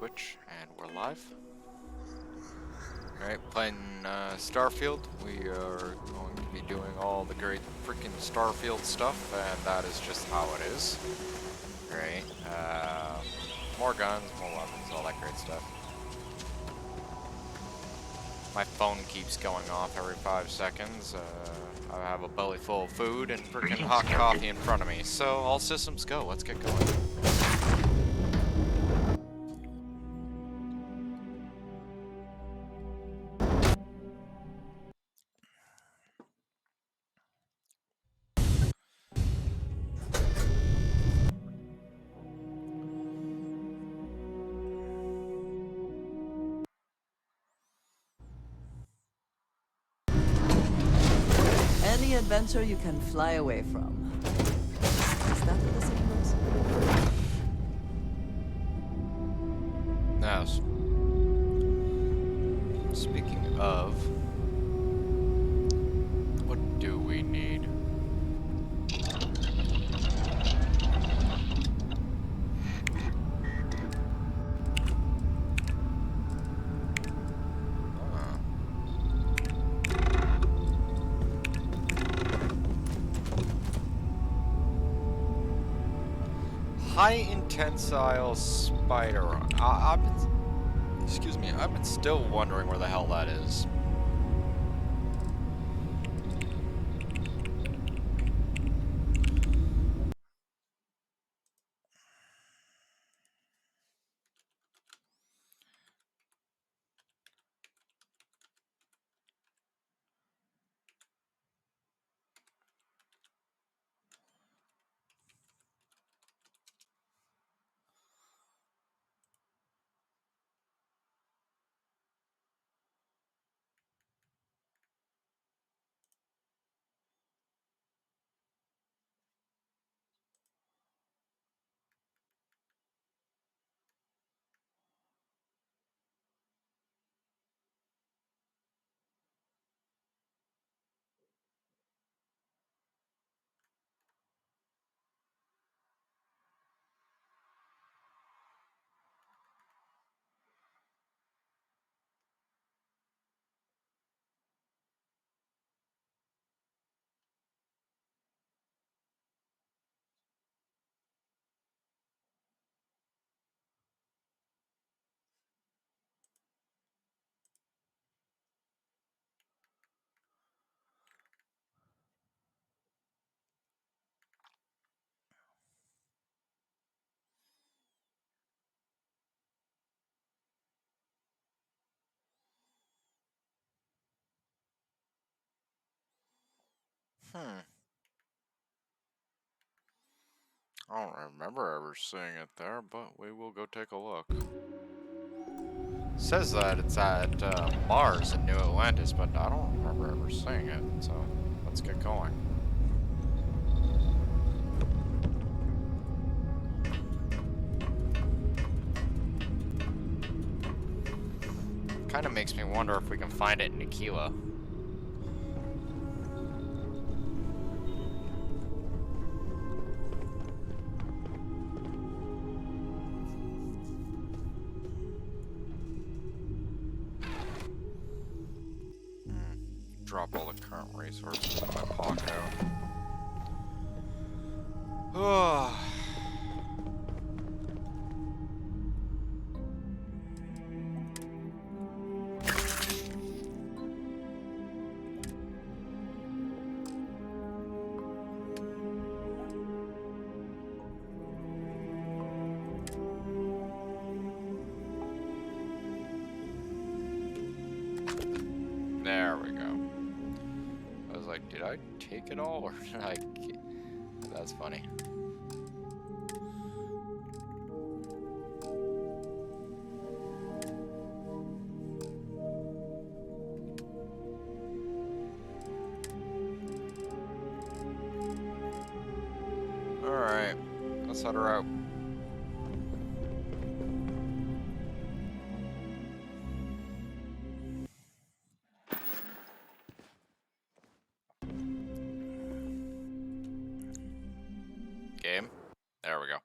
Twitch, and we're live. Alright, playing Starfield. We are going to be doing all the great freaking Starfield stuff, and that is just how it is. Right? More guns, more weapons, all that great stuff. My phone keeps going off every 5 seconds. I have a belly full of food and freaking hot coffee in front of me, so all systems go. Let's get going. Any adventure you can fly away from. Is that what the saying goes? Now, speaking of, what do we need? High intensile spider. Excuse me. I've been still wondering where the hell that is. I don't remember ever seeing it there, but we will go take a look. It says that it's at Mars in New Atlantis, but I don't remember ever seeing it, so let's get going. Kind of makes me wonder if we can find it in Aquila. Drop all the current resources in my pocket. There we go. I was like, did I take it all, or did I get... That's funny. Alright, let's head her out. Game. There we go.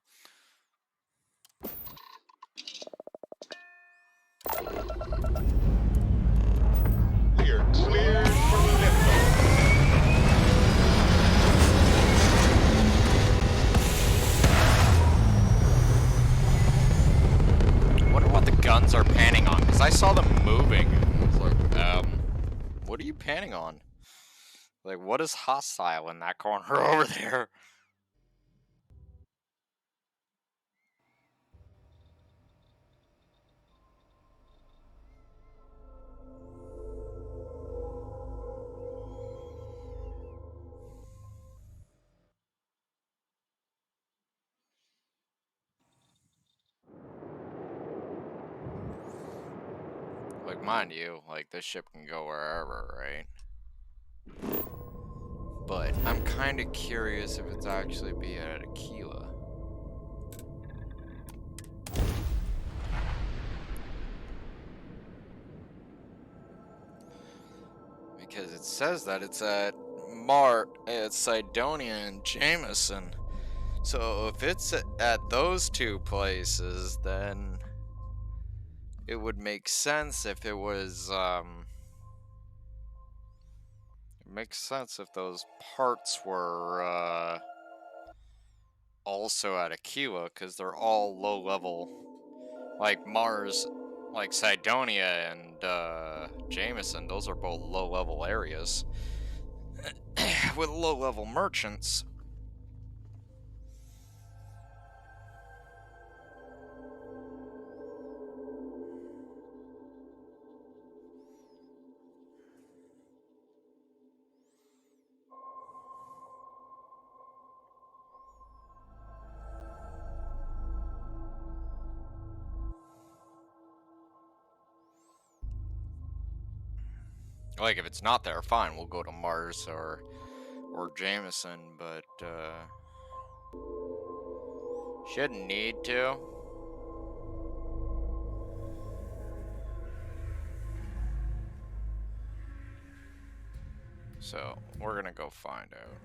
guns are panning on? Because I saw them moving. And I was like, what are you panning on? Like, what is hostile in that corner over there? Like, mind you, like, this ship can go wherever, right? But I'm kind of curious if it's actually be at Aquila. Because it says that it's at it's Cydonia and Jameson. So if it's at those two places, then it would make sense if it was, it makes sense if those parts were, also at Aquila, because they're all low level. Like Mars, like Cydonia and, Jameson, those are both low level areas. With low level merchants. Like, if it's not there, fine, we'll go to Mars or Jameson, but, shouldn't need to. So, we're gonna go find out.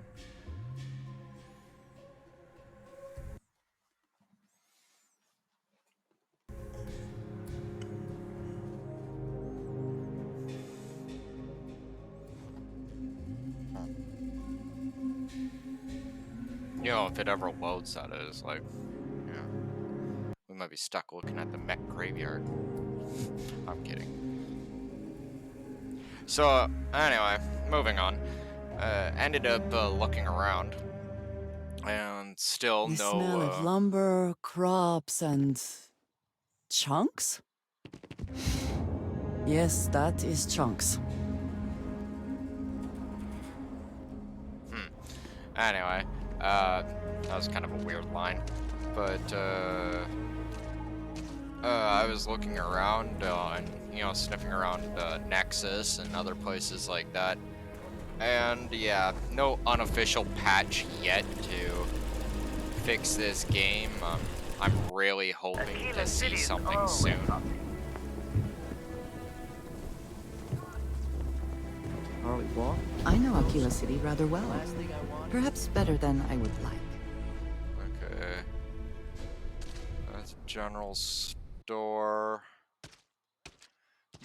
You know, if it ever loads, that is, like, yeah. We might be stuck looking at the mech graveyard. I'm kidding. So, anyway, moving on. Ended up looking around, and still The no. smell of lumber, crops, and chunks? Yes, that is chunks. Anyway, that was kind of a weird line, but I was looking around and sniffing around Nexus and other places like that, and yeah, no unofficial patch yet to fix this game. I'm really hoping to see something soon. Are we walk? I know Aquila City rather well. Perhaps better than I would like. Okay. That's general store.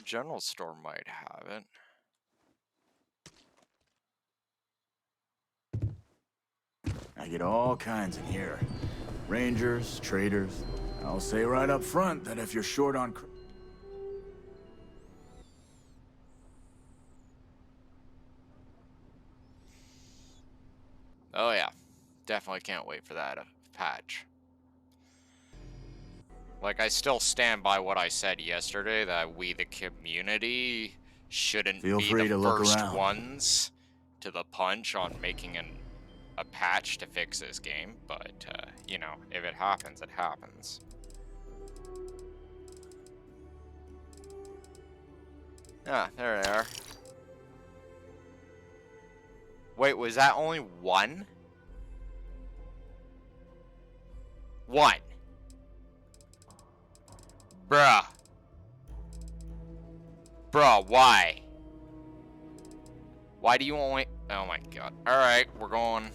General store might have it. I get all kinds in here. Rangers, traders. I'll say right up front that if you're short on... Oh yeah. Definitely can't wait for that patch. Like, I still stand by what I said yesterday, that we, the community, shouldn't Feel be free the to look first around. ones to the punch on making a patch to fix this game, but, you know, if it happens, it happens. Ah, there they are. Wait, was that only one? One. Bruh. Bruh, why? Why do you only... Oh my god. Alright, we're going.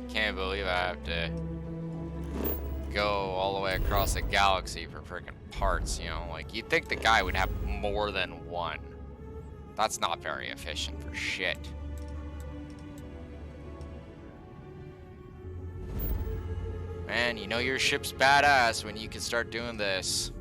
Can't believe I have to go all the way across the galaxy for freaking parts, you know? Like, you'd think the guy would have more than one. That's not very efficient for shit. Man, you know your ship's badass when you can start doing this.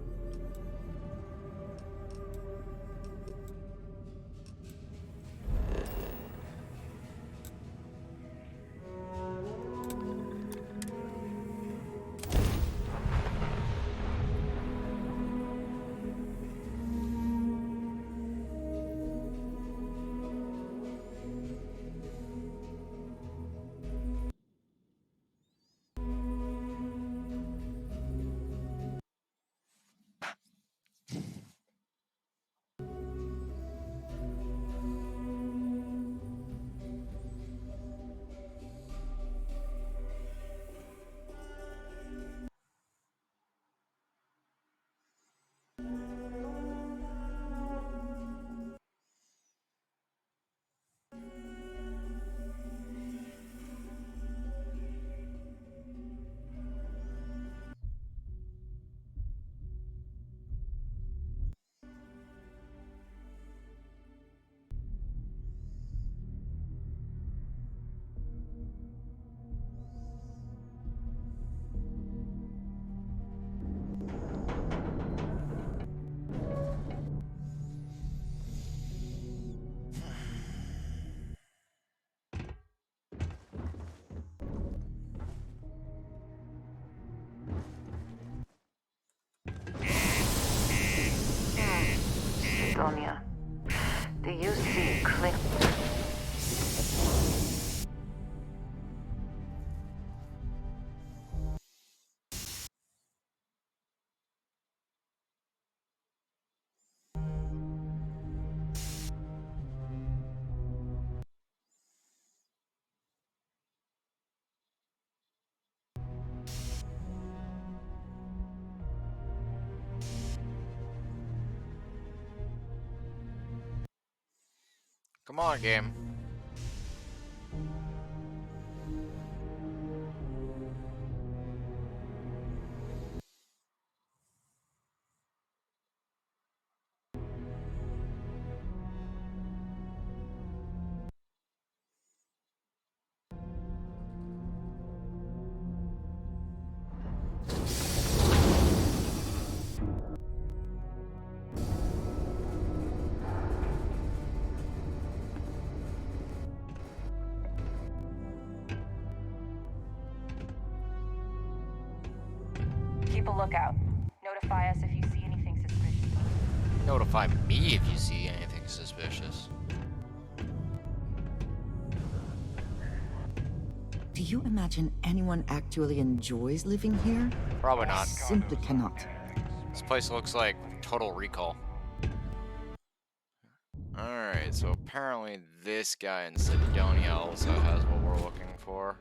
Sonia, do you see clear? Come on, game. Keep a lookout. Notify us if you see anything suspicious. Notify me if you see anything suspicious. Do you imagine anyone actually enjoys living here? Probably not. Simply cannot. This place looks like Total Recall. Alright, so apparently this guy in Sidonia also has what we're looking for.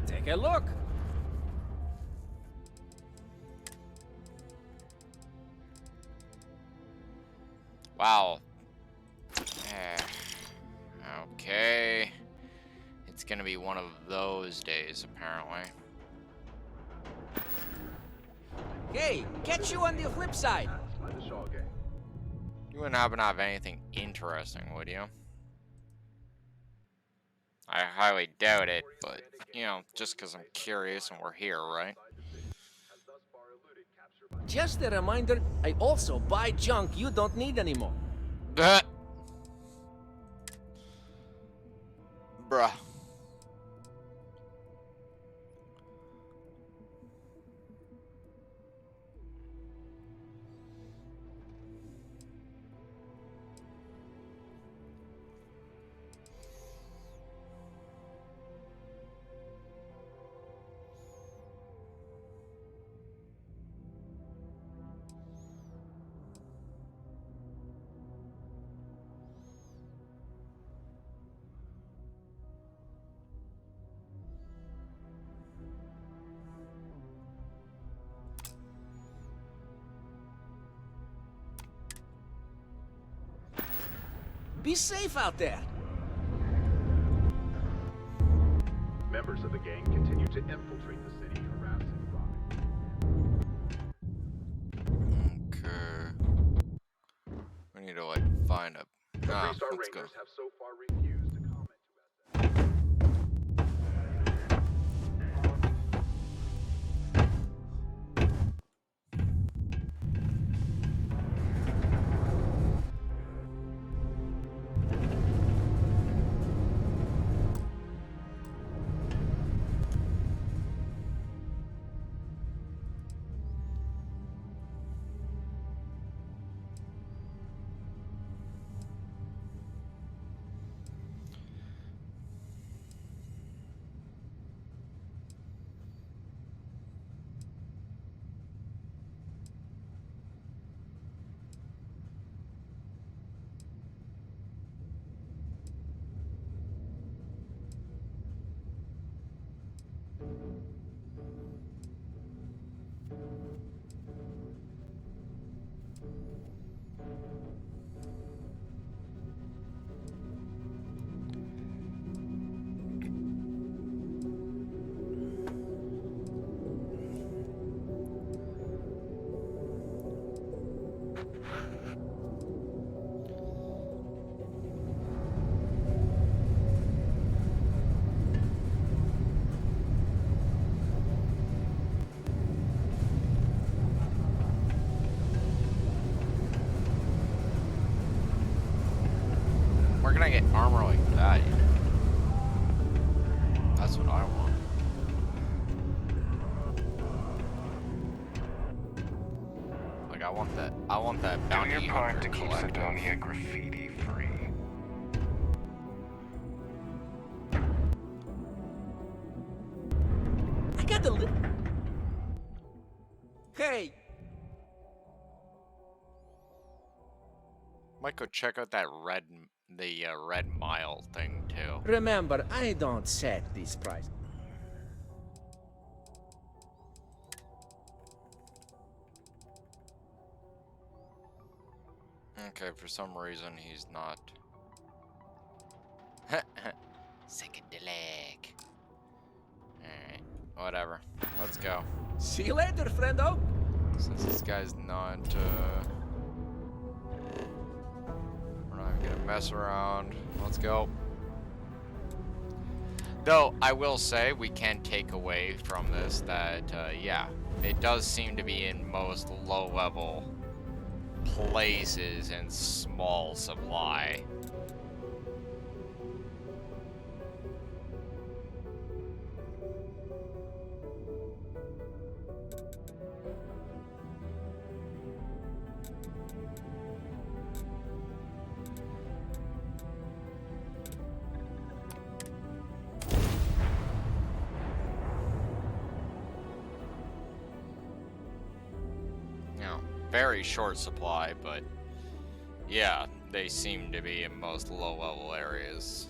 Take a look. Wow. Okay. It's gonna be one of those days, apparently. Hey, catch you on the flip side. You wouldn't happen to have anything interesting, would you? I highly doubt it, but, you know, just because I'm curious and we're here, right? Just a reminder, I also buy junk you don't need anymore. Bruh. Be safe out there. Members of the gang continue to infiltrate the city, harassing and robbing. Okay. We need need to like find a. The Ah, Three-Star let's go. Rangers have so far refused to comment about that. Where can I get armor like that? That's what I want. Like I want that. I want that bounty Do your part hunter to keep collective. Sidonia graffiti free. I got the Hey, Might go check out that red mile thing too. remember, I don't set these prices. Okay, for some reason he's not. Second leg. Alright, whatever. Let's go. See you later, friendo. Since this guy's not, we're not even gonna mess around. Let's go. Though, I will say, we can take away from this that, yeah, it does seem to be in most low-level places in small supply. You know, very short supply, but yeah, they seem to be in most low-level areas.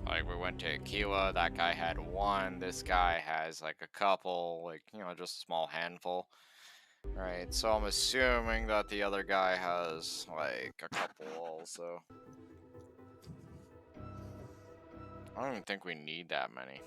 Like, we went to Aquila, that guy had one, this guy has like a couple, like, you know, just a small handful. Right, so I'm assuming that the other guy has like a couple also. I don't even think we need that many.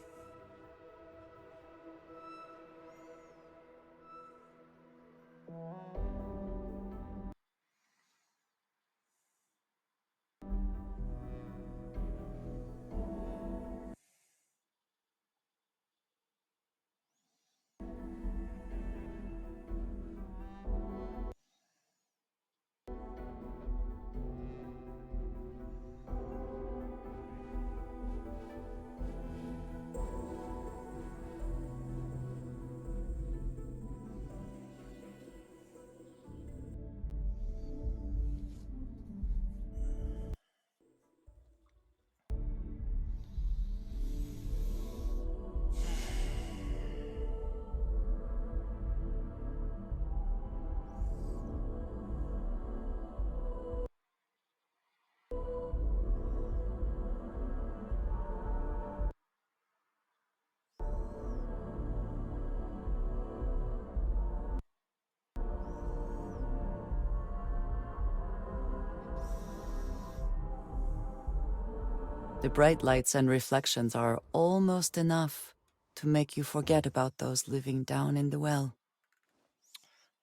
The bright lights and reflections are almost enough to make you forget about those living down in the well.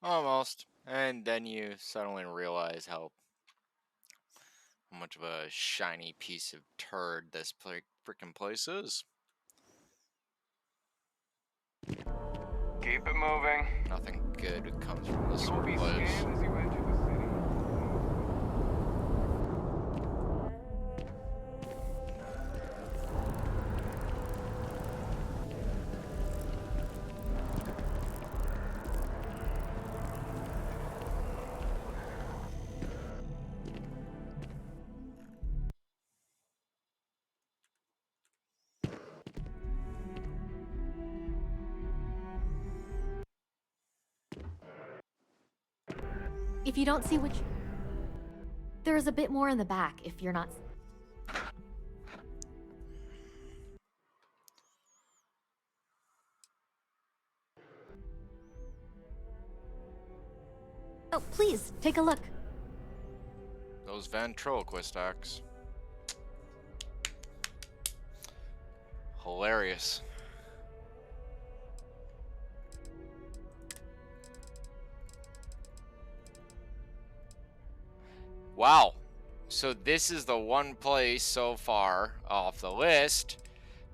Almost. And then you suddenly realize how much of a shiny piece of turd this freaking place is. Keep it moving. Nothing good comes from this You'll sort be of place. scanned as you enter the city. If you don't see which... There's a bit more in the back if you're not... Oh, please, take a look. Those ventriloquist acts. Hilarious. Wow. So this is the one place so far off the list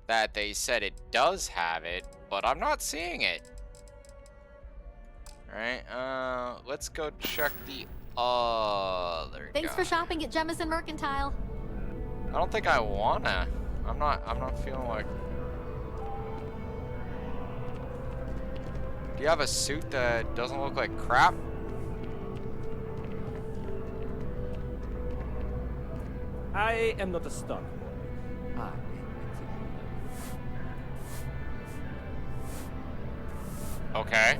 that they said it does have it, but I'm not seeing it. Alright, let's go check the other Thanks guy. for shopping at Jemison Mercantile. I don't think I wanna. I'm not feeling like... Do you have a suit that doesn't look like crap? I am not a stock. Okay.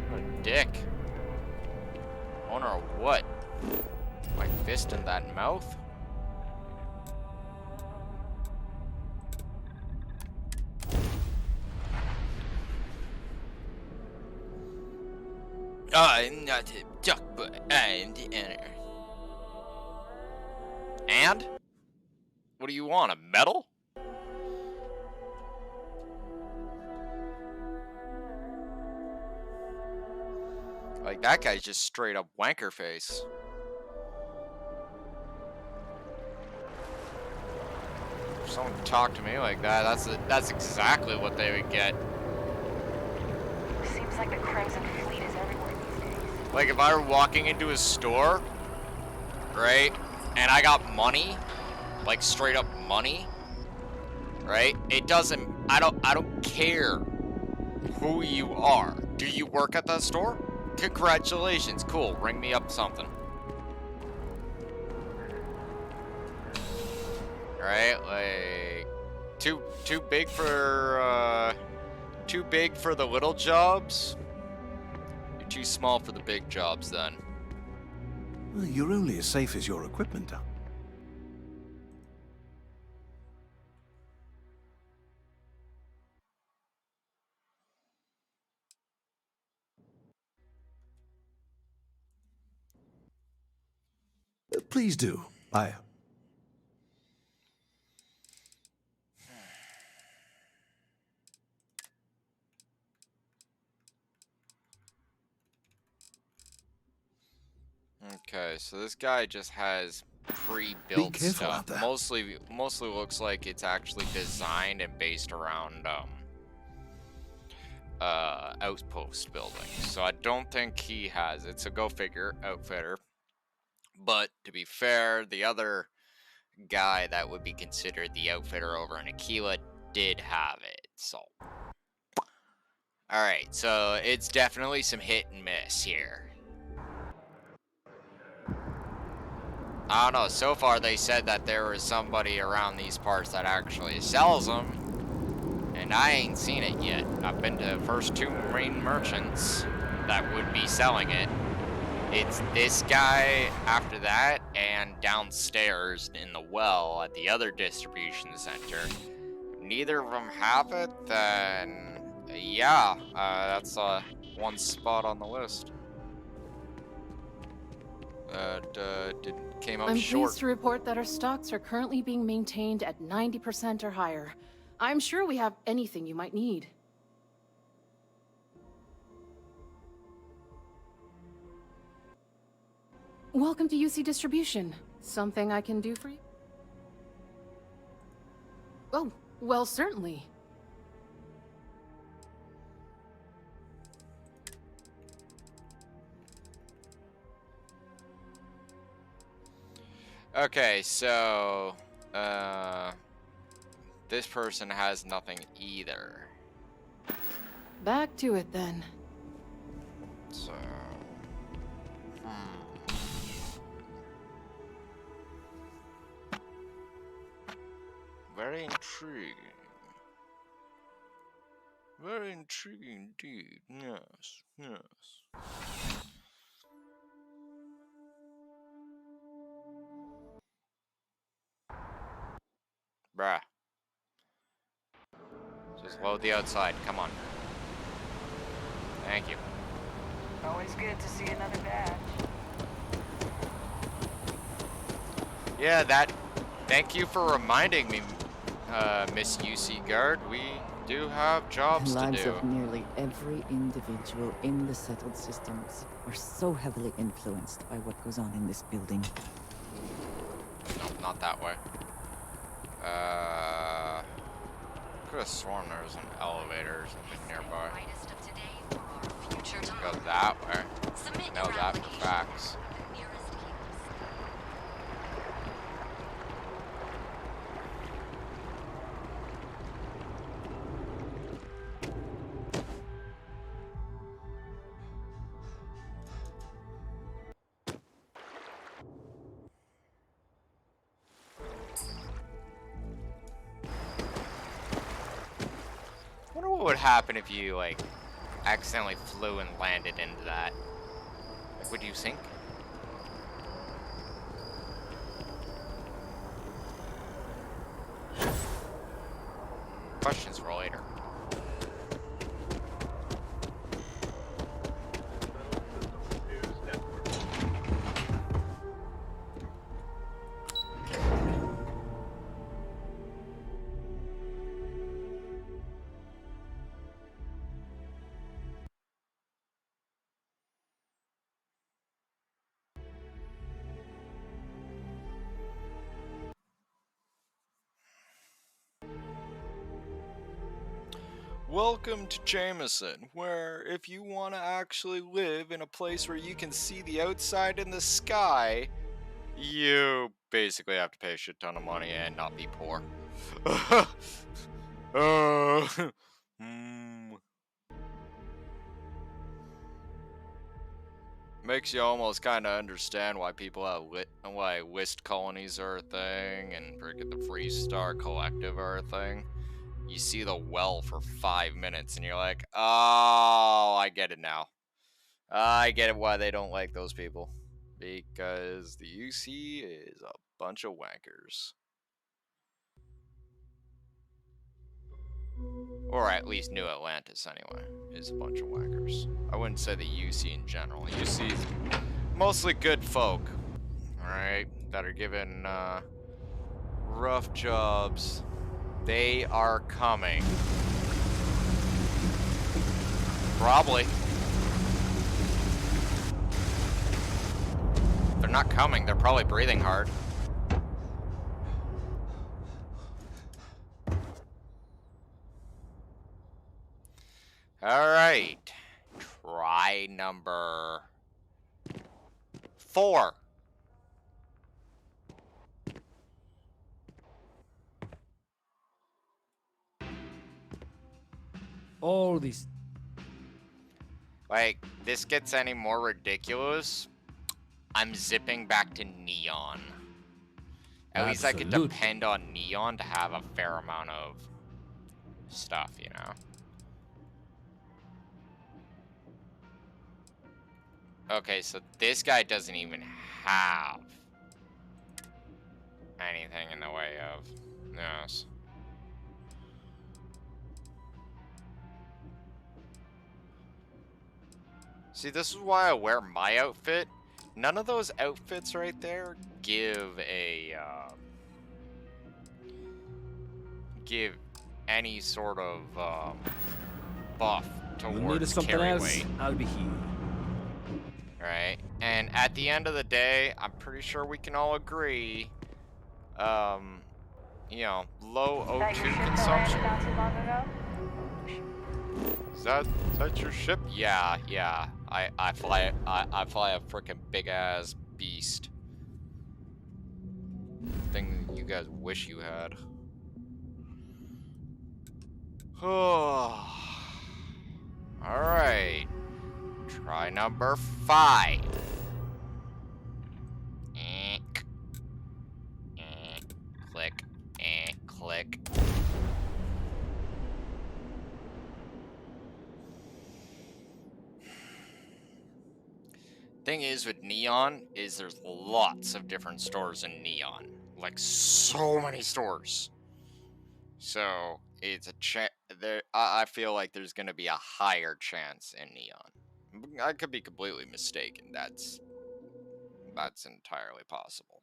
What a dick. Owner of what? My fist in that mouth? I'm not a duck, but I'm the owner. And? What do you want, a medal? Like, that guy's just straight up wanker face. If someone talked to me like that, that's exactly what they would get. Seems like the Crimson Fleet is everywhere these days. Like, if I were walking into a store, right, and I got money, like straight up money, right, it doesn't, I don't care who you are. Do you work at that store? Congratulations, cool, ring me up something. Right, like, too big for the little jobs? You're too small for the big jobs then. Well, you're only as safe as your equipment are. Please do. Okay, so this guy just has pre-built stuff. Mostly looks like it's actually designed and based around outpost building. So I don't think he has it. So go figure, outfitter. But to be fair, the other guy that would be considered the outfitter over in Aquila did have it. So alright, so it's definitely some hit and miss here. I don't know, so far they said that there was somebody around these parts that actually sells them, and I ain't seen it yet. I've been to the first two marine merchants that would be selling it. It's this guy after that, and downstairs in the well at the other distribution center. If neither of them have it, then yeah, that's one spot on the list. Came up I'm short. pleased to report that our stocks are currently being maintained at 90% or higher. I'm sure we have anything you might need. Welcome to UC Distribution. Something I can do for you? Oh, well, certainly. Okay, so this person has nothing either. Back to it then. So very intriguing. Very intriguing indeed. Yes, yes. Bruh. Just load the outside. Come on. Thank you. Always good to see another badge. Yeah, that. Thank you for reminding me, Miss UC Guard. We do have jobs The to lives do. of nearly every individual in the settled systems are so heavily influenced by what goes on in this building. Nope, not that way. Could have sworn there was an elevator or something nearby. Go that way. Know that for facts. Wonder what would happen if you, like, accidentally flew and landed into that. Like, would you sink? Questions for later. News Network. Welcome to Jameson, where if you want to actually live in a place where you can see the outside in the sky, you basically have to pay a shit ton of money and not be poor. Makes you almost kind of understand why people have why Wist colonies are a thing and freaking the Freestar Collective are a thing. You see the well for 5 minutes and you're like, oh, I get it now. I get it why they don't like those people. Because the UC is a bunch of wankers. Or at least New Atlantis, anyway, is a bunch of wankers. I wouldn't say the UC in general. UC is mostly good folk, alright, that are given rough jobs. They are coming. Probably. If they're not coming, they're probably breathing hard. Alright. Try number 4. All these. Like, this gets any more ridiculous, I'm zipping back to Neon. At least I could depend on Neon to have a fair amount of stuff, you know? Okay, so this guy doesn't even have anything in the way of this. See, this is why I wear my outfit, none of those outfits right there give a give any sort of buff You need towards something carry else? weight. I'll be here. Right? And at the end of the day, I'm pretty sure we can all agree, you know, low That your O2 ship that consumption. landed not too long ago? Is that your ship? Yeah. I fly a freaking big ass beast. Thing that you guys wish you had. Alright. Try number 5. Click. Click. Thing is with Neon is there's lots of different stores in Neon. Like so many stores. So it's a there. I feel like there's gonna be a higher chance in Neon. I could be completely mistaken. That's entirely possible.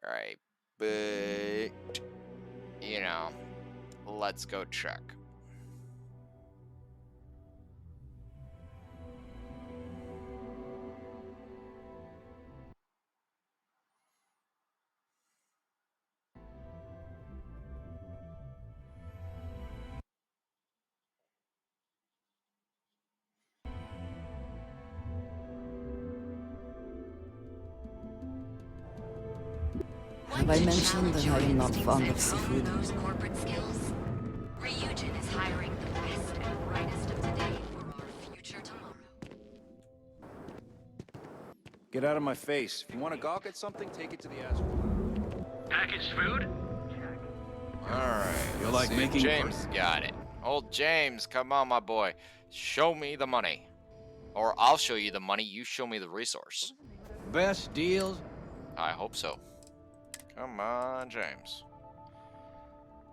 All right, but you know, let's go check. Have I mentioned that I am not fond of seafood? Those corporate skills? Ryujin is hiring the best and brightest of today for our future tomorrow. Get out of my face. If you want to gawk at something, take it to the asshole. Packaged food? Alright. You like making James got it. Old James, come on, my boy. Show me the money. Or I'll show you the money, you show me the resource. Best deals? I hope so. Come on, James.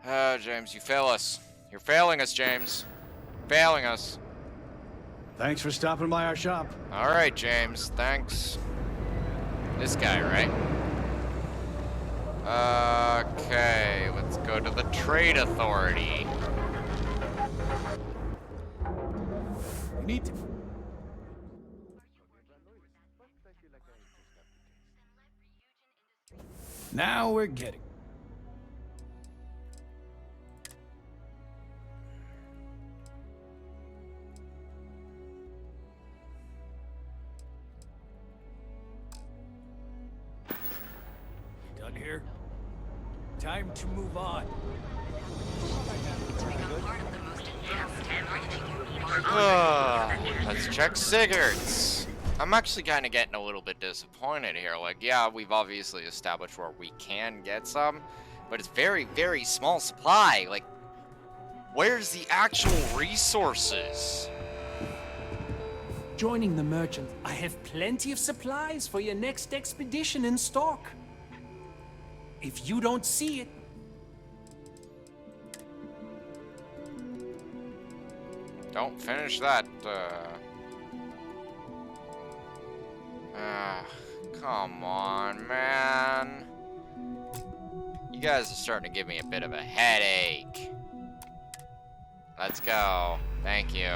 James, you fail us. You're failing us, James. Failing us. Thanks for stopping by our shop. Alright, James, thanks. This guy, right? Okay, let's go to the Trade Authority. You need to... Now we're getting... Done here? Time to move on. To become part of the most advanced and raging Let's check cigarettes. I'm actually kind of getting a little bit disappointed here. Like, yeah, we've obviously established where we can get some, but it's very, very small supply. Like, where's the actual resources? Joining the merchant, I have plenty of supplies for your next expedition in stock. If you don't see it, Don't finish that, come on, man. You guys are starting to give me a bit of a headache. Let's go. Thank you.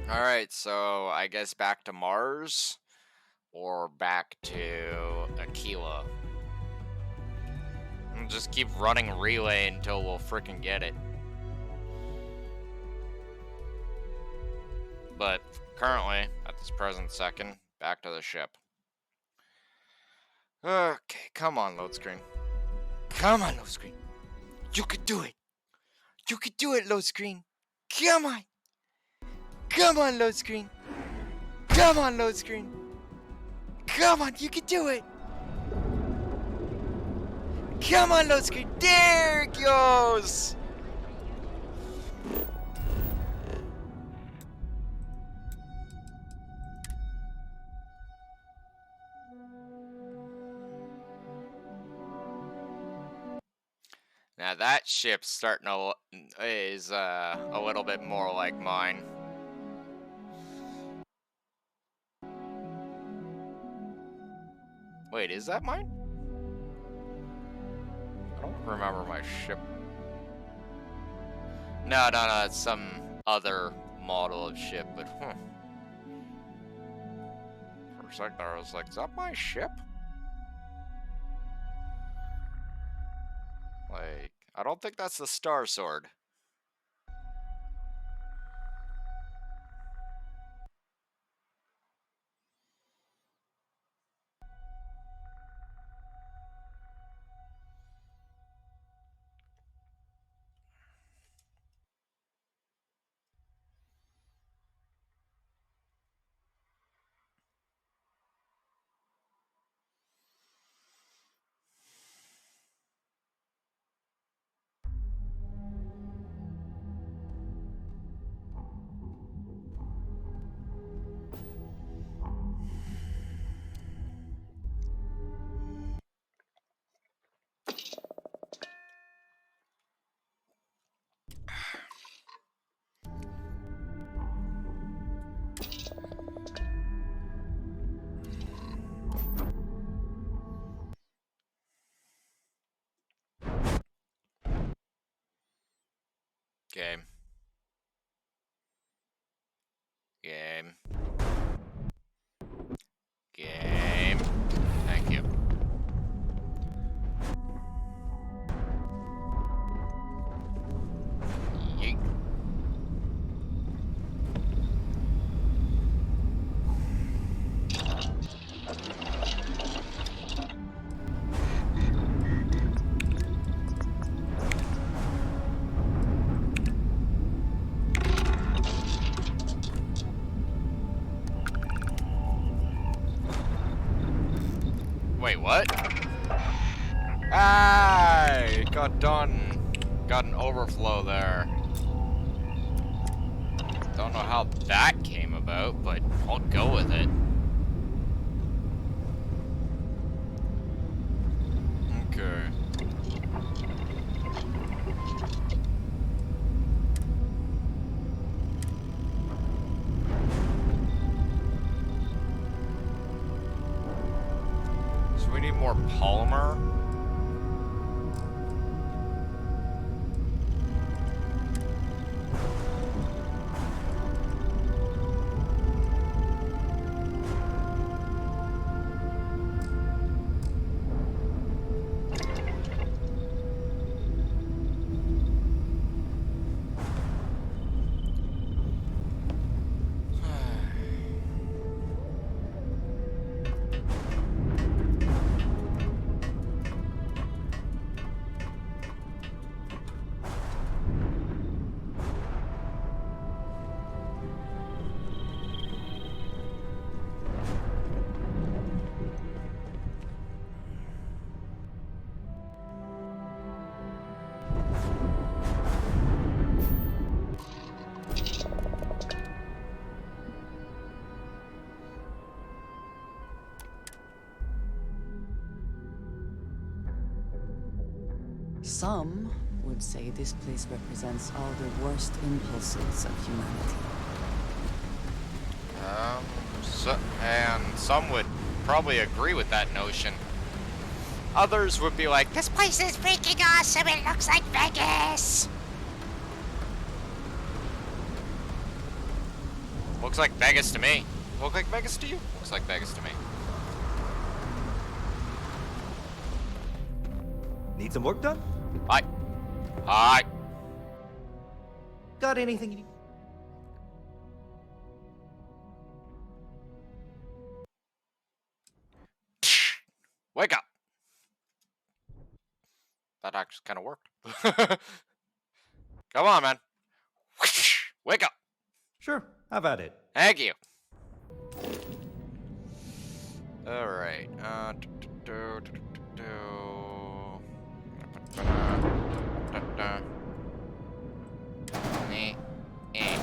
Alright, so I guess back to Mars or back to Aquila. We'll just keep running relay until we'll frickin' get it. But currently, at this present second, back to the ship. Okay, come on, load screen. Come on, load screen. You could do it. You could do it, load screen. Come on. Come on, load screen. Come on, load screen. Come on, you can do it. Come on, let's go. There it goes. Now that ship's starting to is a little bit more like mine. Wait, is that mine? I don't remember my ship. No, it's some other model of ship, but for a second I was like, is that my ship? Like, I don't think that's the Star Sword. Game. Game. Game. Thank you. Yeet. Wait, what? Ah, it got done. Got an overflow there. Don't know how that came about, but I'll go with it. Okay. So we need more polymer. Some would say this place represents all the worst impulses of humanity. And some would probably agree with that notion. Others would be like, this place is freaking awesome, it looks like Vegas! Looks like Vegas to me. Look like Vegas to you? Looks like Vegas to me. Need some work done? Hi. Hi. Got anything you need? Wake up. That actually kind of worked. Come on, man. Wake up. Sure, have at it. Thank you. All right. Da-da. Eh. Eh.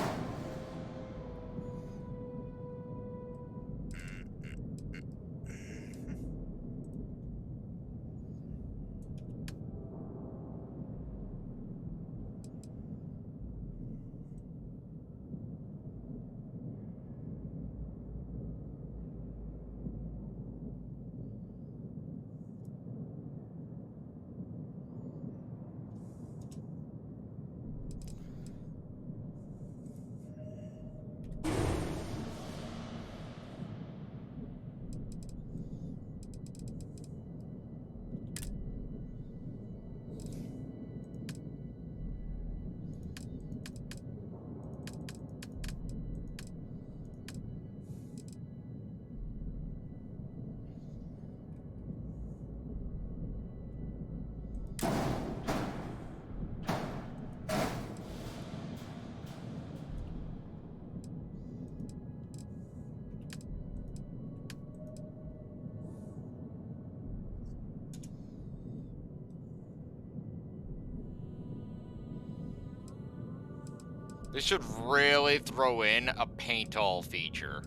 They should really throw in a paint all feature.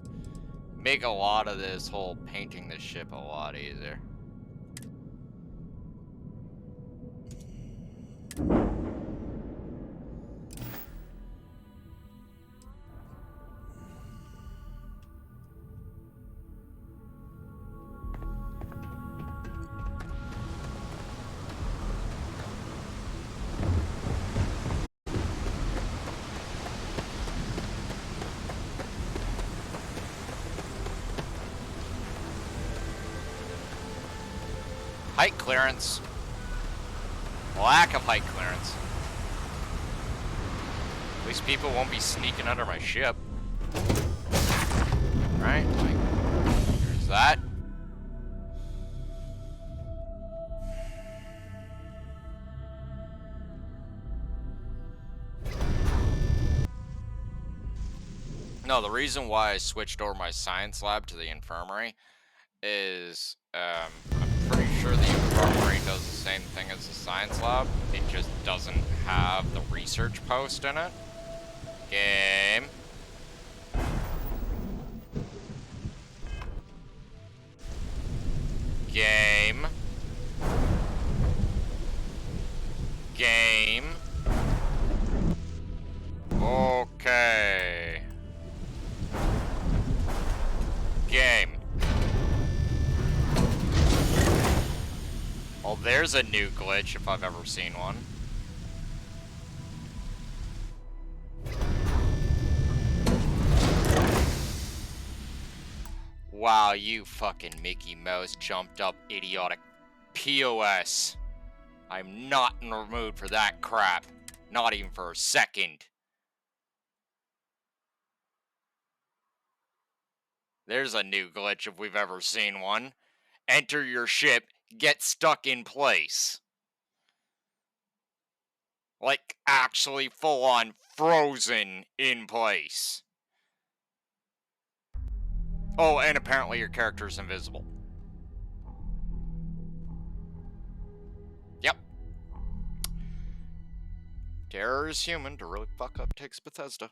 Make a lot of this whole painting the ship a lot easier. Height clearance. Lack of height clearance. At least people won't be sneaking under my ship. Right? Like, there's that. No, the reason why I switched over my science lab to the infirmary is I'm pretty sure the infirmary does the same thing as the science lab. It just doesn't have the research post in it. Game. Game. Game. Okay. Game. Well, there's a new glitch if I've ever seen one. Wow, you fucking Mickey Mouse jumped up idiotic POS. I'm not in the mood for that crap. Not even for a second. There's a new glitch if we've ever seen one. Enter your ship, get stuck in place. Like, actually full-on frozen in place. Oh, and apparently your character's invisible. Yep. Terror is human to really fuck up takes Bethesda.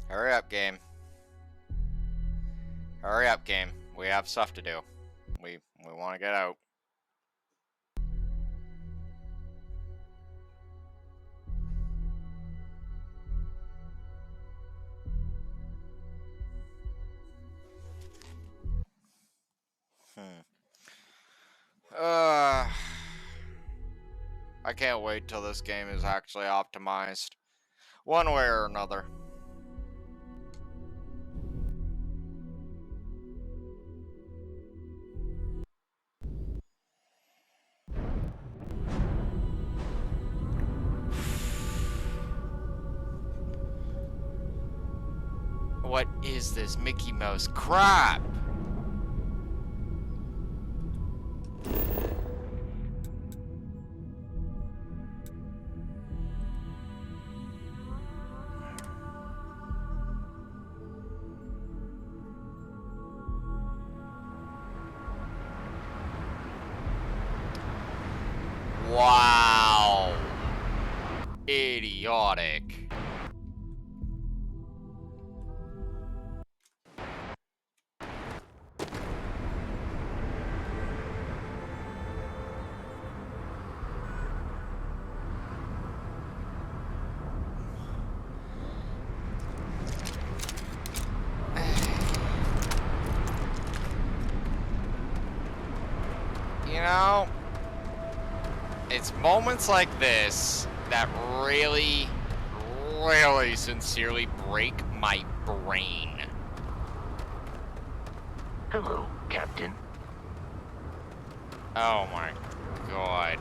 Hurry up, game. Hurry up, game. We have stuff to do. We want to get out. I can't wait till this game is actually optimized. One way or another. What is this Mickey Mouse crap? Wow. Idiotic. You know, it's moments like this that really, really sincerely break my brain. Hello, Captain. Oh my god.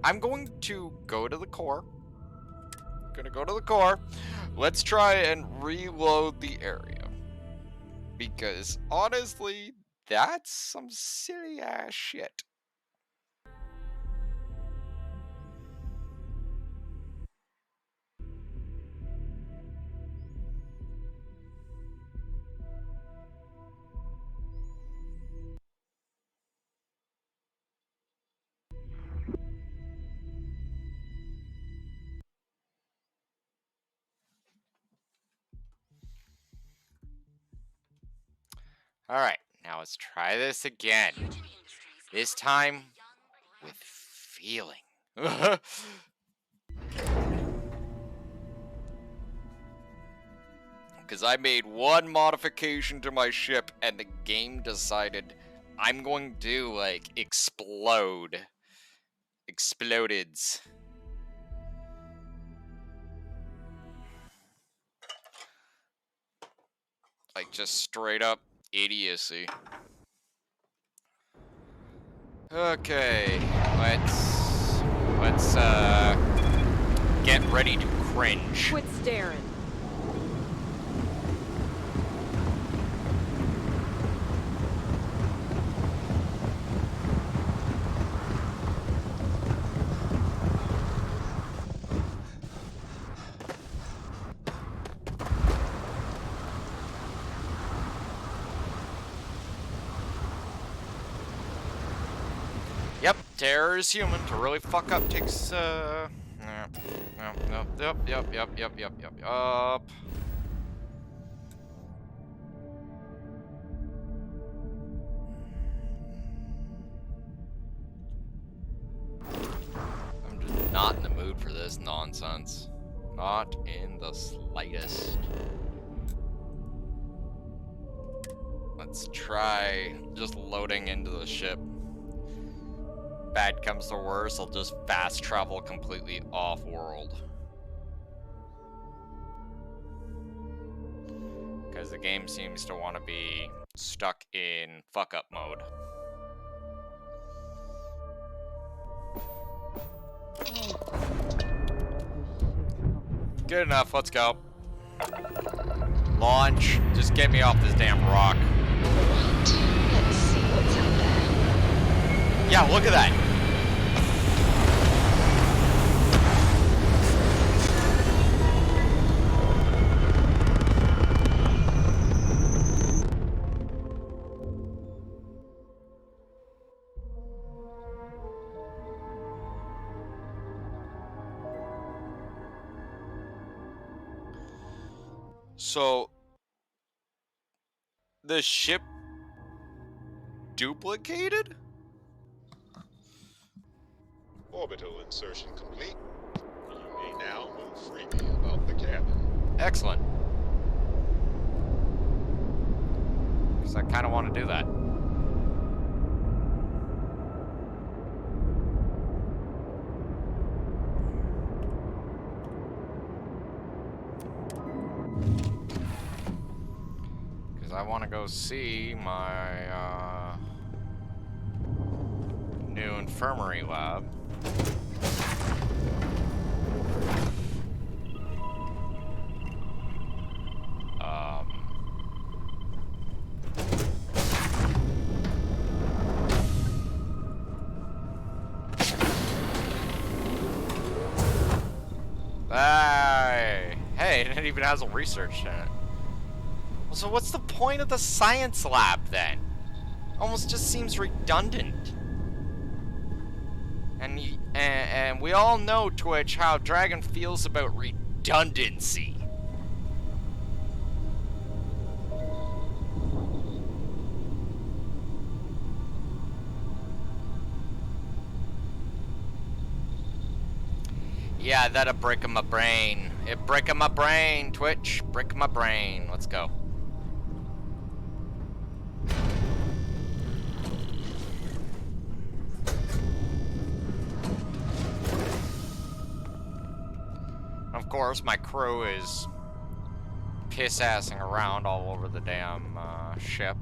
I'm going to go to the core. Gonna go to the core. Let's try and reload the area. Because honestly, that's some silly ass shit. Alright, now let's try this again. This time with feeling. Because I made one modification to my ship and the game decided I'm going to, like, explode. Explodeds. Like, just straight up idiocy. Okay, let's get ready to cringe. Quit staring. Yep, terror is human. To really fuck up takes, yep. I'm just not in the mood for this nonsense. Not in the slightest. Let's try just loading into the ship. Bad comes to worse, I'll just fast travel completely off-world. Because the game seems to want to be stuck in fuck-up mode. Good enough, let's go. Launch, just get me off this damn rock. Let's see what's out there. Yeah, look at that. So, the ship duplicated? Orbital insertion complete. You may now move freely about the cabin. Excellent. Because I kind of want to do that. Because I want to go see my new infirmary lab. and it even has a research in it. So what's the point of the science lab then? Almost just seems redundant. And we all know, Twitch, how Dragon feels about redundancy. Yeah, that'll break my brain. It breaking my brain, Twitch. Break my brain. Let's go. Of course, my crew is piss-assing around all over the damn ship.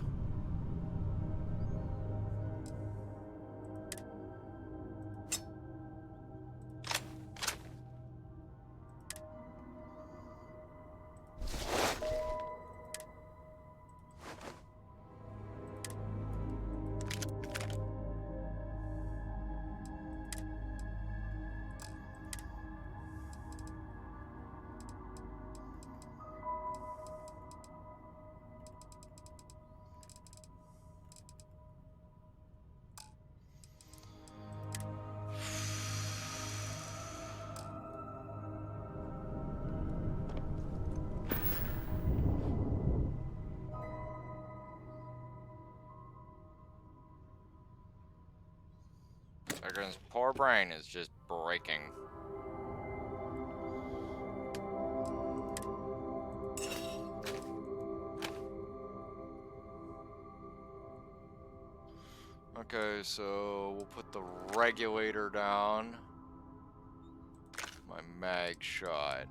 His poor brain is just breaking. Okay, so we'll put the regulator down. My mag shot.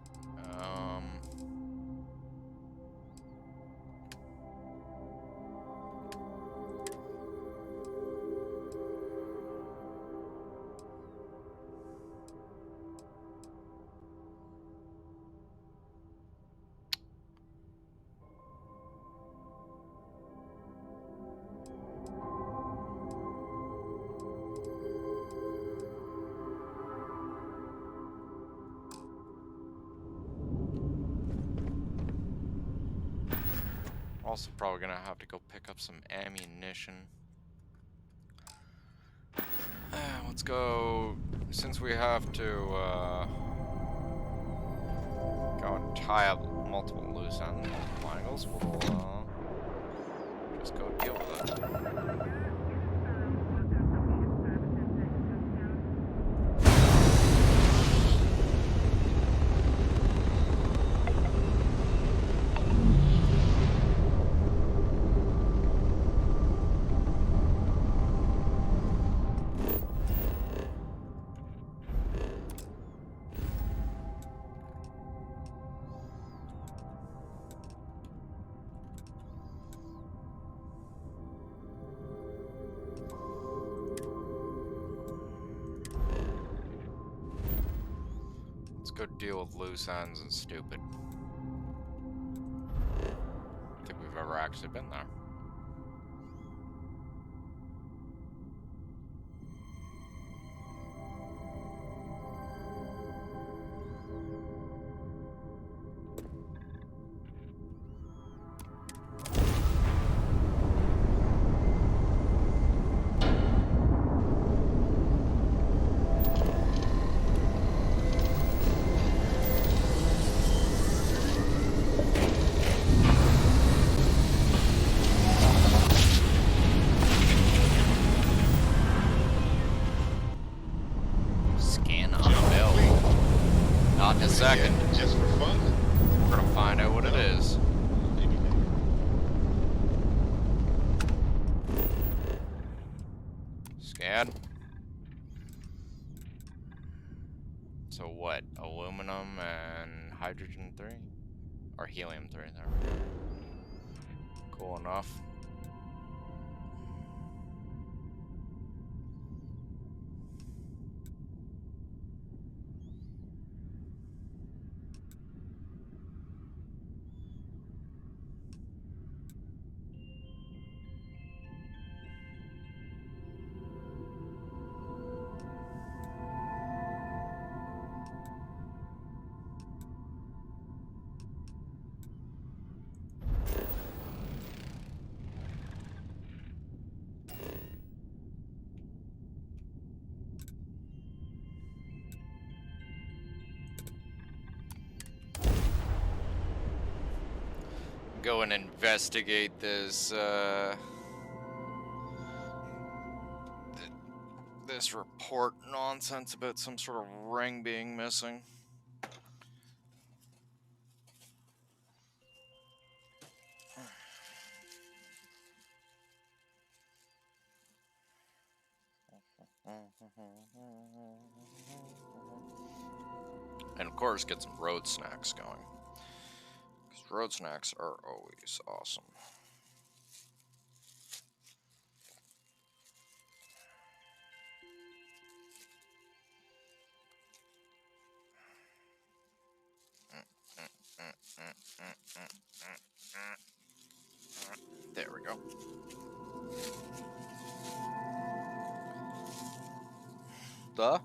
Also probably gonna have to go pick up some ammunition. Let's go, since we have to go and tie up multiple loose ends, multiple angles, we'll just go deal with it. Let's go deal with loose ends and stupid. I don't think we've ever actually been there. Second. Just for fun? We're gonna find out what it is. Scan. So what? Aluminum and hydrogen 3? Or helium 3, there we go. Cool enough. go and investigate this, this report nonsense about some sort of ring being missing. And of course, get some road snacks going. Because road snacks are always awesome. There we go. The.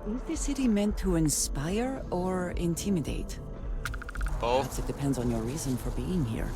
Is the city meant to inspire or intimidate? Both. Perhaps it depends on your reason for being here.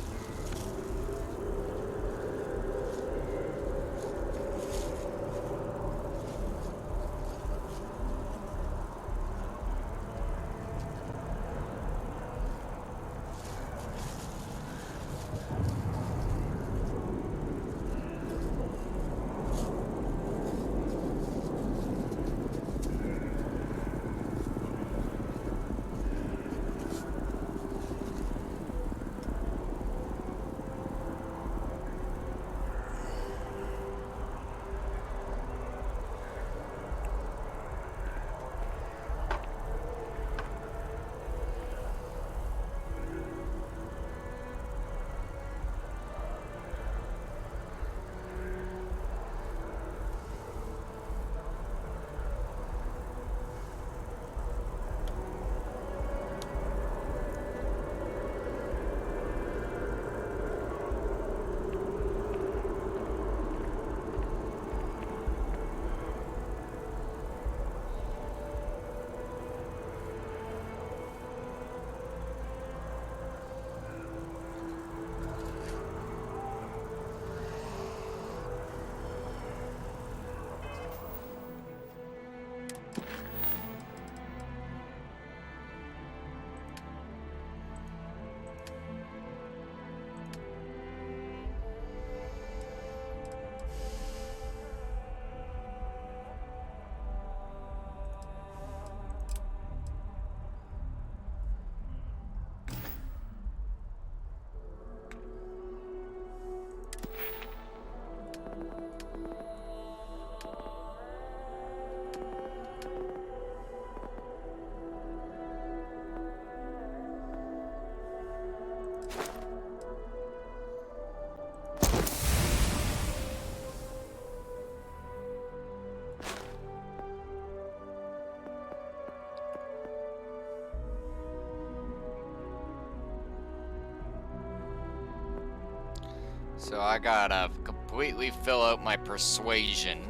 So I gotta completely fill out my persuasion.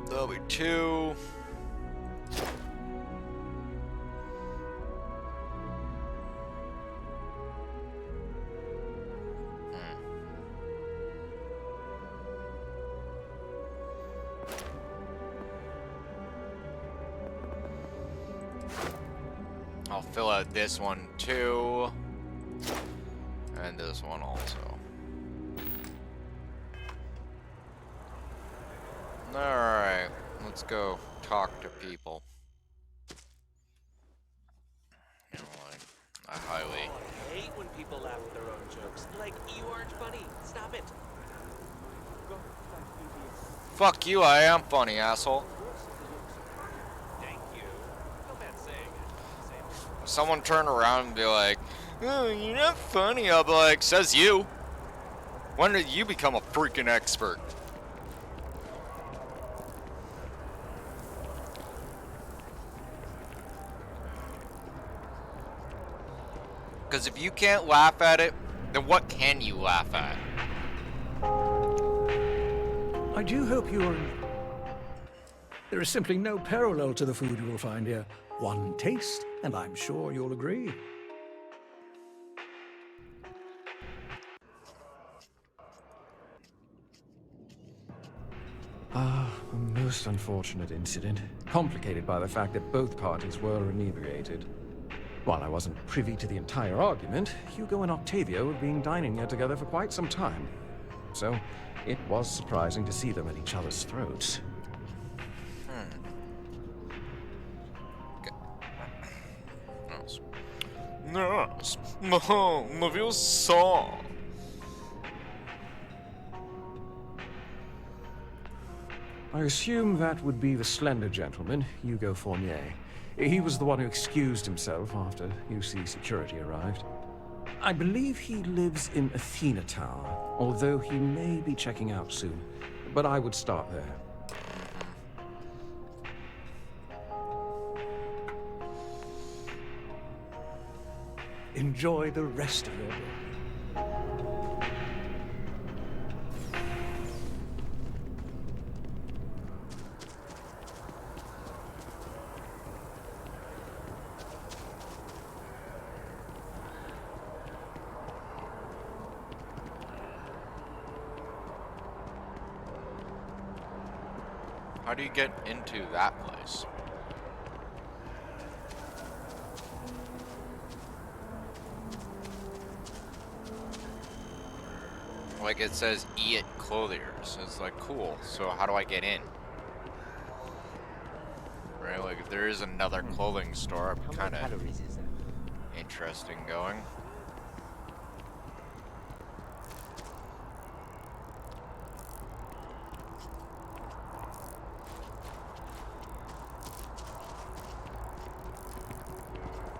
There'll be 2. I'll fill out this one too. And this one also. Alright, let's go talk to people. You know, like, I highly... I hate when people laugh at their own jokes. Like, you aren't funny. Stop it. God, that idiot Fuck you, I am funny, asshole. Thank you. No bad saying it. If someone turn around and be like, oh, you're not funny, I'll be like, says you. When did you become a freaking expert? Because if you can't laugh at it, then what can you laugh at? I do hope you're... There is simply no parallel to the food you will find here. One taste, and I'm sure you'll agree. A most unfortunate incident, complicated by the fact that both parties were inebriated. While I wasn't privy to the entire argument, Hugo and Octavio have been dining here together for quite some time. So, it was surprising to see them at each other's throats. Yes, mówił so. I assume that would be the slender gentleman, Hugo Fournier. He was the one who excused himself after UC security arrived. I believe he lives in Athena Tower, although he may be checking out soon. But I would start there. Enjoy the rest of your day. How do you get into that place? Like it says E at Clothiers. It's like, cool. So how do I get in? Right, like if there is another clothing store, I'm kind of interesting going.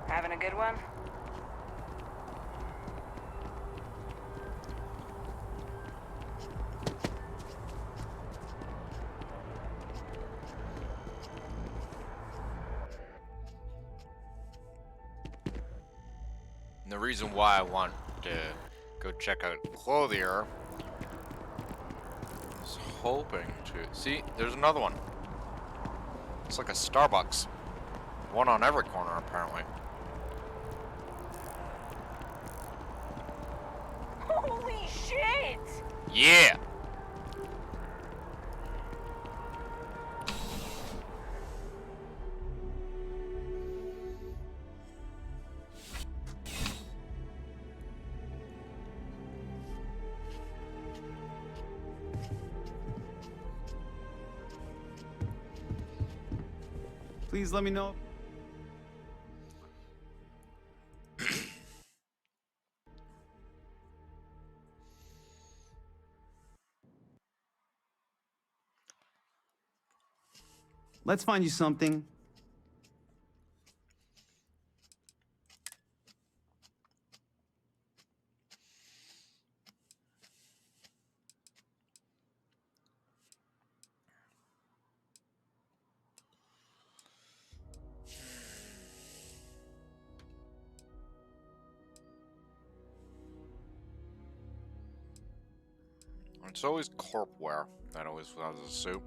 Having a good one? And the reason why I want to go check out Clothier is hoping to... See, there's another one. It's like a Starbucks. One on every corner, apparently. Holy shit! Yeah! Please let me know. Let's find you something. It's always corp wear that always has a suit.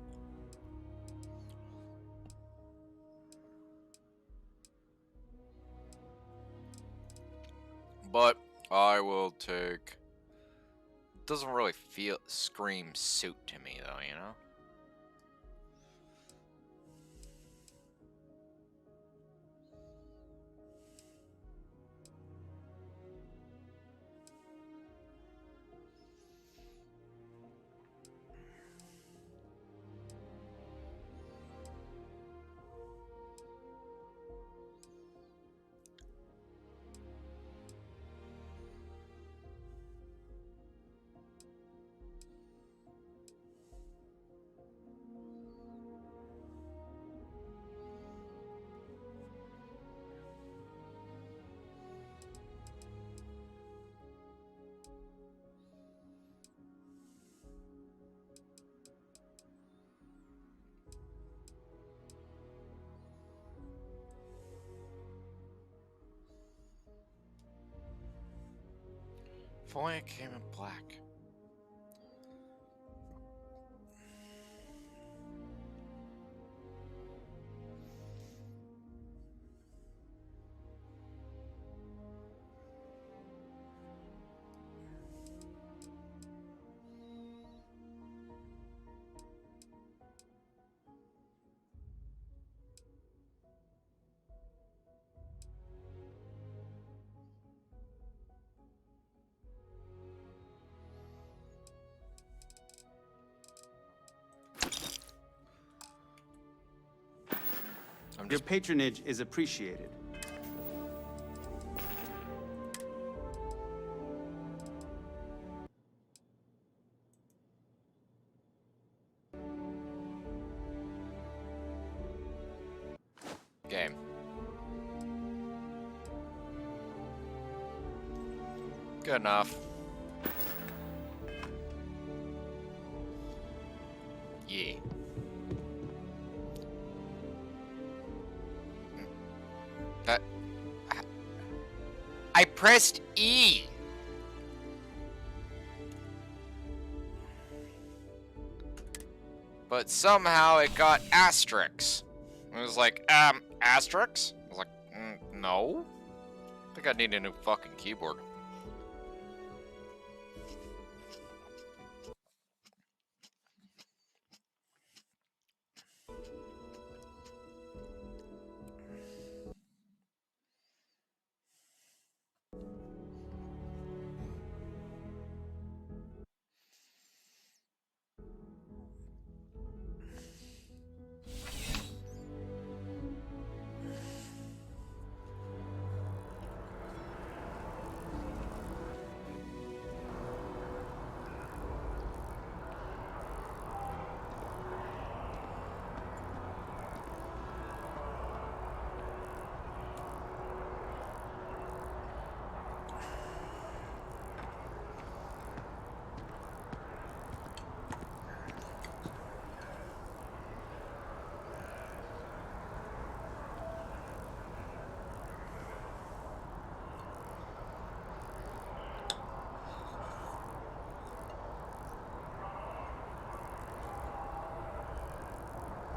But I will take... It doesn't really scream suit to me though, you know? If only it came in black. Your patronage is appreciated. Game. Good enough. Yeah. That... I pressed E! But somehow it got asterisks. It was like, asterisks? I was like, no. I think I need a new fucking keyboard.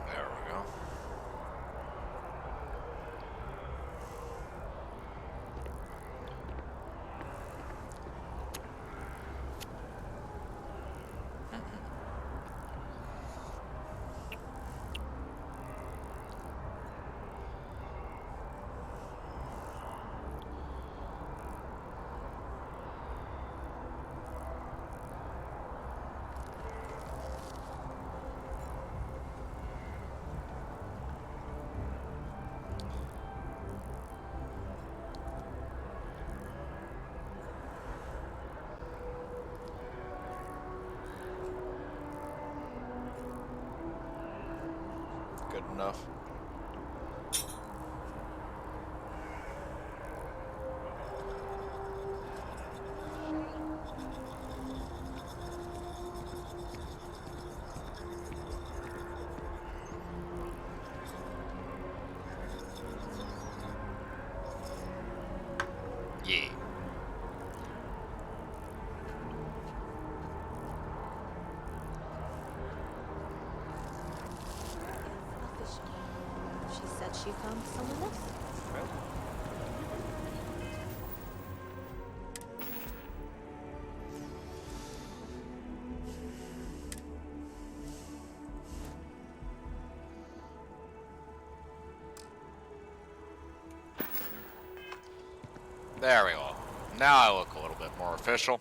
There we go. Good enough. Yeah. She said she found someone else. There we go. Now I look a little bit more official.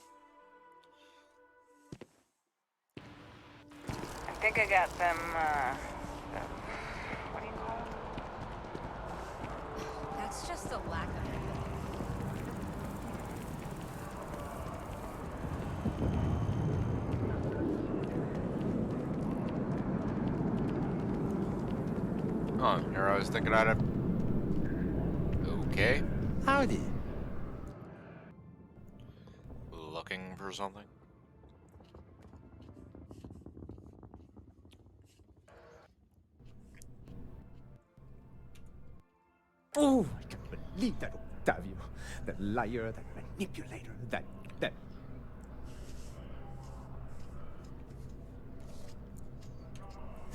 I think I got them, what do you call them? That's just a lack of Oh, here I was thinking I'd have... Okay. Howdy. Looking for something? Oh, I can't believe that Octavio. That liar, that manipulator, that...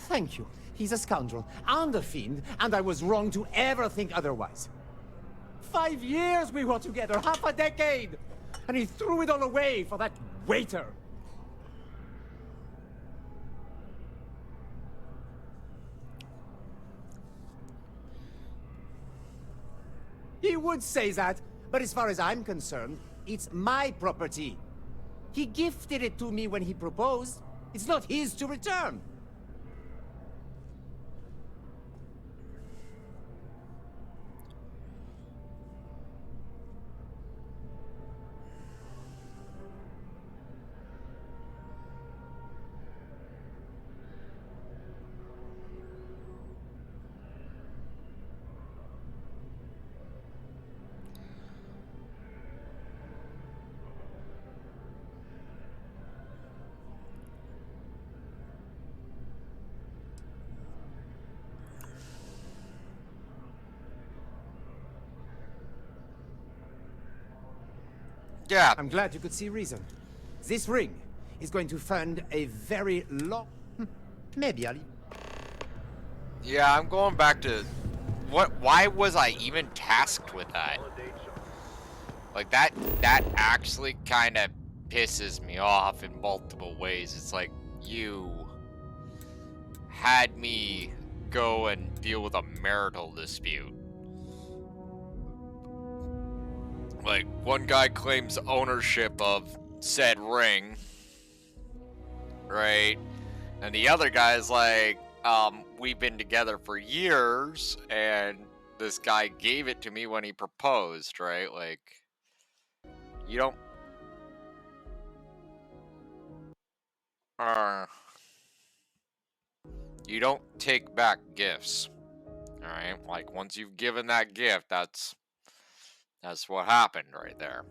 Thank you. He's a scoundrel and a fiend, and I was wrong to ever think otherwise. 5 years we were together, half a decade! And he threw it all away for that waiter! He would say that, but as far as I'm concerned, it's my property. He gifted it to me when he proposed. It's not his to return. Yeah. I'm glad you could see reason. This ring is going to fund a very long... Maybe I'll... Yeah, I'm going back to... Why was I even tasked with that? Like, that actually kind of pisses me off in multiple ways. It's like, you had me go and deal with a marital dispute. Like, one guy claims ownership of said ring, right? And the other guy's like, we've been together for years, and this guy gave it to me when he proposed, right? Like, you don't... you don't take back gifts, alright? Like, once you've given that gift, that's what happened right there.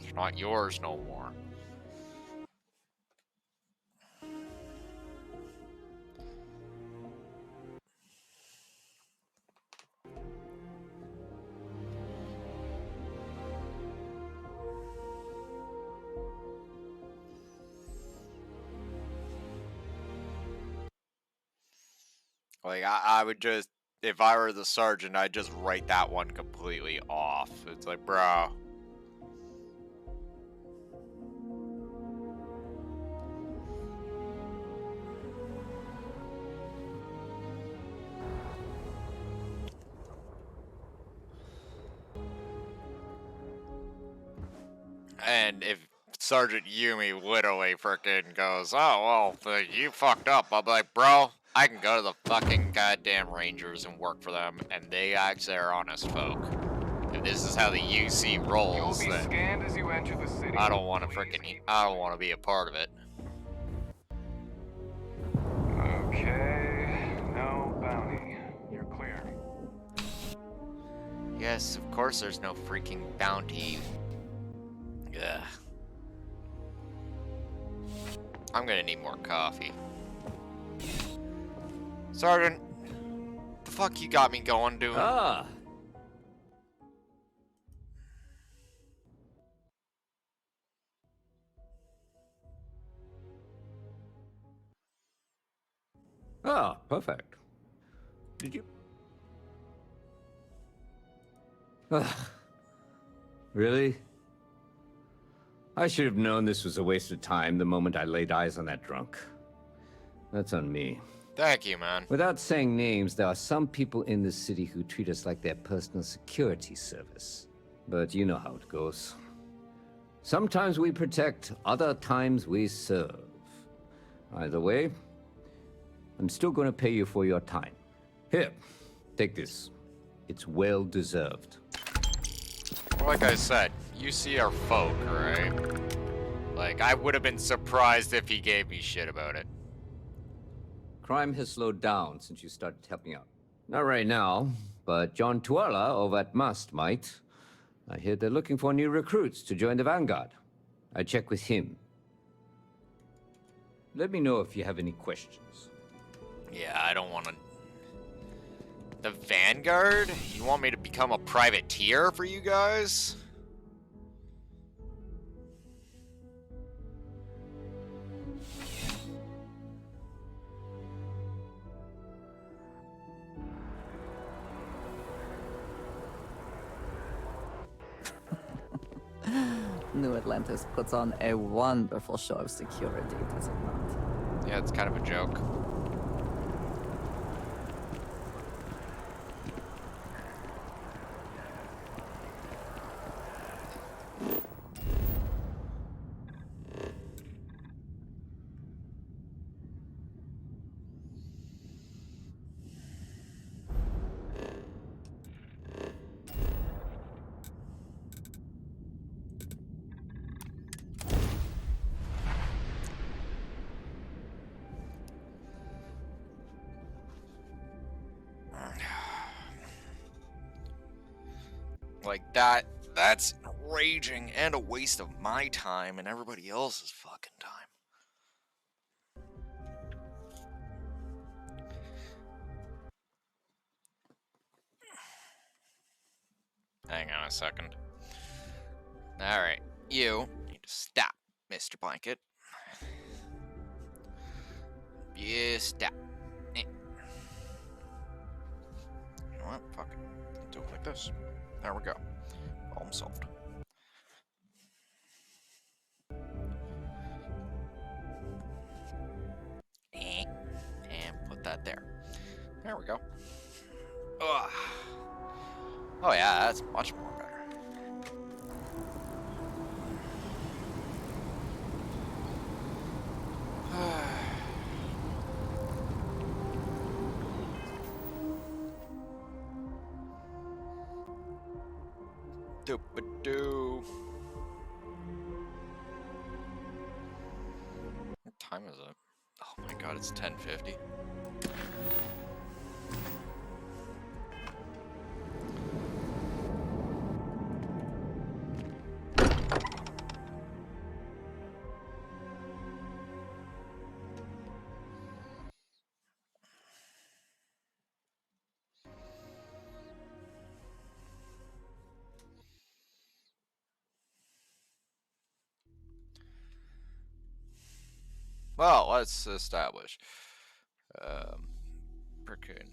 It's not yours no more. Like, I would just, if I were the sergeant, I'd just write that one completely off. It's like, bro. And if Sergeant Yumi literally frickin' goes, oh, well, you fucked up, I'll be like, bro, I can go to the fucking goddamn Rangers and work for them, and they actually are honest folk. If this is how the UC rolls, then I don't want to be a part of it. Okay, no bounty. You're clear. Yes, of course there's no freaking bounty. Ugh. I'm gonna need more coffee. Sergeant, the fuck you got me going, dude? Ah. Ah, perfect. Did you... Really? I should have known this was a waste of time the moment I laid eyes on that drunk. That's on me. Thank you, man. Without saying names, there are some people in this city who treat us like their personal security service. But you know how it goes. Sometimes we protect, other times we serve. Either way, I'm still going to pay you for your time. Here, take this. It's well deserved. Like I said, you see our folk, right? Like, I would have been surprised if he gave me shit about it. Crime has slowed down since you started helping out. Not right now, but John Tuala over at Must might. I hear they're looking for new recruits to join the Vanguard. I check with him. Let me know if you have any questions. Yeah, I don't want to... The Vanguard? You want me to become a privateer for you guys? New Atlantis puts on a wonderful show of security, does it not? Yeah, it's kind of a joke. Like that's raging and a waste of my time and everybody else's fucking time. Hang on a second. Alright, you need to stop, Mr. Blanket. You stop. You know what? Fuck it. Do it like this. There we go. Problem solved. And put that there. There we go. Ugh. Oh yeah, that's much more better. Doop-a-doo. What time is it? Oh my god, it's 10:50. Well, let's establish. Frickin'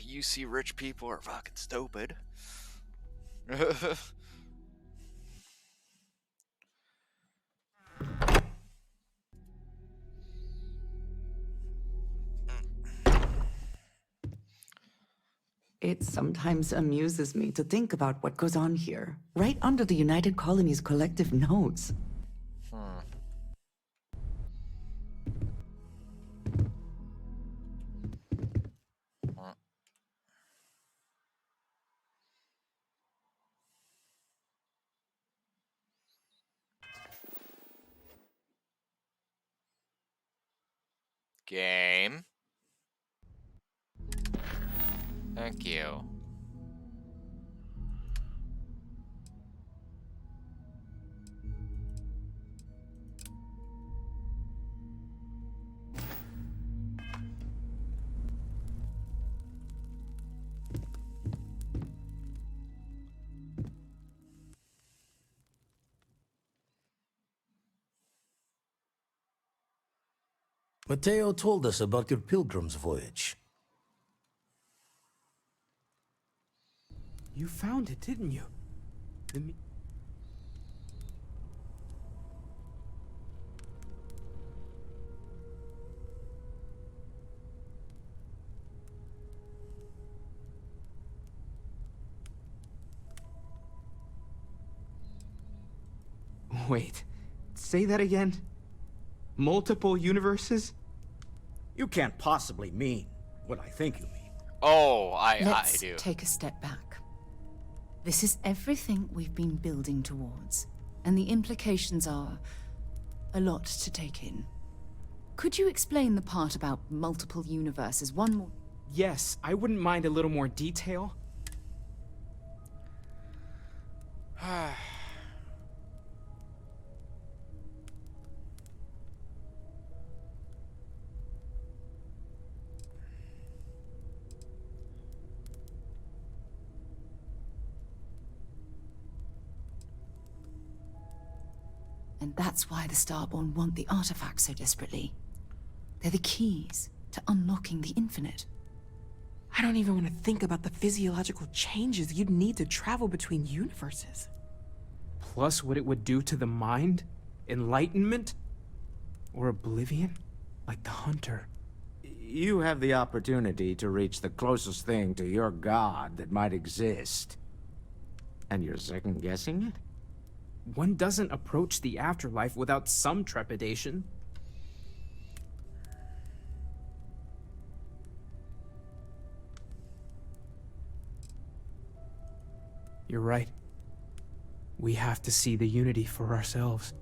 you see rich people are fucking stupid. It sometimes amuses me to think about what goes on here, right under the United Colony's collective nose. Game. Thank you. Mateo told us about your pilgrim's voyage. You found it, didn't you? Wait, say that again? Multiple universes? You can't possibly mean what I think you mean. Oh, Let's I do. take a step back. This is everything we've been building towards, and the implications are a lot to take in. Could you explain the part about multiple universes one more? Yes, I wouldn't mind a little more detail. And that's why the Starborn want the artifacts so desperately. They're the keys to unlocking the infinite. I don't even want to think about the physiological changes you'd need to travel between universes. plus what it would do to the mind? Enlightenment? Or oblivion? Like the Hunter? You have the opportunity to reach the closest thing to your god that might exist. And you're second-guessing it? One doesn't approach the afterlife without some trepidation. You're right. We have to see the Unity for ourselves.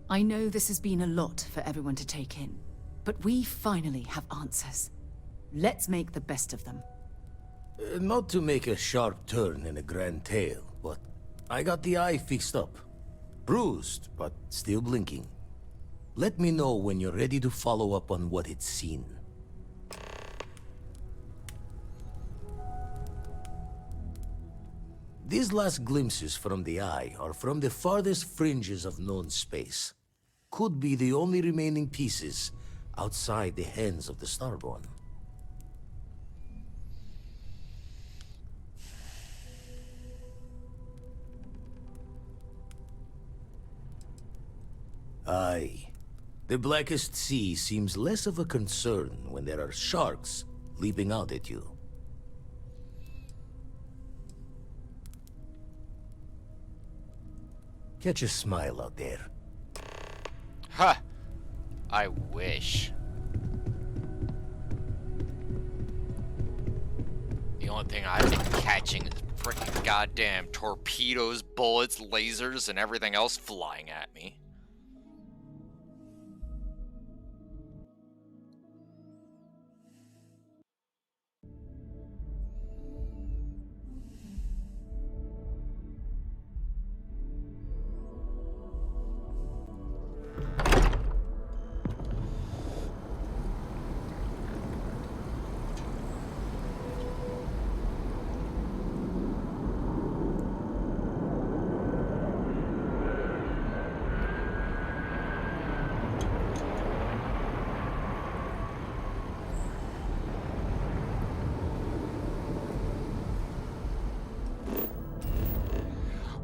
I know this has been a lot for everyone to take in, but we finally have answers. Let's make the best of them. Not to make a sharp turn in a grand tale, but I got the eye fixed up. Bruised, but still blinking. Let me know when you're ready to follow up on what it's seen. These last glimpses from the eye are from the farthest fringes of known space. Could be the only remaining pieces outside the hands of the Starborn. Aye. The Blackest Sea seems less of a concern when there are sharks leaping out at you. Catch a smile out there. Huh. I wish. The only thing I've been catching is freaking goddamn torpedoes, bullets, lasers, and everything else flying at me.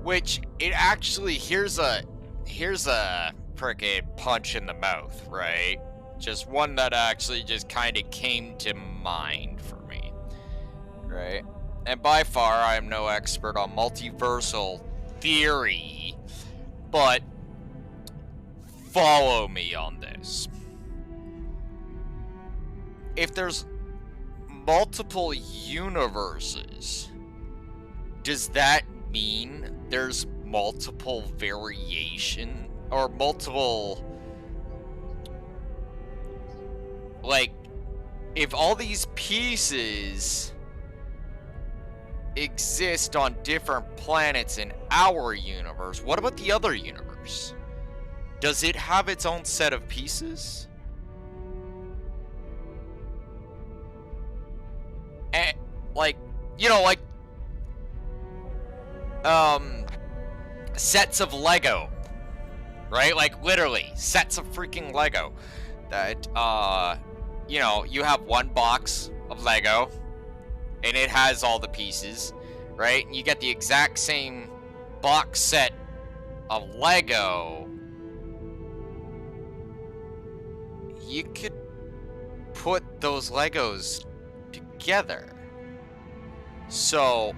Which, it actually, here's a frickin' punch in the mouth, right? Just one that actually just kind of came to mind for me, right? And by far, I am no expert on multiversal theory, but follow me on this. If there's multiple universes, does that mean there's multiple variation or multiple, like, if all these pieces exist on different planets in our universe, what about the other universe? Does it have its own set of pieces? And, like, you know, like sets of Lego, right? Like, literally, sets of freaking Lego. That, you know, you have one box of Lego, and it has all the pieces, right? And you get the exact same box set of Lego. You could put those Legos together. So,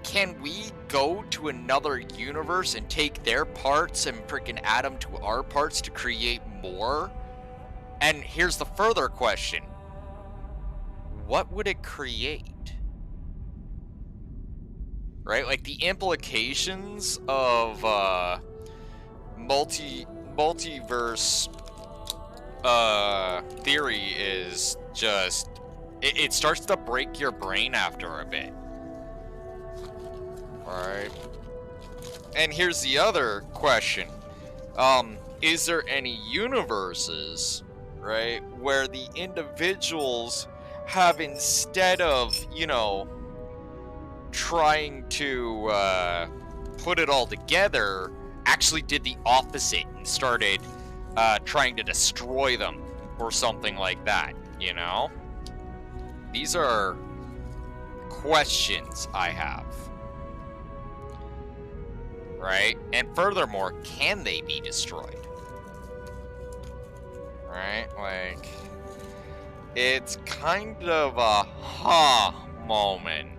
can we go to another universe and take their parts and freaking add them to our parts to create more? And here's the further question. What would it create? Right? Like, the implications of multiverse theory is just, it starts to break your brain after a bit. Alright. And here's the other question. Is there any universes, right, where the individuals have, instead of, you know, trying to put it all together, actually did the opposite and started trying to destroy them or something like that, you know? These are questions I have. Right? And furthermore, can they be destroyed? Right? Like, it's kind of a moment.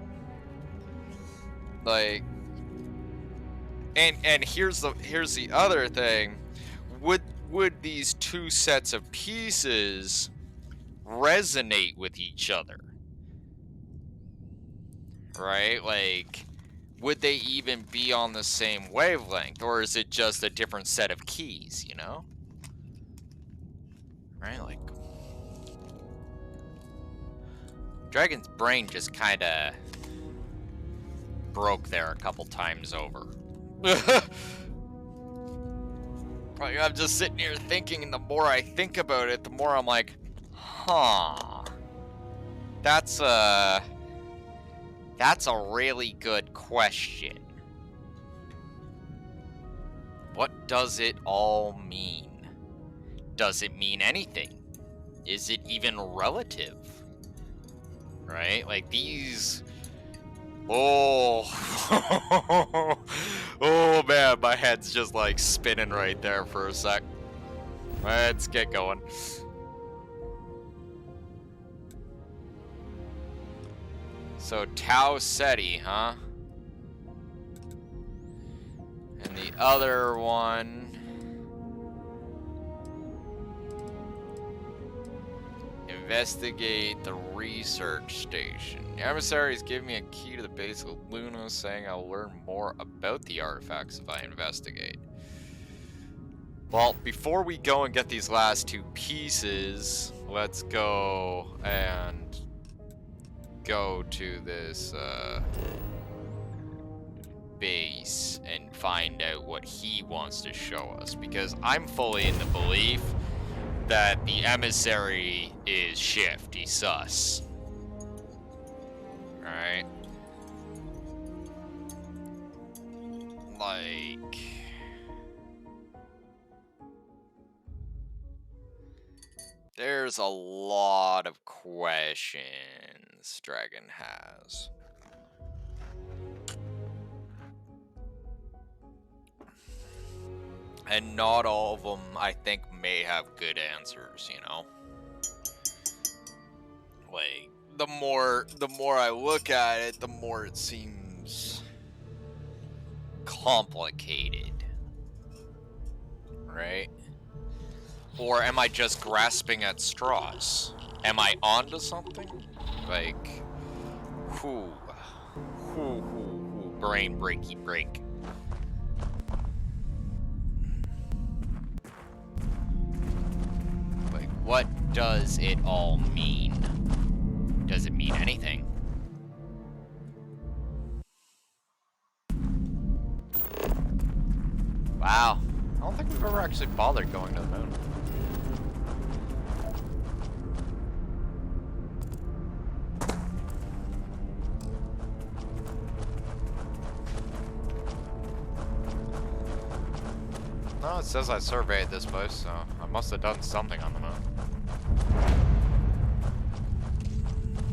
Like, and here's the other thing. Would these two sets of pieces resonate with each other? Right? Like, would they even be on the same wavelength, or is it just a different set of keys, you know? Right? Like, Dragon's brain just kind of broke there a couple times over. Like, I'm just sitting here thinking, and the more I think about it, the more I'm like, huh. That's a really good question. What does it all mean? Does it mean anything? Is it even relative? Right? Like, these... Oh. Oh, man, my head's just, like, spinning right there for a sec. Let's get going. So, Tau Ceti, huh? And the other one... Investigate the research station. The emissaries give me a key to the base of Luna, saying I'll learn more about the artifacts if I investigate. Well, before we go and get these last two pieces, let's go and go to this base and find out what he wants to show us, because I'm fully in the belief that the emissary is shifty sus. Alright? Like... there's a lot of questions Dragon has. And not all of them, I think, may have good answers, you know? Like, the more I look at it, the more it seems complicated. Right? Or am I just grasping at straws? Am I onto something? Like, brain breaky break. Like, what does it all mean? Does it mean anything? Wow. I don't think we've ever actually bothered going to the moon. No, it says I surveyed this place, so I must have done something on the moon.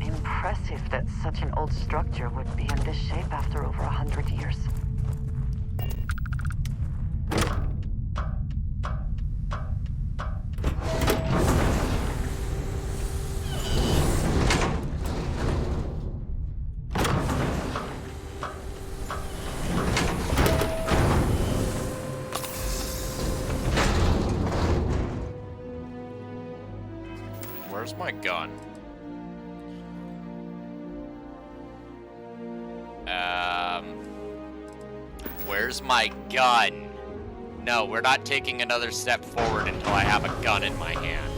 Impressive that such an old structure would be in this shape after over 100 years. Where's my gun? Where's my gun? No, we're not taking another step forward until I have a gun in my hand.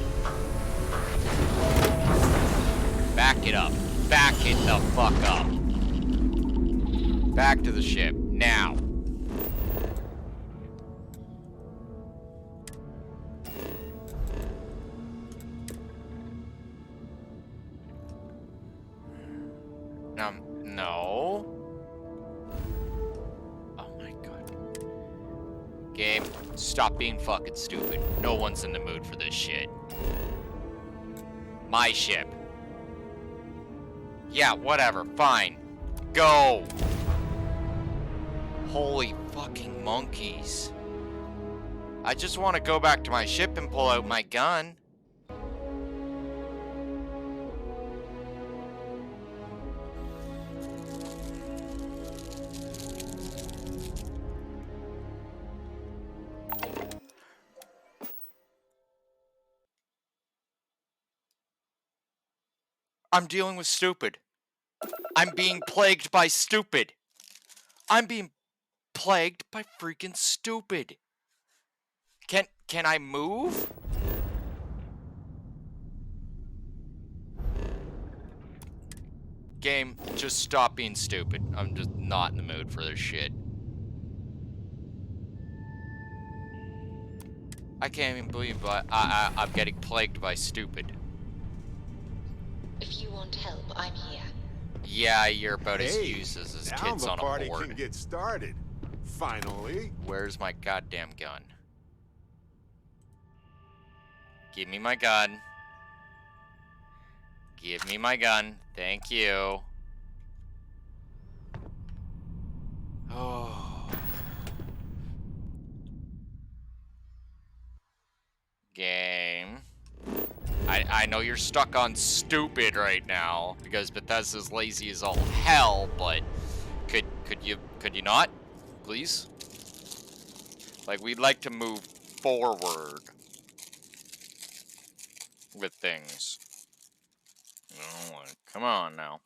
Back it up. Back it the fuck up. Back to the ship. Now. No. Oh my god. Game, stop being fucking stupid. No one's in the mood for this shit. My ship. Yeah, whatever. Fine. Go. Holy fucking monkeys. I just want to go back to my ship and pull out my gun. I'm dealing with stupid. I'm being plagued by stupid. I'm being plagued by freaking stupid. Can I move? Game, just stop being stupid. I'm just not in the mood for this shit. I can't even believe I'm getting plagued by stupid. If you want help, I'm here. Yeah, you're about as Hey, useless as now kids the on a party board. can get started. Finally. Where's my goddamn gun? Give me my gun. Give me my gun. Thank you. Oh. Game. I know you're stuck on stupid right now because Bethesda's lazy as all hell, but could you not? Please? Like, we'd like to move forward with things. Oh, come on now.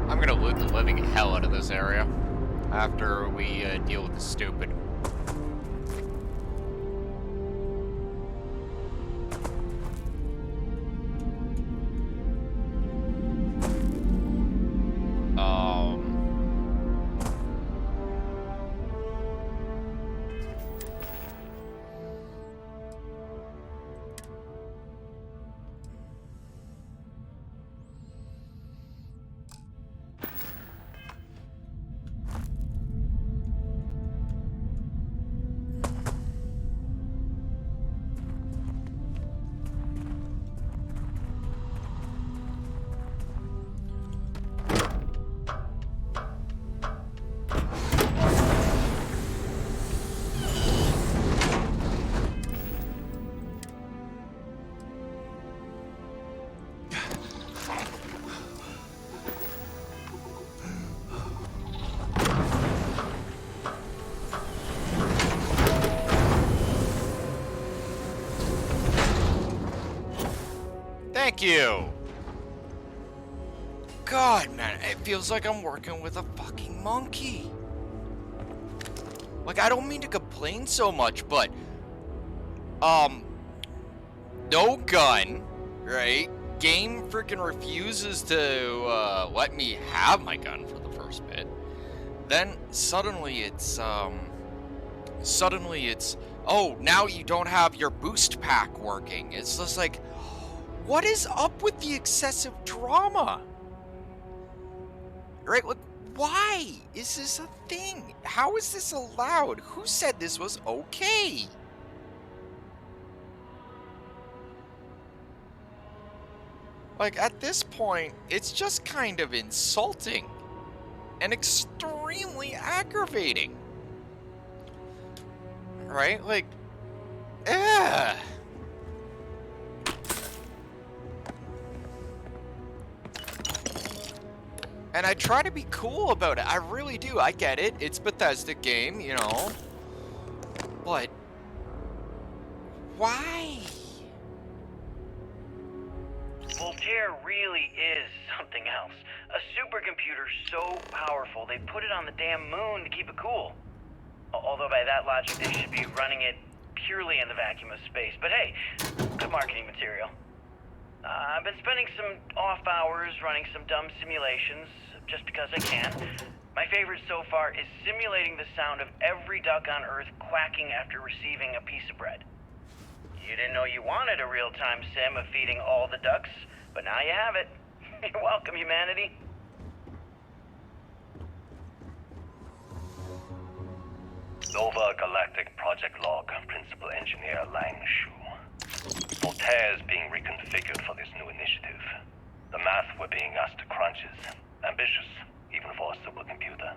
I'm gonna loot the living hell out of this area after we deal with the stupid. Thank you! God, man, it feels like I'm working with a fucking monkey. Like, I don't mean to complain so much, but, no gun, right? Game freaking refuses to, let me have my gun for the first bit. Then, suddenly, it's, suddenly it's, oh, now you don't have your boost pack working. It's just like, what is up with the excessive drama? Right? Like, why is this a thing? How is this allowed? Who said this was okay? Like, at this point, it's just kind of insulting and extremely aggravating. Right? Like, ugh. And I try to be cool about it. I really do. I get it. It's Bethesda game, you know. But why? Voltaire really is something else. A supercomputer so powerful they put it on the damn moon to keep it cool. Although by that logic they should be running it purely in the vacuum of space. But hey, good marketing material. I've been spending some off hours running some dumb simulations just because I can. My favorite so far is simulating the sound of every duck on Earth quacking after receiving a piece of bread. You didn't know you wanted a real-time sim of feeding all the ducks, but now you have it. You're welcome, humanity. Nova Galactic Project Log, Principal Engineer Lang Shu. Voltaire is being reconfigured for this new initiative. The math we're being asked to crunch is ambitious, even for a supercomputer.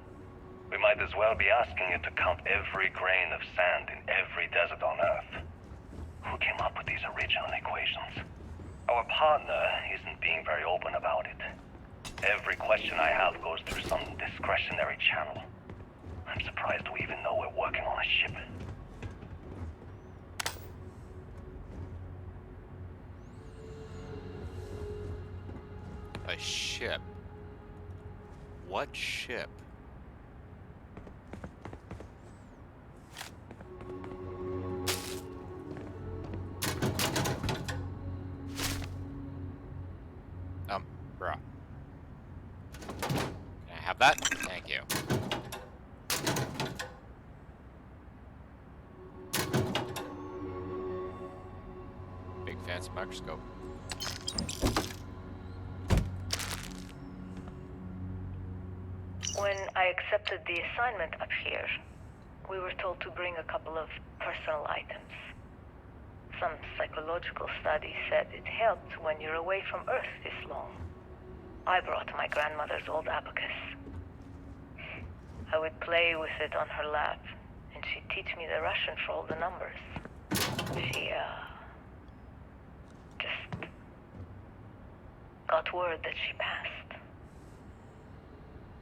We might as well be asking it to count every grain of sand in every desert on Earth. Who came up with these original equations? Our partner isn't being very open about it. Every question I have goes through some discretionary channel. I'm surprised we even know we're working on a ship. A ship? What ship? Bruh. Can I have that? Thank you. Big fancy microscope. When I accepted the assignment up here, we were told to bring a couple of personal items. Some psychological studies said it helped when you're away from Earth this long. I brought my grandmother's old abacus. I would play with it on her lap, and she'd teach me the Russian for all the numbers. She, just got word that she passed.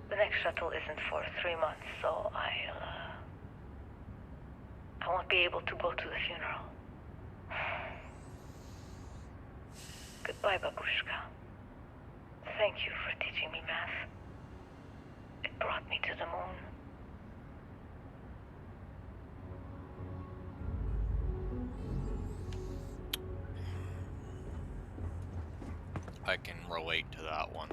The next shuttle isn't for 3 months, so I won't be able to go to the funeral. Goodbye, Babushka. Thank you for teaching me math. It brought me to the moon. I can relate to that one.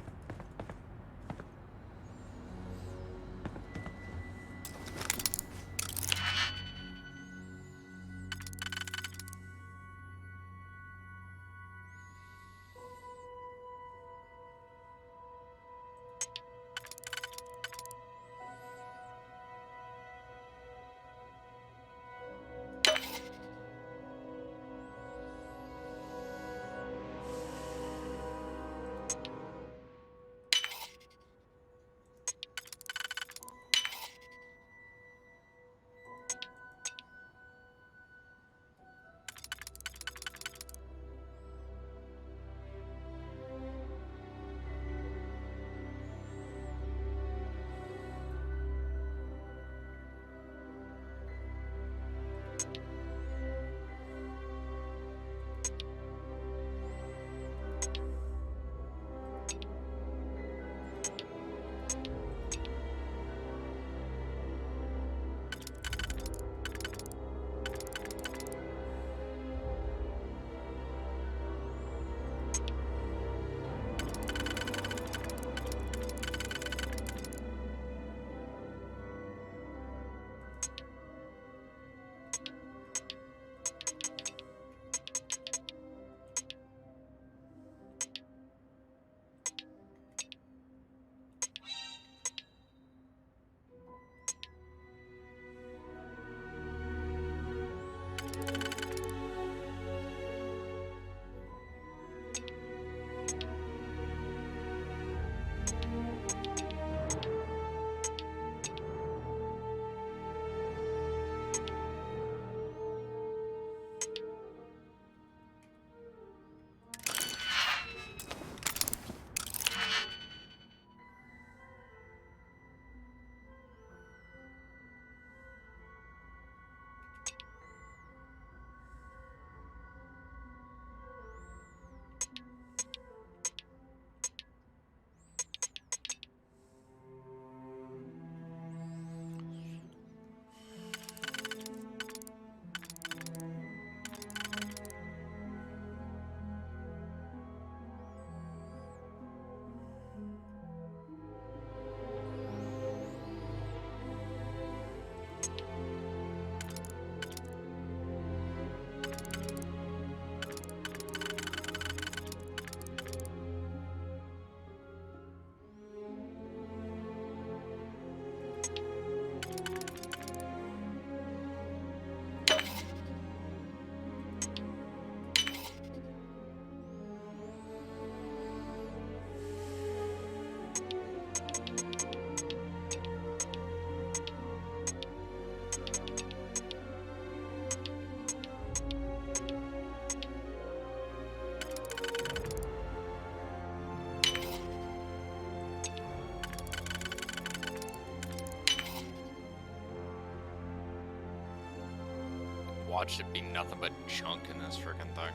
watched it be nothing but junk in this freaking thing.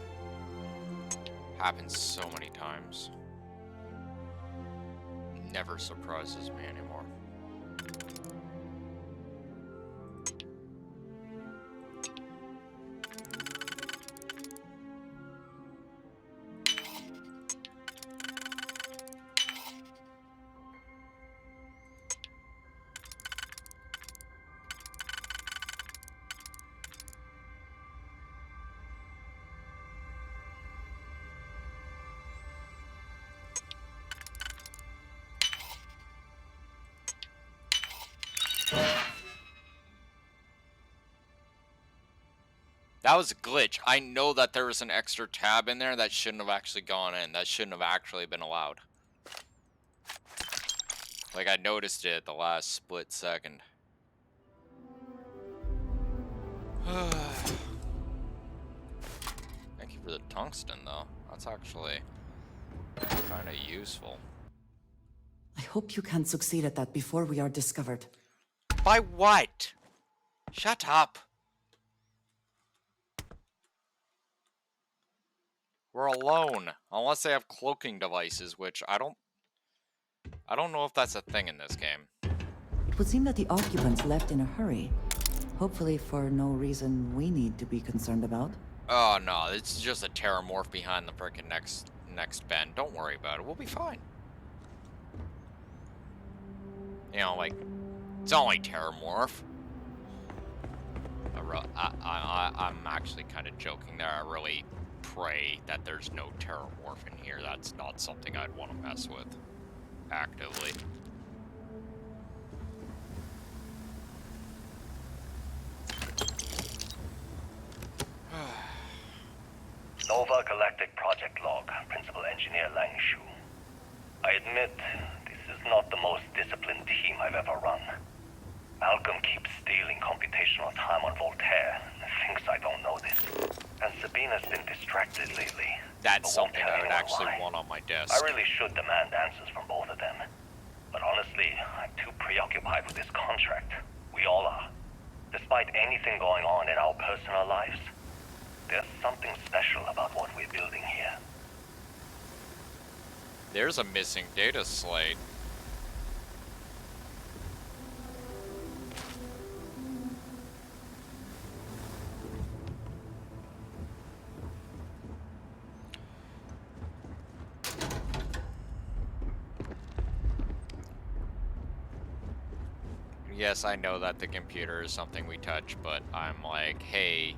Happens so many times. Never surprises me anymore. That was a glitch. I know that there was an extra tab in there that shouldn't have actually gone in. That shouldn't have actually been allowed. Like, I noticed it at the last split second. Thank you for the tungsten, though. That's actually kind of useful. I hope you can succeed at that before we are discovered. By what? Shut up. We're alone, unless they have cloaking devices, which I don't know if that's a thing in this game. It would seem that the occupants left in a hurry. Hopefully for no reason we need to be concerned about. Oh no, it's just a terramorph behind the frickin' next bend. Don't worry about it. We'll be fine. You know, like, it's only terramorph. I'm actually kind of joking there. I really pray that there's no terramorph in here. That's not something I'd want to mess with actively. Nova Galactic Project Log, Principal Engineer Lang Shu. I admit, this is not the most disciplined team I've ever run. Malcolm keeps stealing computational time on Voltaire and thinks I don't know this. And Sabina's been distracted lately. That's something I would actually want on my desk. I really should demand answers from both of them. But honestly, I'm too preoccupied with this contract. We all are. Despite anything going on in our personal lives, there's something special about what we're building here. There's a missing data slate. Yes, I know that the computer is something we touch, but I'm like, hey,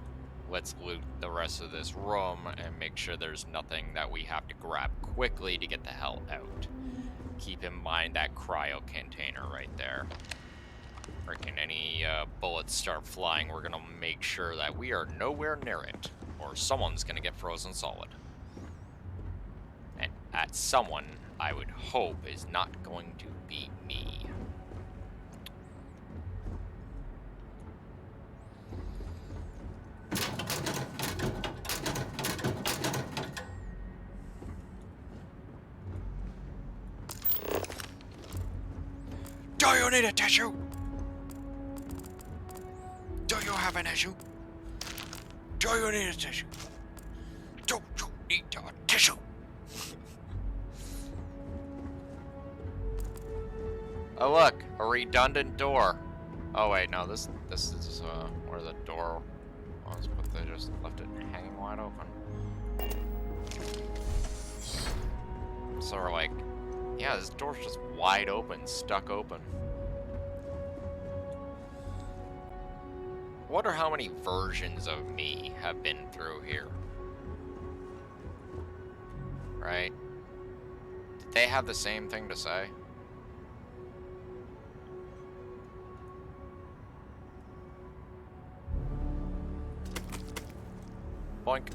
let's loot the rest of this room and make sure there's nothing that we have to grab quickly to get the hell out. Keep in mind that cryo container right there. Freaking any bullets start flying, we're gonna make sure that we are nowhere near it, or someone's gonna get frozen solid. And that someone, I would hope, is not going to be me. Do you need a tissue? Do you have an issue? Do you need a tissue? Do you need a tissue? Oh look, a redundant door. Oh wait, no, this is where the door was, but they just left it hanging wide open. So we're like, yeah, this door's just wide open, stuck open. I wonder how many versions of me have been through here. Right? Did they have the same thing to say? Boink.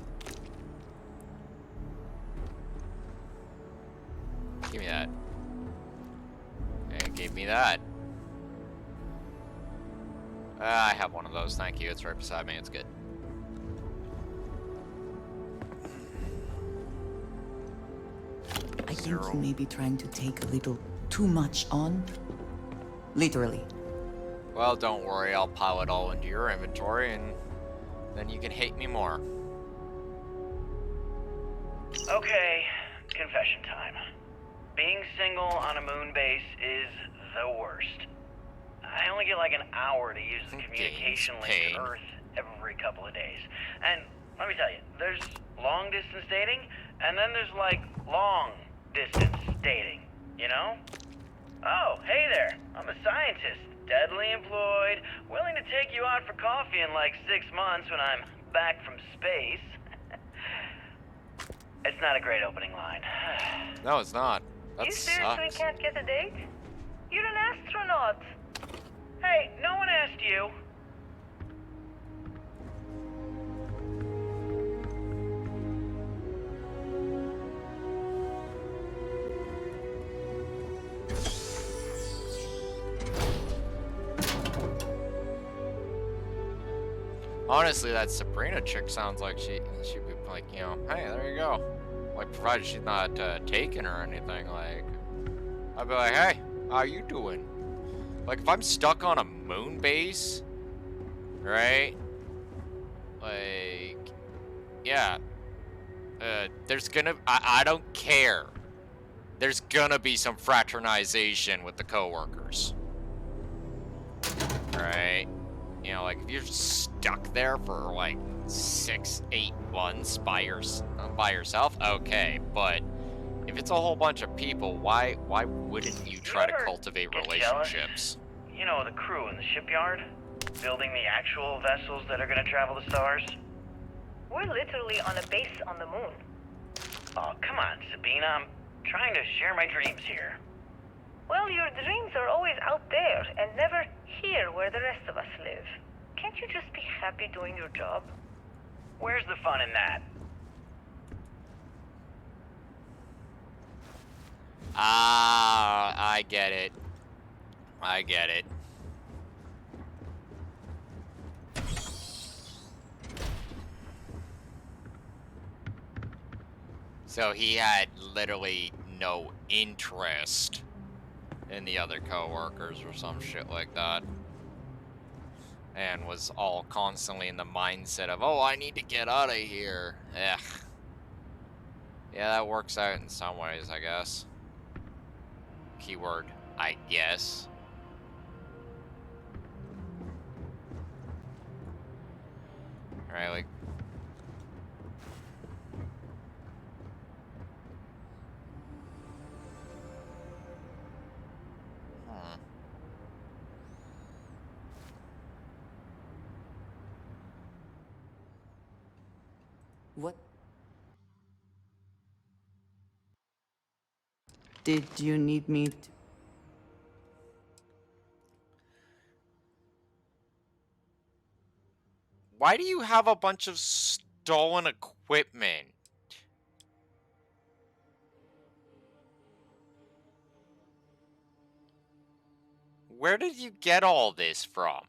Give me that. And gave me that. I have one of those, thank you. It's right beside me, it's good. I think you may be trying to take a little too much on. Literally. Well, don't worry, I'll pile it all into your inventory and then you can hate me more. Okay, confession time. Being single on a moon base is the worst. I only get like an hour to use the communication link to Earth every couple of days. And let me tell you, there's long distance dating, and then there's like long distance dating, you know? Oh, hey there, I'm a scientist, deadly employed, willing to take you out for coffee in like 6 months when I'm back from space. It's not a great opening line. No, it's not. That You seriously sucks. can't get a date? You're an astronaut. Hey, no one asked you. Honestly, that Sabrina chick sounds like she'd be like, you know, hey, there you go. Like, provided she's not taken or anything, like, I'd be like, hey, how you doing? Like, if I'm stuck on a moon base, right? Like, yeah, there's gonna, I don't care. There's gonna be some fraternization with the coworkers, right? You know, like, if you're stuck there for, like, 6, 8 months by yourself, okay, but if it's a whole bunch of people, why wouldn't you try to cultivate relationships? You know, the crew in the shipyard? Building the actual vessels that are gonna travel the stars? We're literally on a base on the moon. Oh, come on, Sabina, I'm trying to share my dreams here. Well, your dreams are always out there and never here where the rest of us live. Can't you just be happy doing your job? Where's the fun in that? Ah, I get it. I get it. So he had literally no interest in the other coworkers or some shit like that. And was all constantly in the mindset of, oh, I need to get out of here. Ugh. Yeah, that works out in some ways, I guess. Keyword, I guess. Alright, like... What did you need me to? Why do you have a bunch of stolen equipment? Where did you get all this from?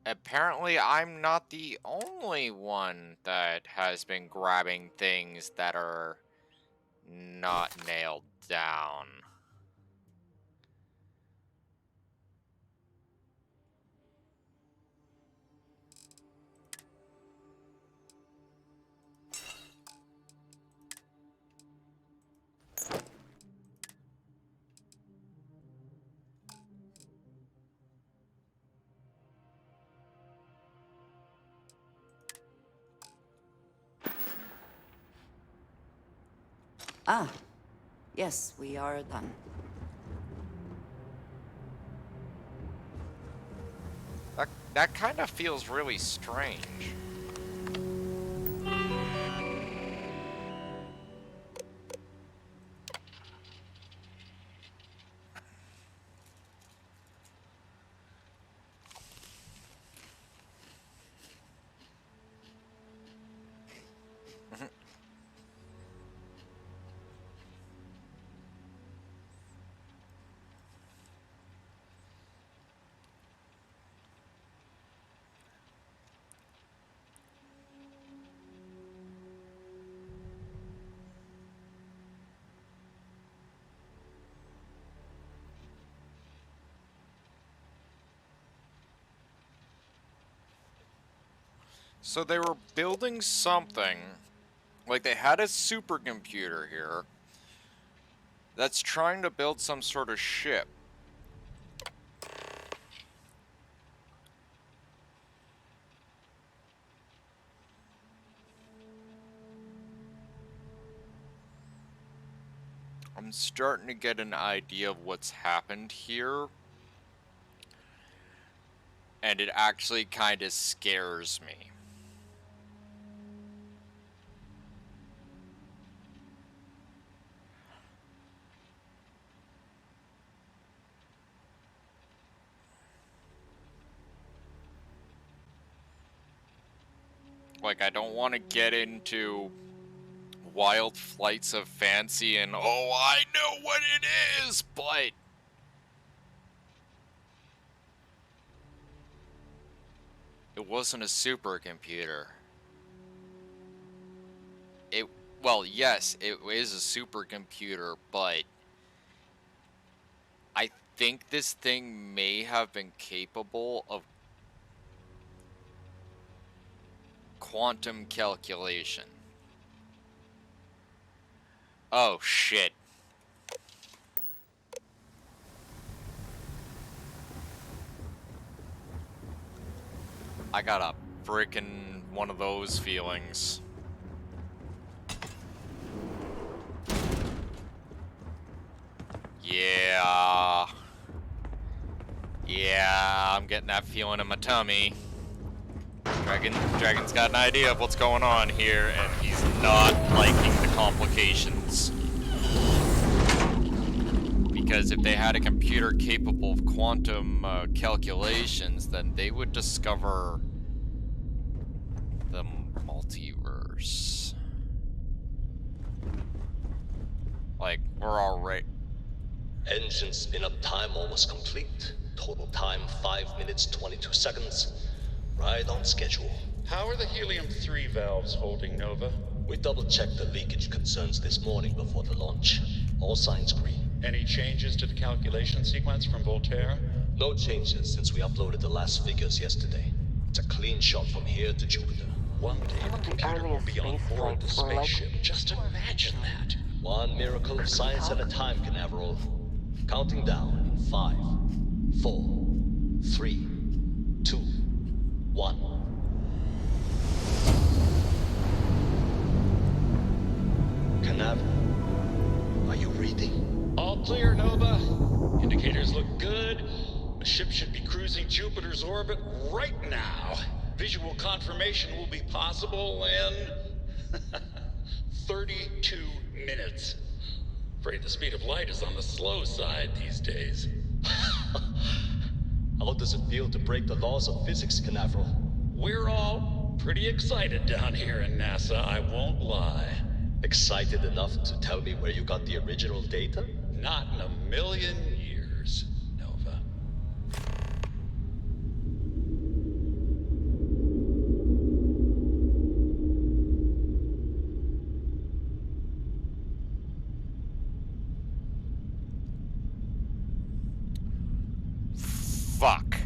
Apparently, I'm not the only one that has been grabbing things that are not nailed down. Ah, yes, we are done. That kind of feels really strange. So they were building something, like they had a supercomputer here that's trying to build some sort of ship. I'm starting to get an idea of what's happened here. And it actually kind of scares me. Like, I don't want to get into wild flights of fancy and, oh, I know what it is, but it wasn't a supercomputer. Well, yes, it is a supercomputer, but I think this thing may have been capable of quantum calculation. Oh, shit. I got a frickin' one of those feelings. Yeah. Yeah, I'm getting that feeling in my tummy. Dragon's got an idea of what's going on here, and he's not liking the complications. Because if they had a computer capable of quantum calculations, then they would discover the multiverse. Like, we're already... Engine spin-up time almost complete. Total time 5 minutes 22 seconds. Right on schedule. How are the helium-3 valves holding, Nova? We double-checked the leakage concerns this morning before the launch. All signs green. Any changes to the calculation sequence from Voltaire? No changes since we uploaded the last figures yesterday. It's a clean shot from here to Jupiter. One day the computer will be on board the spaceship. Just imagine that. One miracle of science at a time, Canaveral. Counting down in 5, 4, 3, 2, 1. Canaveral, are you reading? All clear, Nova. Indicators look good. The ship should be cruising Jupiter's orbit right now. Visual confirmation will be possible in 32 minutes. Afraid the speed of light is on the slow side these days. How does it feel to break the laws of physics, Canaveral? We're all pretty excited down here in NASA, I won't lie. Excited enough to tell me where you got the original data? Not in a million years, Nova. Fuck.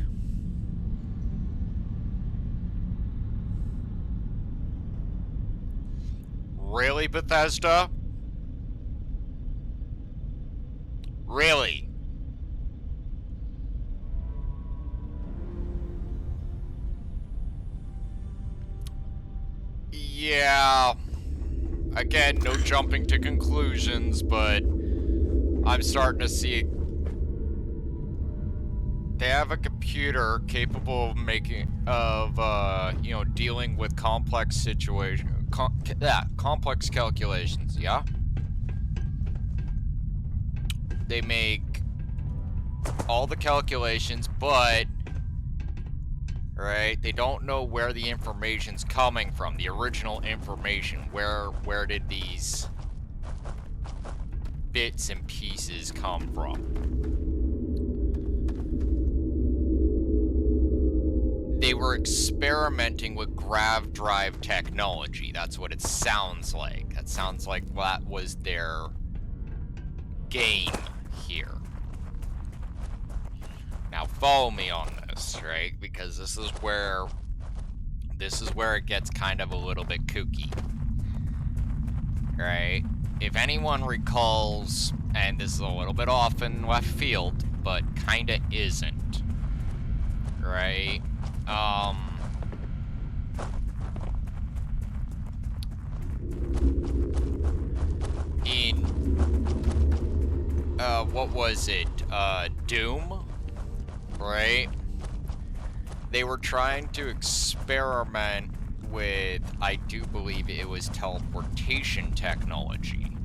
Really, Bethesda? Really? Yeah. Again, no jumping to conclusions, but I'm starting to see they have a computer capable of dealing with complex situations. Complex calculations, yeah? They make all the calculations, but, right, they don't know where the information's coming from, the original information. Where did these bits and pieces come from? They were experimenting with grav drive technology. That's what it sounds like. That sounds like that was their game here. Now follow me on this, right? Because this is where this is where it gets kind of a little bit kooky. Right? If anyone recalls, and this is a little bit off in left field, but kinda isn't. Right? What was it? Doom? Right? They were trying to experiment with, I do believe it was teleportation technology.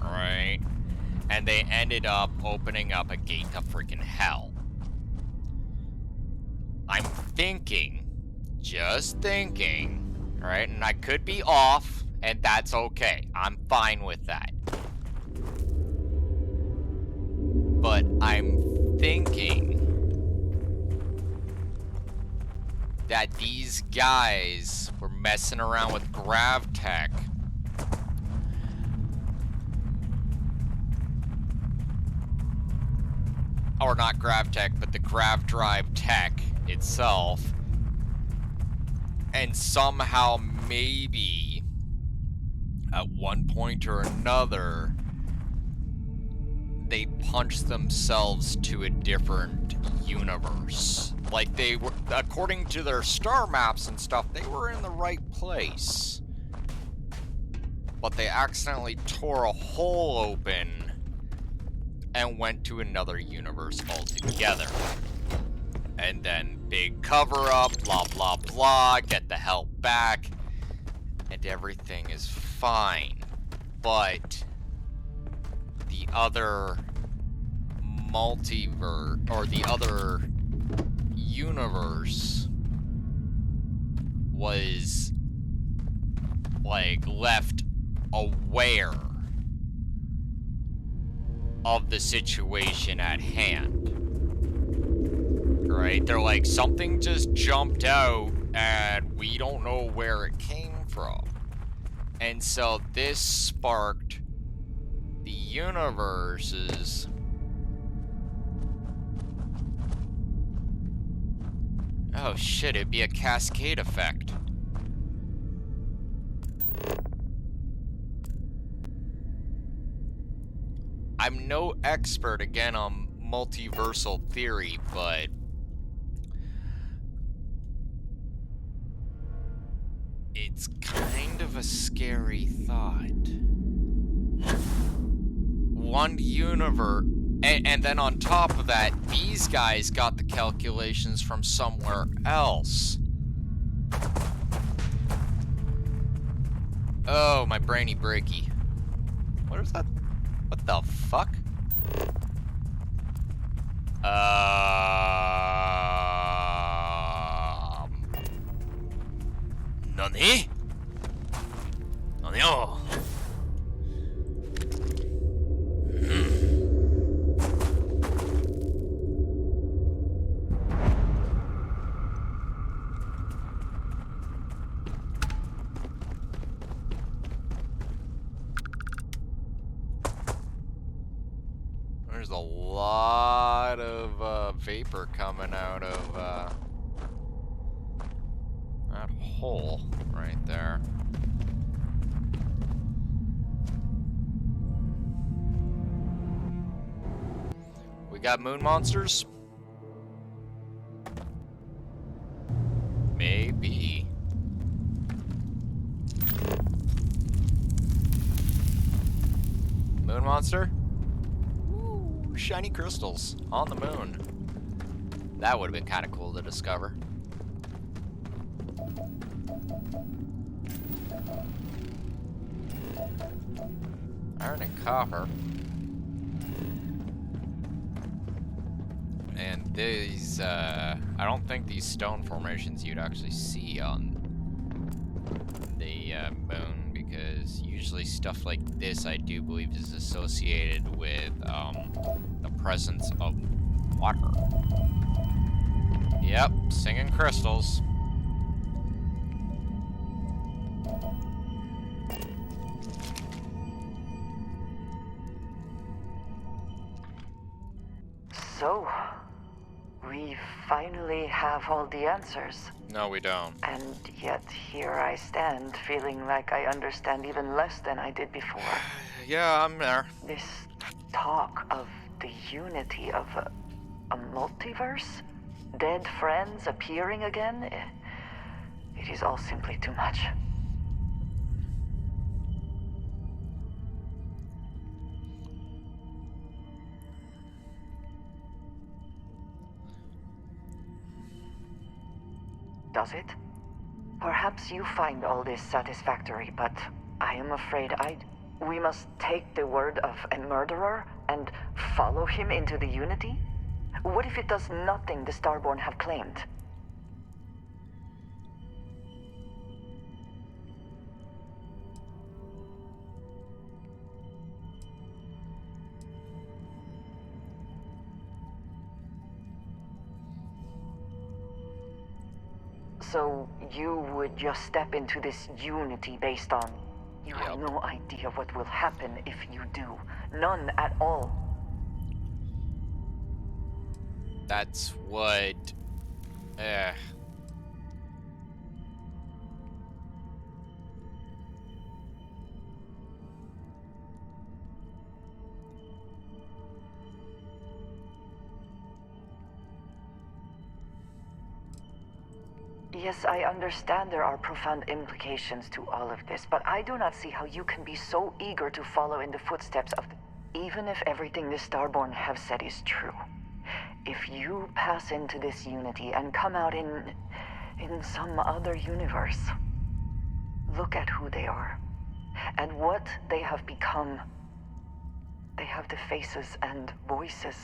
Right? And they ended up opening up a gate to freaking hell. I'm thinking, just thinking, right? And I could be off, and that's okay. I'm fine with that. But I'm thinking that these guys were messing around with GravTech. Or not GravTech, but the Grav Drive tech itself. And somehow, maybe, at one point or another, they punched themselves to a different universe. Like, they were, according to their star maps and stuff, they were in the right place. But they accidentally tore a hole open and went to another universe altogether. And then big cover-up, blah blah blah, get the hell back, and everything is fine. But the other multiverse, or the other universe, was, like, left aware of the situation at hand. Right? They're like, something just jumped out and we don't know where it came from. And so this sparked the universes oh shit, it'd be a cascade effect. I'm no expert, again, on multiversal theory, but it's kind of a scary thought. One universe, and then on top of that, these guys got the calculations from somewhere else. Oh, my brainy breaky. What is that? What the fuck? Nani? Nani? There's a lot of vapor coming out of that hole right there. We got moon monsters? Maybe. Moon monster? Ooh, shiny crystals on the moon. That would have been kind of cool to discover. Iron and copper. And these, I don't think these stone formations you'd actually see on the moon, because usually stuff like this, I do believe, is associated with the presence of water. Yep, singing crystals. So, We finally have all the answers. No, we don't. And yet here I stand, feeling like I understand even less than I did before. Yeah, I'm there. This talk of the unity of a multiverse? Dead friends appearing again? It is all simply too much. Does it? Perhaps you find all this satisfactory, but I am afraid we must take the word of a murderer and follow him into the Unity? What if it does nothing the Starborn have claimed? So you would just step into this Unity based on... You have no idea what will happen if you do. None at all. That's what... Yes, I understand there are profound implications to all of this, but I do not see how you can be so eager to follow in the footsteps of even if everything the Starborn have said is true. If you pass into this Unity and come out in some other universe, look at who they are and what they have become. They have the faces and voices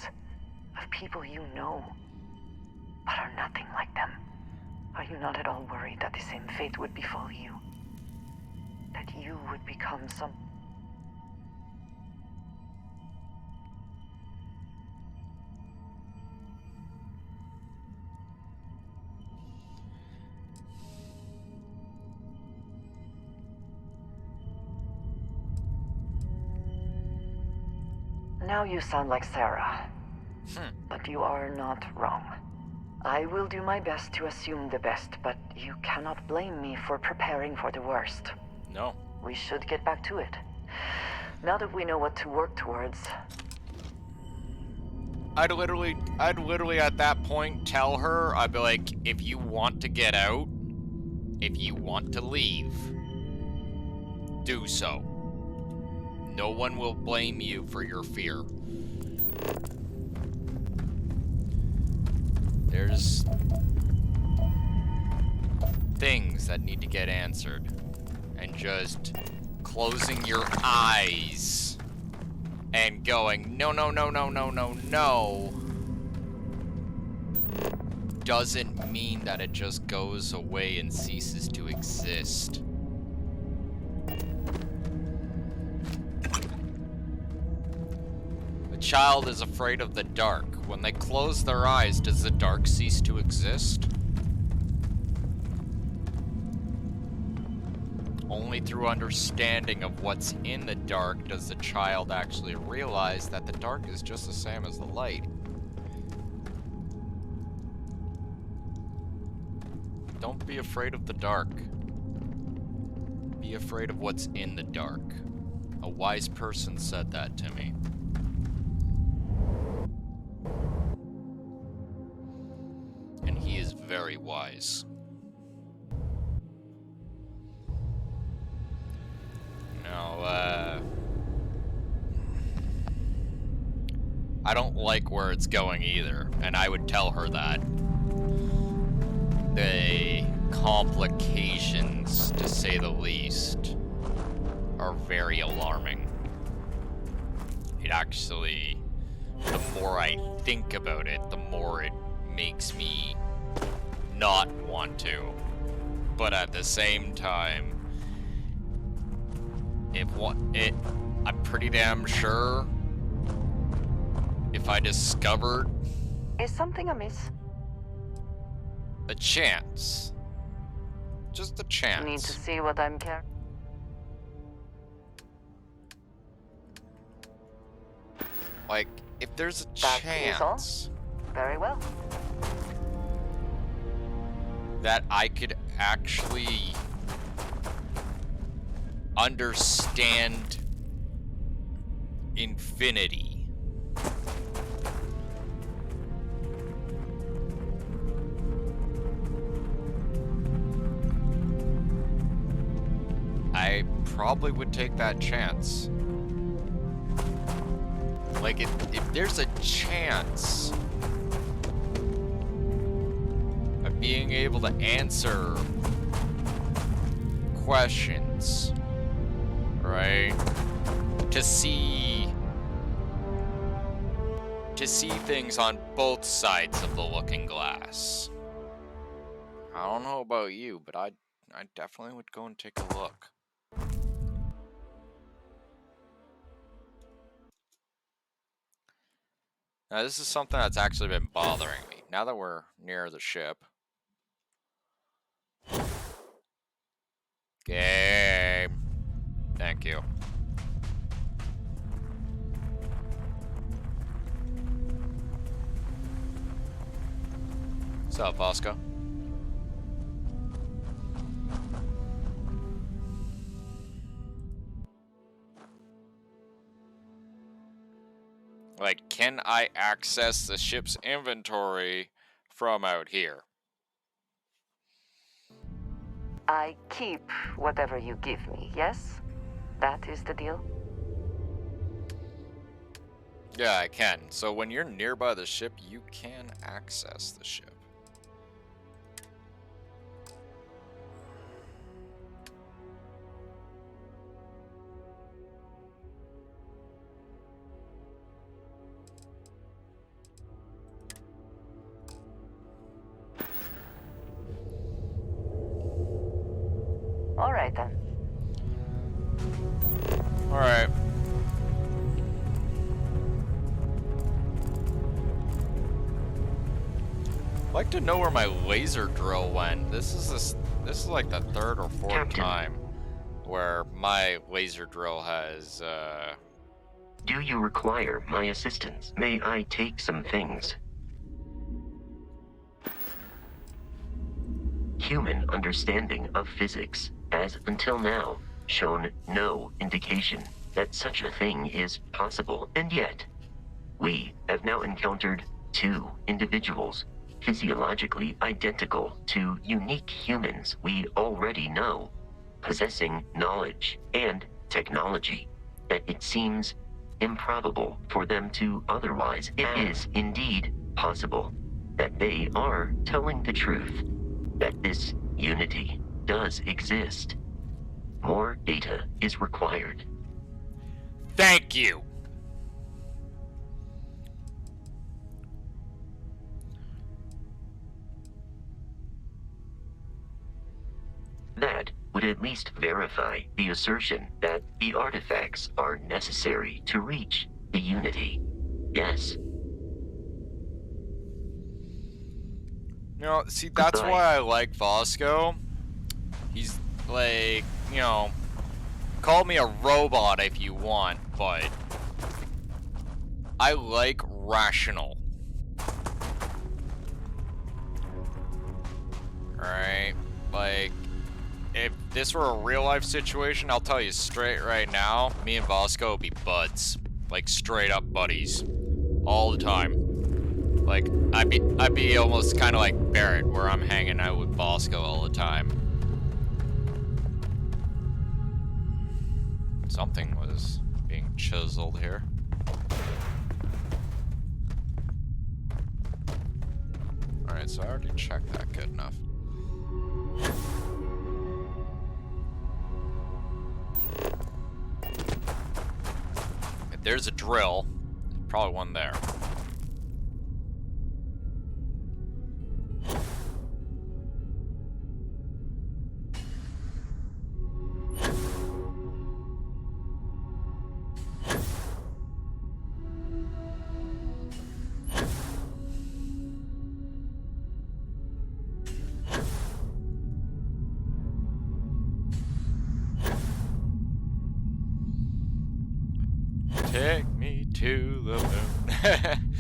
of people you know, but are nothing like them. Are you not at all worried that the same fate would befall you? That you would become some... Now you sound like Sarah. But you are not wrong. I will do my best to assume the best, but you cannot blame me for preparing for the worst. No. We should get back to it. Now that we know what to work towards... I'd literally at that point tell her, I'd be like, if you want to get out, if you want to leave, do so. No one will blame you for your fear. There's things that need to get answered. And just closing your eyes and going, no, no, no, no, no, no, no, doesn't mean that it just goes away and ceases to exist. A child is afraid of the dark. When they close their eyes, does the dark cease to exist? Only through understanding of what's in the dark does the child actually realize that the dark is just the same as the light. Don't be afraid of the dark. Be afraid of what's in the dark. A wise person said that to me. And he is very wise. Now, I don't like where it's going either, and I would tell her that. The complications, to say the least, are very alarming. It actually, the more I think about it, the more it makes me not want to. But at the same time, I'm pretty damn sure if I discovered... Is something amiss? A chance. Just a chance. Need to see what I'm carrying. Like, if there's a chance Very well. That I could actually understand infinity. I probably would take that chance. Like, if there's a chance of being able to answer questions, right? To see things on both sides of the looking glass. I don't know about you, but I definitely would go and take a look. Now, this is something that's actually been bothering me. Now that we're near the ship. Game. Thank you. What's up, Bosco? Like, can I access the ship's inventory from out here? I keep whatever you give me, yes? That is the deal? Yeah, I can. So when you're nearby the ship, you can access the ship. All right, then. All right. I'd like to know where my laser drill went. This is like the third or fourth time where my laser drill has Do you require my assistance? May I take some things? Human understanding of physics has until now shown no indication that such a thing is possible, and yet we have now encountered two individuals physiologically identical to unique humans we already know, possessing knowledge and technology that it seems improbable for them to otherwise. It is indeed possible that they are telling the truth, that this unity does exist. More data is required. Thank you. That would at least verify the assertion that the artifacts are necessary to reach the unity. Yes. You know, see, that's why I like Vasco. He's like, you know, call me a robot if you want, but I like rational. Alright? Like, if this were a real life situation, I'll tell you straight right now, me and Vasco would be buds. Like, straight up buddies. All the time. Like, I'd be almost kind of like Barrett, where I'm hanging out with Bosco all the time. Something was being chiseled here. Alright, so I already checked that good enough. If there's a drill, there's probably one there. Take me to the moon.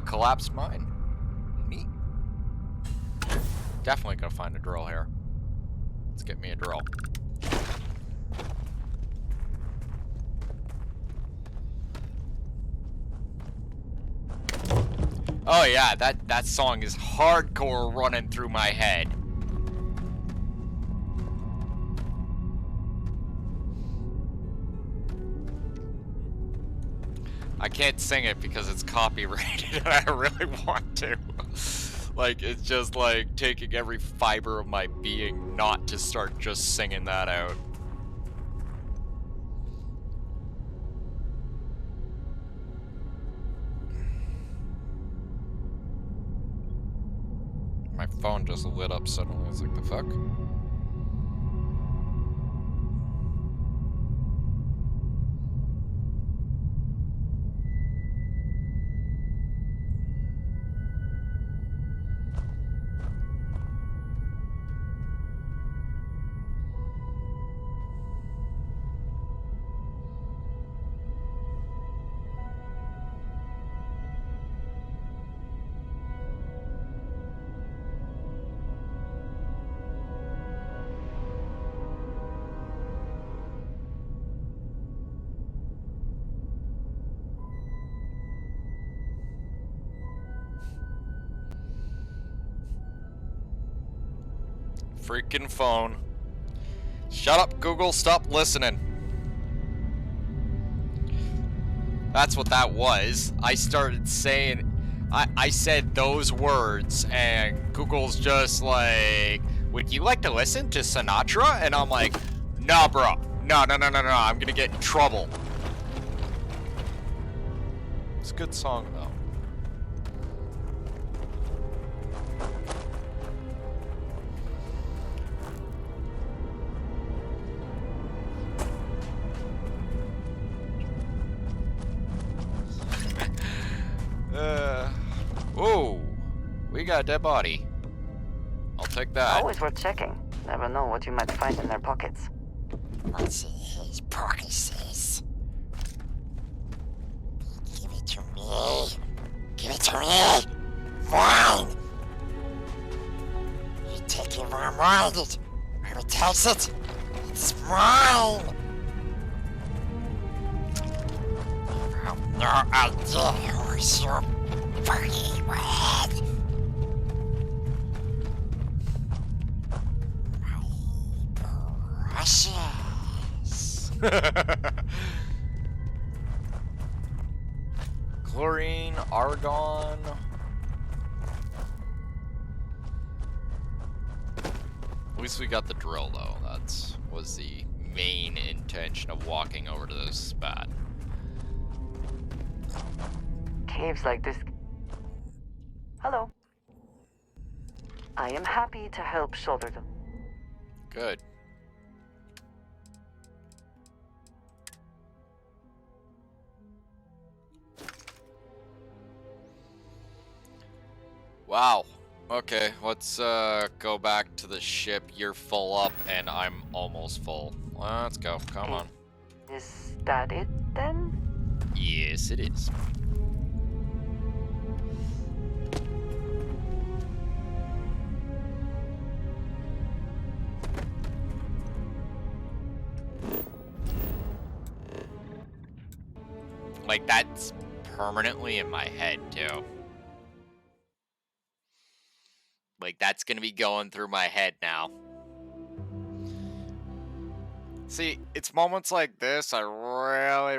Collapsed mine. Neat. Definitely gonna find a drill here. Let's get me a drill. Oh yeah, that song is hardcore running through my head. I can't sing it because it's copyrighted and I really want to. Like, it's just like taking every fiber of my being not to start just singing that out. My phone just lit up suddenly. I was like, the fuck? Freaking phone. Shut up, Google, stop listening. That's what that was. I started saying, I said those words, and Google's just like, would you like to listen to Sinatra? And I'm like, nah, bro. No, I'm gonna get in trouble. It's a good song, though. Oh, we got a dead body. I'll take that. Always worth checking. Never know what you might find in their pockets. What's in his pockets? Give it to me. Give it to me. Mine. You take it where I want it. Whoever takes it, it's mine. You have no idea who's your fucking with. Precious. Chlorine, argon. At least we got the drill, though. That was the main intention of walking over to this spot. Caves like this. Hello. I am happy to help shoulder them. Good. Wow. Okay, let's go back to the ship. You're full up, and I'm almost full. Let's go. Come on. Is that it, then? Yes, it is. Like, that's permanently in my head, too. Like, that's gonna be going through my head now. See, it's moments like this I really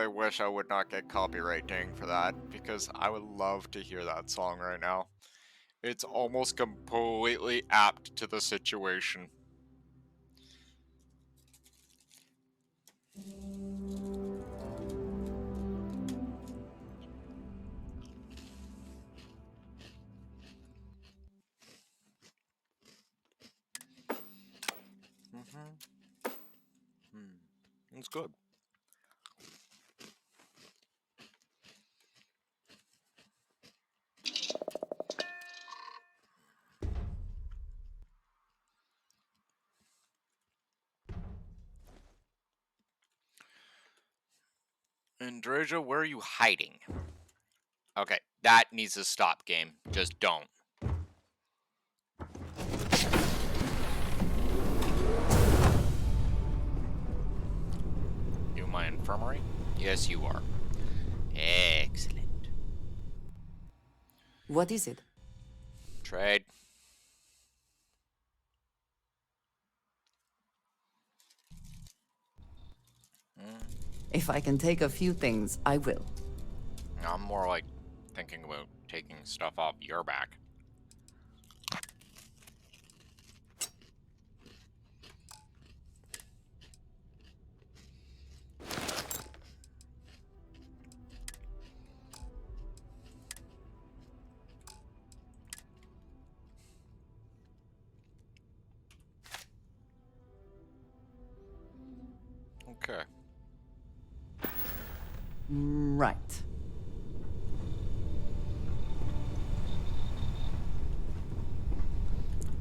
wish I would not get copyright ding for that, because I would love to hear that song right now. It's almost completely apt to the situation. It's good. Andreja, where are you hiding? Okay, that needs to stop, game. Just don't. You in my infirmary? Yes, you are. Excellent. What is it? Trade. If I can take a few things, I will. I'm more like thinking about taking stuff off your back. Okay. Right.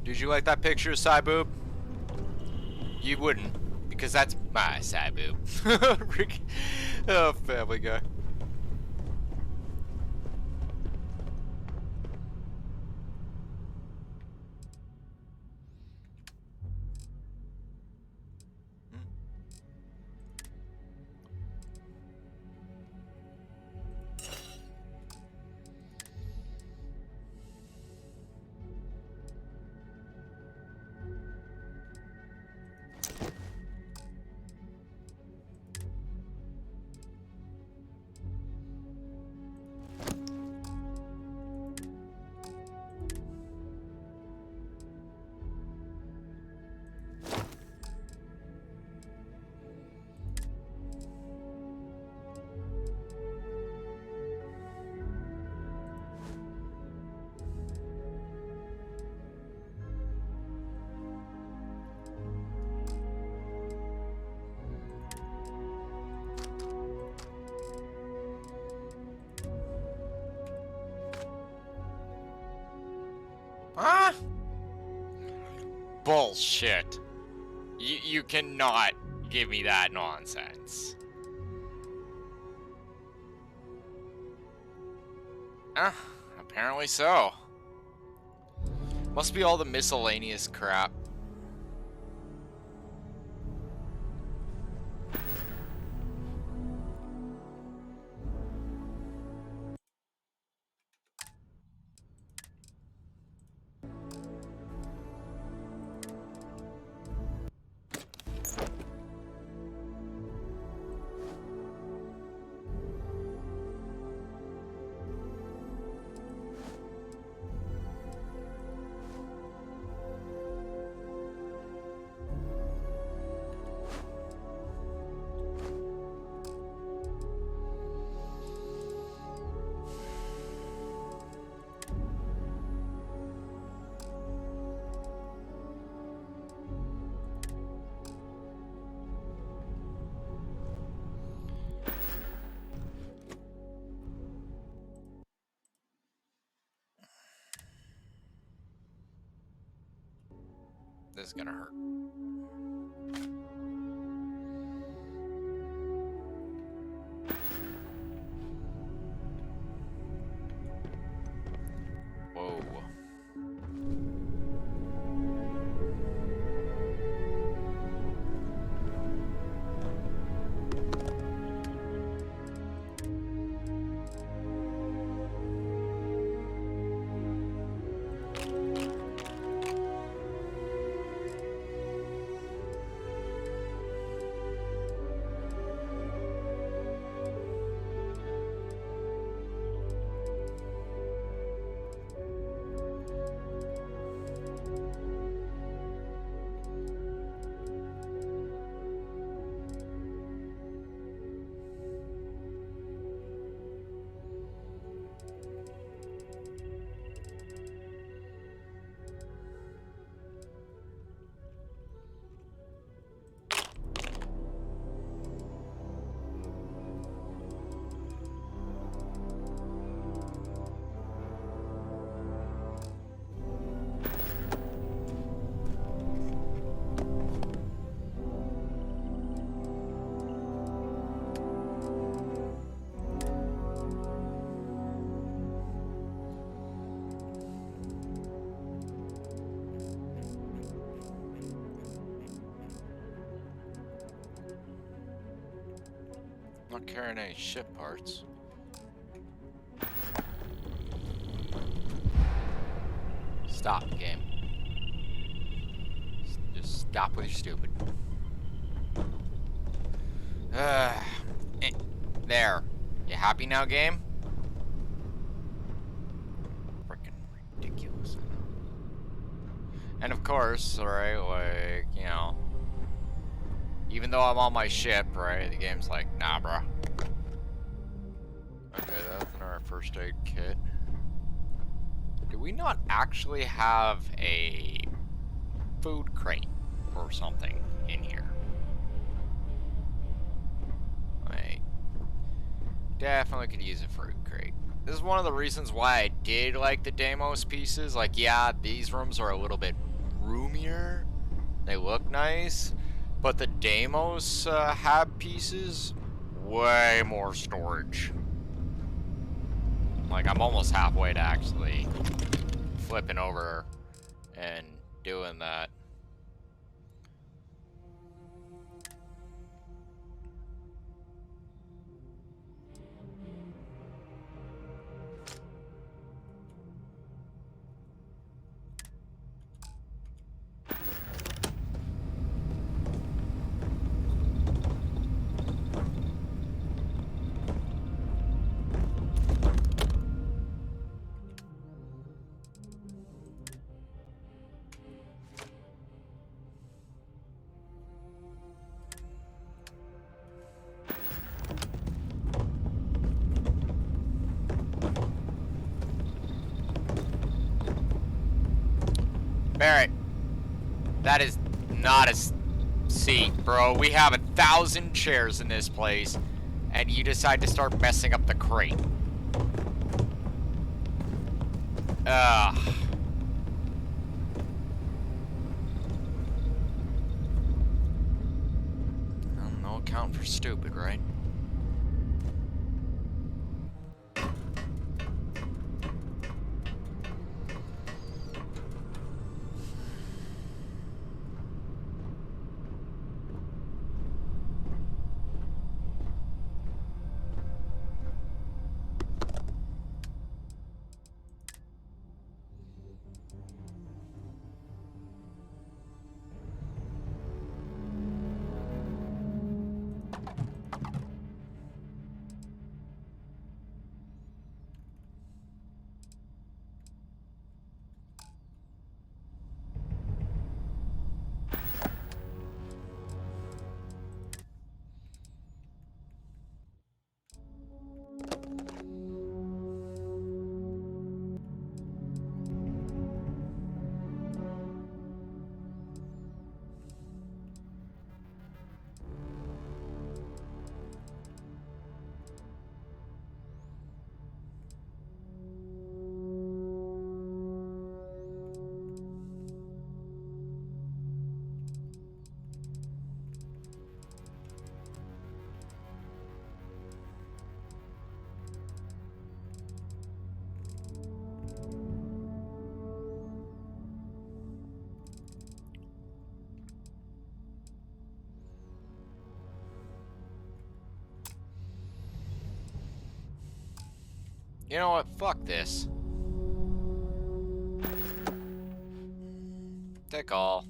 Did you like that picture of Cyboob? You wouldn't, because that's my Cyboob. Rick, oh, Family Guy. Huh? Bullshit. You cannot give me that nonsense. Apparently so. Must be all the miscellaneous crap. This is gonna hurt. Whoa. Not carrying any ship parts. Stop, game. Just stop with your stupid. There. You happy now, game? Freaking ridiculous, I know. And of course, alright, like, you know, even though I'm on my ship, right, the game's like, nah, bro. Okay, that's our first aid kit. Do we not actually have a food crate or something in here? Like, definitely could use a fruit crate. This is one of the reasons why I did like the Deimos pieces. Like, yeah, these rooms are a little bit roomier. They look nice. But the Deimos hab pieces, way more storage. Like, I'm almost halfway to actually flipping over and doing that. Barrett, that is not a seat, bro. We have 1,000 chairs in this place, and you decide to start messing up the crate. Ugh. Well, no account for stupid, right? You know what? Fuck this. Take all.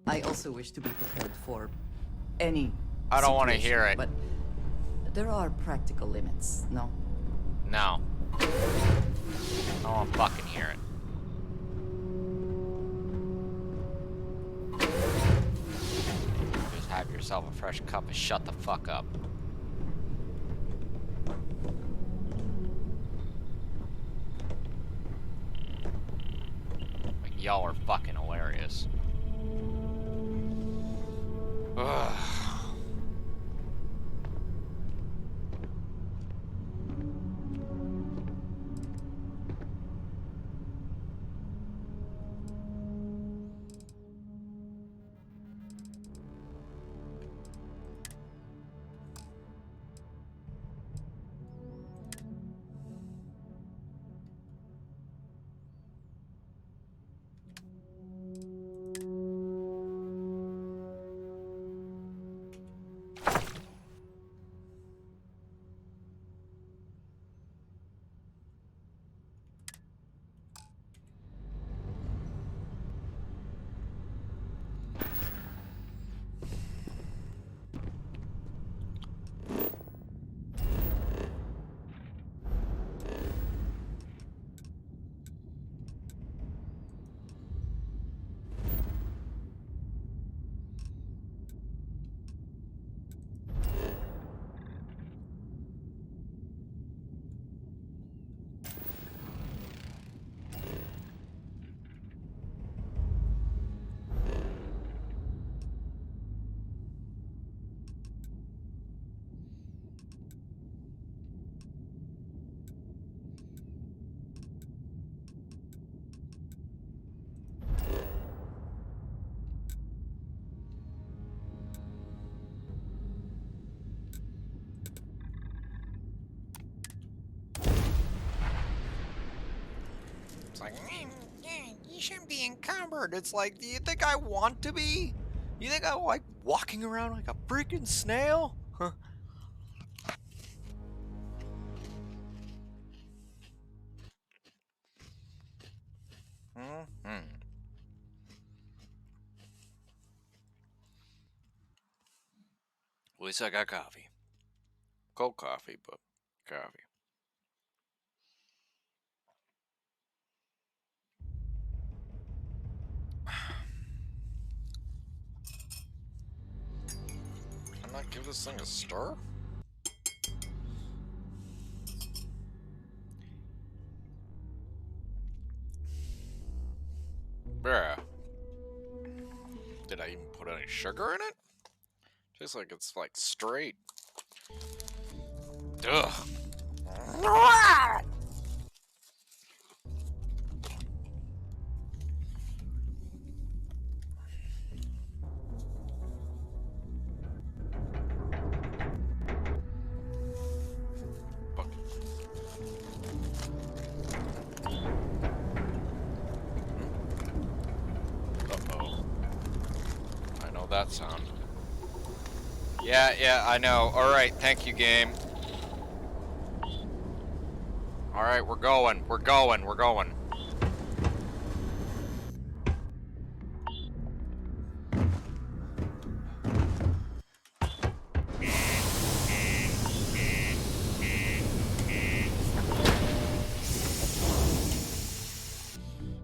I also wish to be prepared for any I don't want to situation, hear it. But there are practical limits, no? No. I don't want to fucking hear it. Just have yourself a fresh cup and shut the fuck up. Like, y'all are fucking hilarious. Ugh. like, you shouldn't be encumbered. It's like, do you think I want to be? You think I like walking around like a freaking snail? Huh. Mm-hmm. At least I got coffee. Cold coffee, but coffee. Can I not give this thing a stir? Bruh. Did I even put any sugar in it? Tastes like it's like straight. Ugh. Uh-oh. I know that sound. Yeah, I know. Alright, thank you, game. Alright, we're going. We're going. We're going.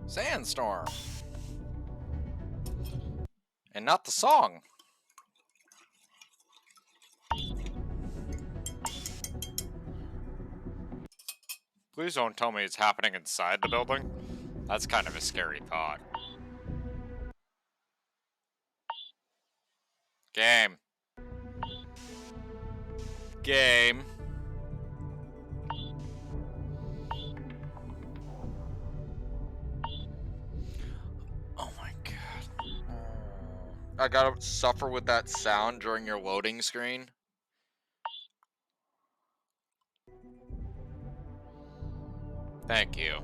Sandstorm. And not the song. Please don't tell me it's happening inside the building. That's kind of a scary thought. Game. Game. Oh my god. I gotta suffer with that sound during your loading screen. Thank you.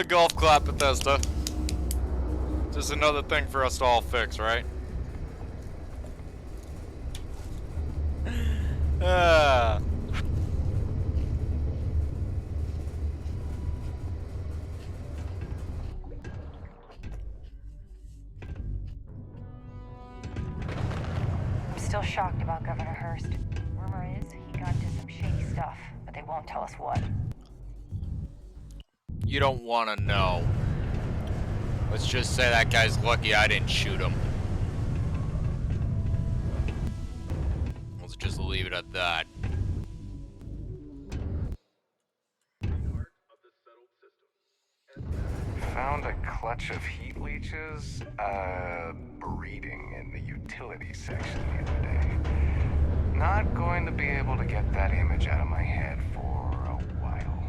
Golf clap, Bethesda. Just another thing for us to all fix, right? I'm still shocked about Governor Hurst. Rumor is he got into some shady stuff, but they won't tell us what. You don't want to know. Let's just say that guy's lucky I didn't shoot him. Let's just leave it at that. Found a clutch of heat leeches, breeding in the utility section the other day. Not going to be able to get that image out of my head for a while.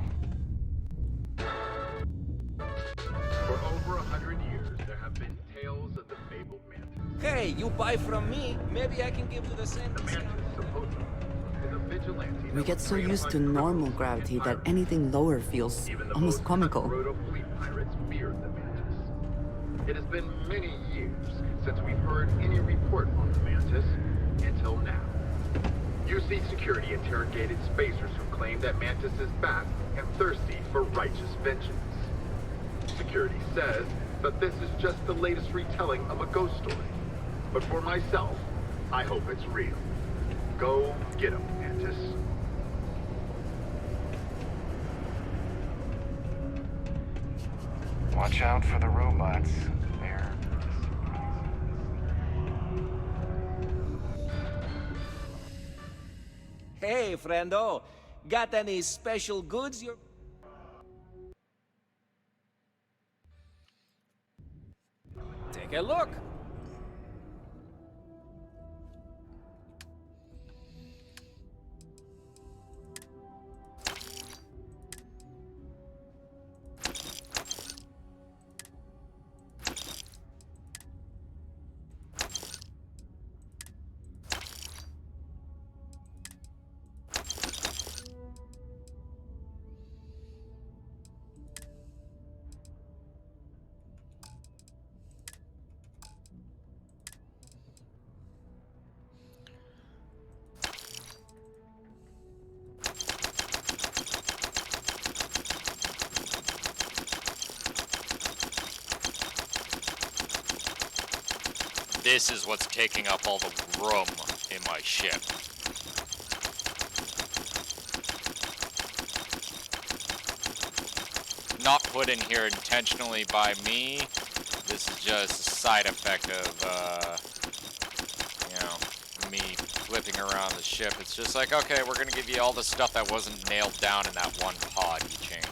For over 100 years, there have been tales of the fabled mantis. Hey, you buy from me, maybe I can give you the same discount. We get so used to normal gravity that anything lower feels almost comical. Fleet pirates feared the mantis. It has been many years since we've heard any report on the mantis, until now. UC Security interrogated spacers who claim that Mantis is back and thirsty for righteous vengeance. Security says that this is just the latest retelling of a ghost story. But for myself, I hope it's real. Go get him, Mantis. Watch out for the robots. They're... Hey, friendo, got any special goods you're... Take a look. this is what's taking up all the room in my ship. Not put in here intentionally by me. This is just a side effect of, you know, me flipping around the ship. It's just like, okay, we're gonna give you all the stuff that wasn't nailed down in that one pod you changed.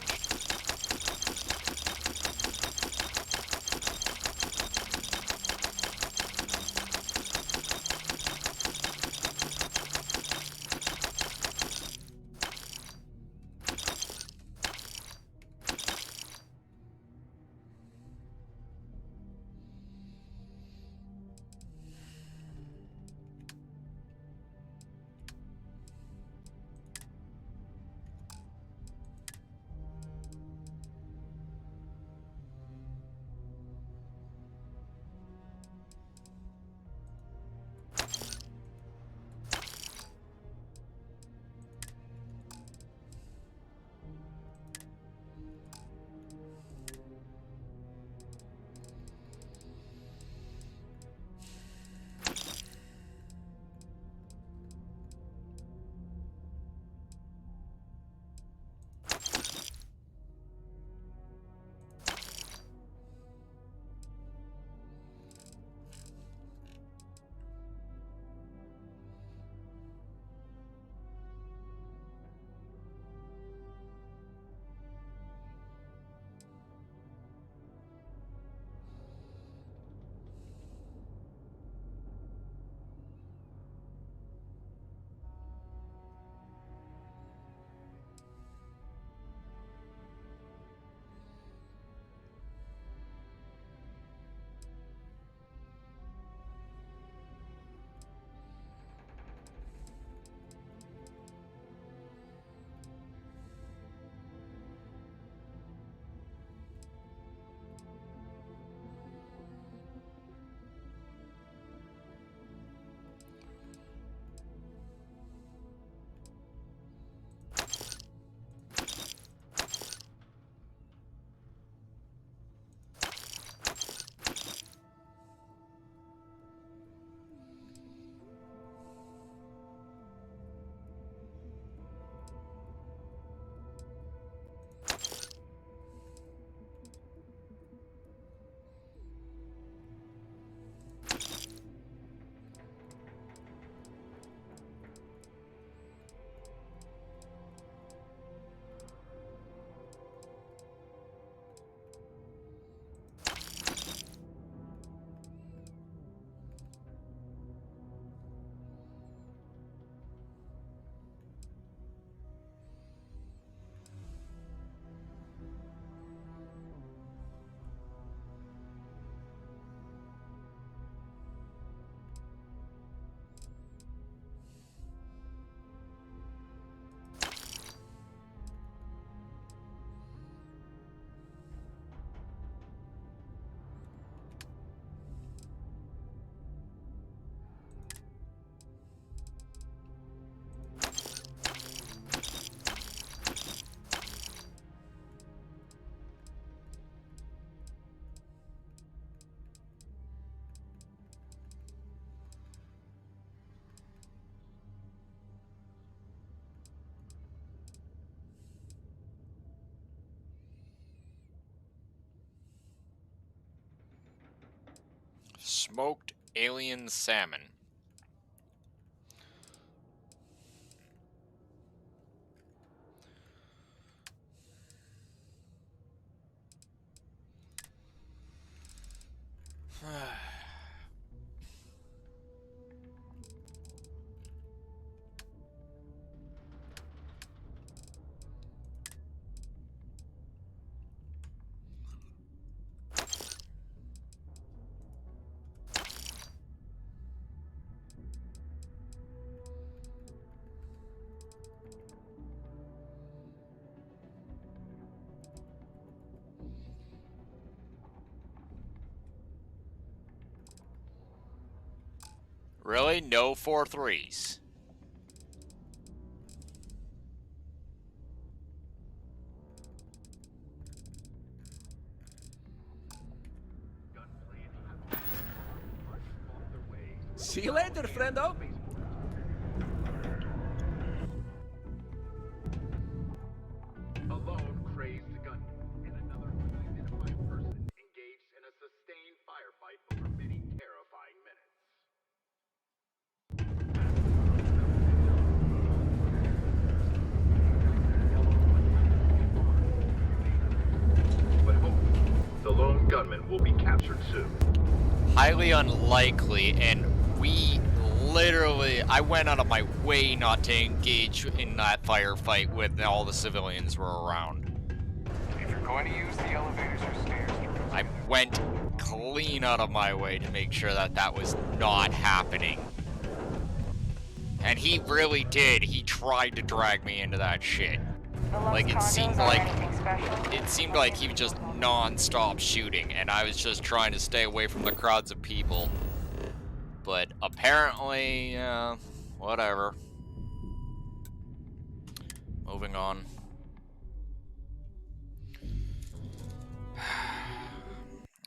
Smoked alien salmon. Really? No 4-3s. See you later, friendo. A lone crazed gunman and another unidentified person engaged in a sustained firefight over many terrifying minutes. But hopefully, the lone gunman will be captured soon. Highly unlikely, and we literally, I went out of my way not to engage in that firefight when all the civilians were around. If you're going to use the elevators or stairs, I went clean out of my way to make sure that that was not happening. And he really did. He tried to drag me into that shit. Like, it seemed like he was just non-stop shooting, and I was just trying to stay away from the crowds of people. But apparently, whatever. Moving on.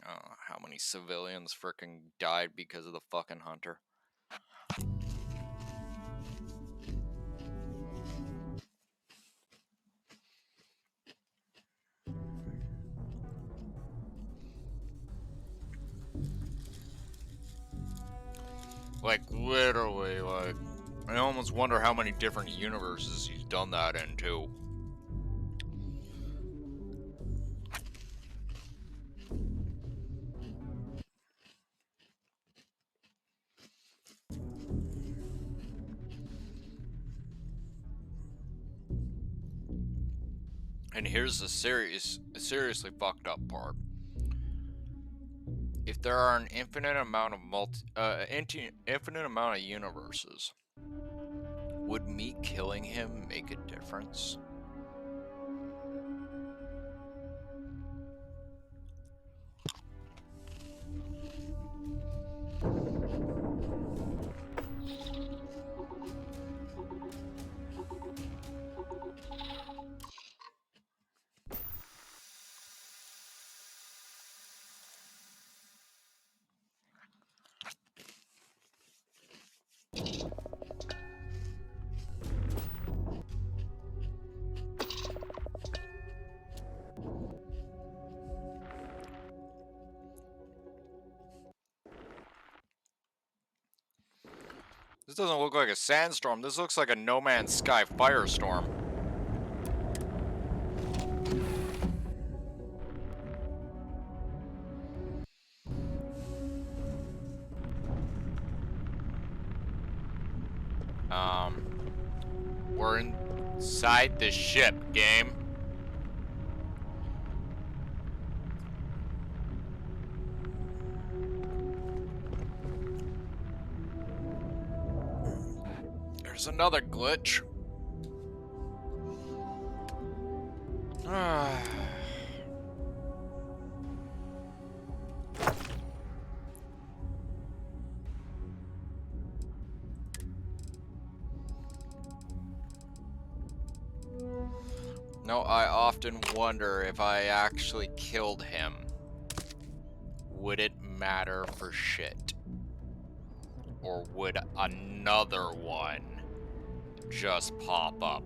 How many civilians frickin' died because of the fucking hunter? Like, literally, like, I almost wonder how many different universes he's done that in, too. And here's the seriously fucked up part. If there are an infinite amount of infinite amount of universes, would me killing him make a difference? This doesn't look like a sandstorm. This looks like a No Man's Sky firestorm. We're inside the ship, game. There's another glitch. No, I often wonder if I actually killed him, would it matter for shit? Or would another one just pop up?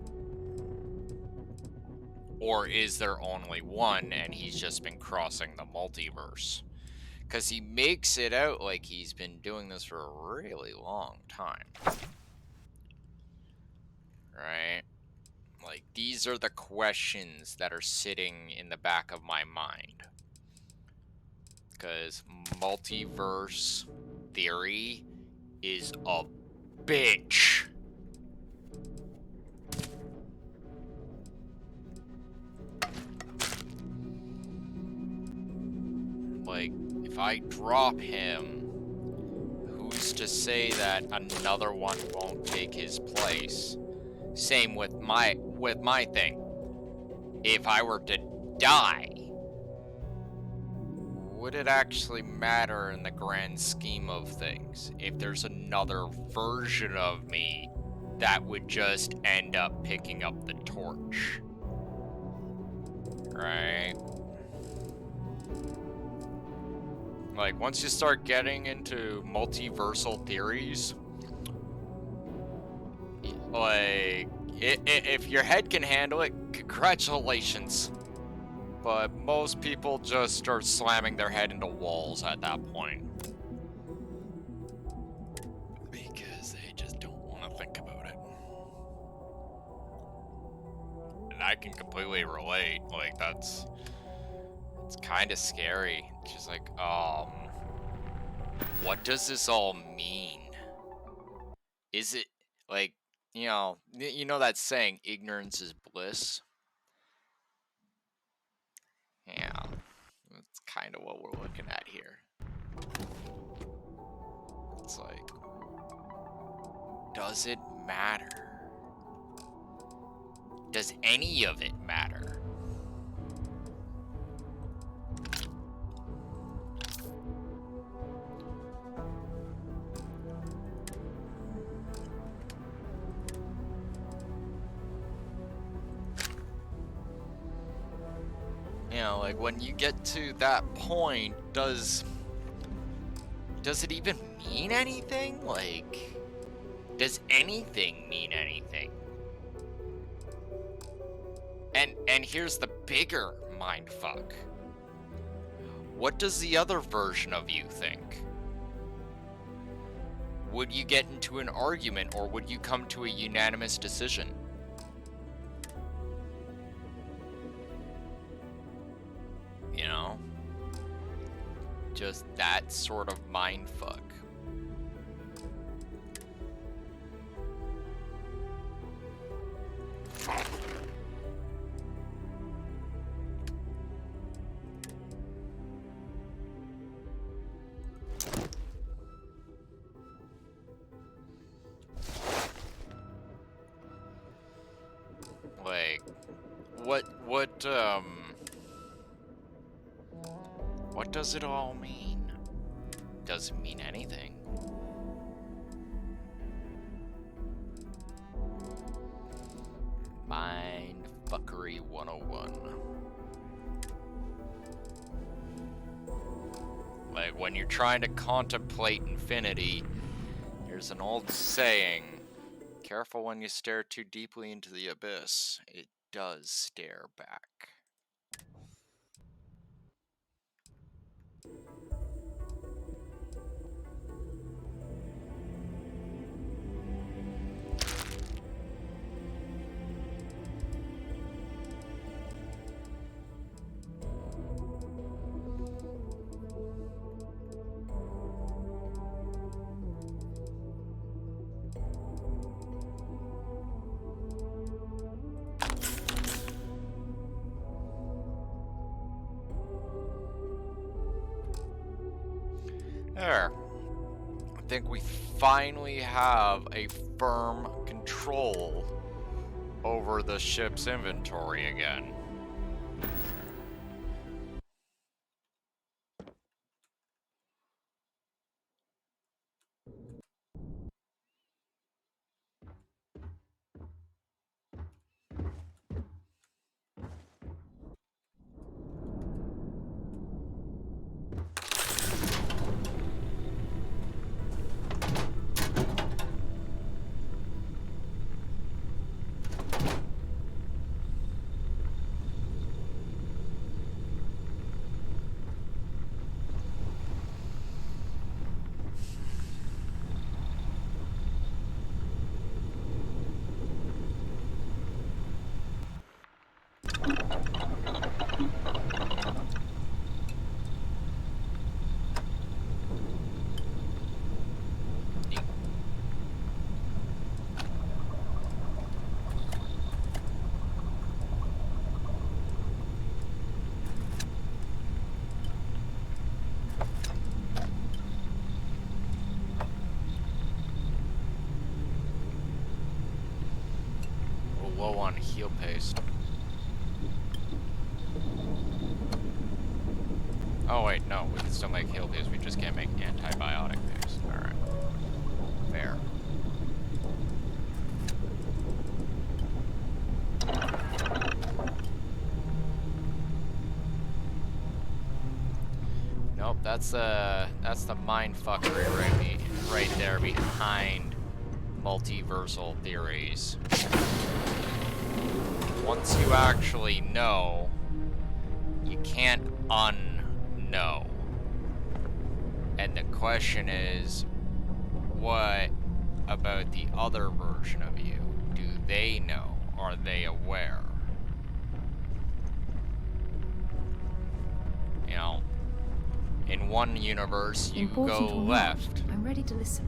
Or is there only one and he's just been crossing the multiverse? Because he makes it out like he's been doing this for a really long time. Right? Like, these are the questions that are sitting in the back of my mind. Because multiverse theory is a bitch. Like, if I drop him, who's to say that another one won't take his place? Same with my thing. If I were to die, would it actually matter in the grand scheme of things if there's another version of me that would just end up picking up the torch? Right? Like, once you start getting into multiversal theories, like, if your head can handle it, congratulations. But most people just start slamming their head into walls at that point. Because they just don't want to think about it. And I can completely relate. Like, it's kind of scary. It's just like, what does this all mean? Is it, like, you know that saying, ignorance is bliss? Yeah, that's kind of what we're looking at here. It's like, does it matter? Does any of it matter? You know, like, when you get to that point, does it even mean anything? Like, does anything mean anything? And here's the bigger mindfuck. What does the other version of you think? Would you get into an argument, or would you come to a unanimous decision? You know? Just that sort of mindfuck. Like, what does it all mean? Does it mean anything? Mindfuckery 101. Like, when you're trying to contemplate infinity, there's an old saying, careful when you stare too deeply into the abyss. It does stare back. There. I think we finally have a firm control over the ship's inventory again. Low on heal paste. Oh wait, no, we can still make heal paste, we just can't make antibiotic paste. Alright. Fair. Nope, that's the mindfuckery right there behind multiversal theories. Once you actually know, you can't unknow. And the question is, what about the other version of you? Do they know? Are they aware? You know, in one universe, you Important go or not, left. I'm ready to listen.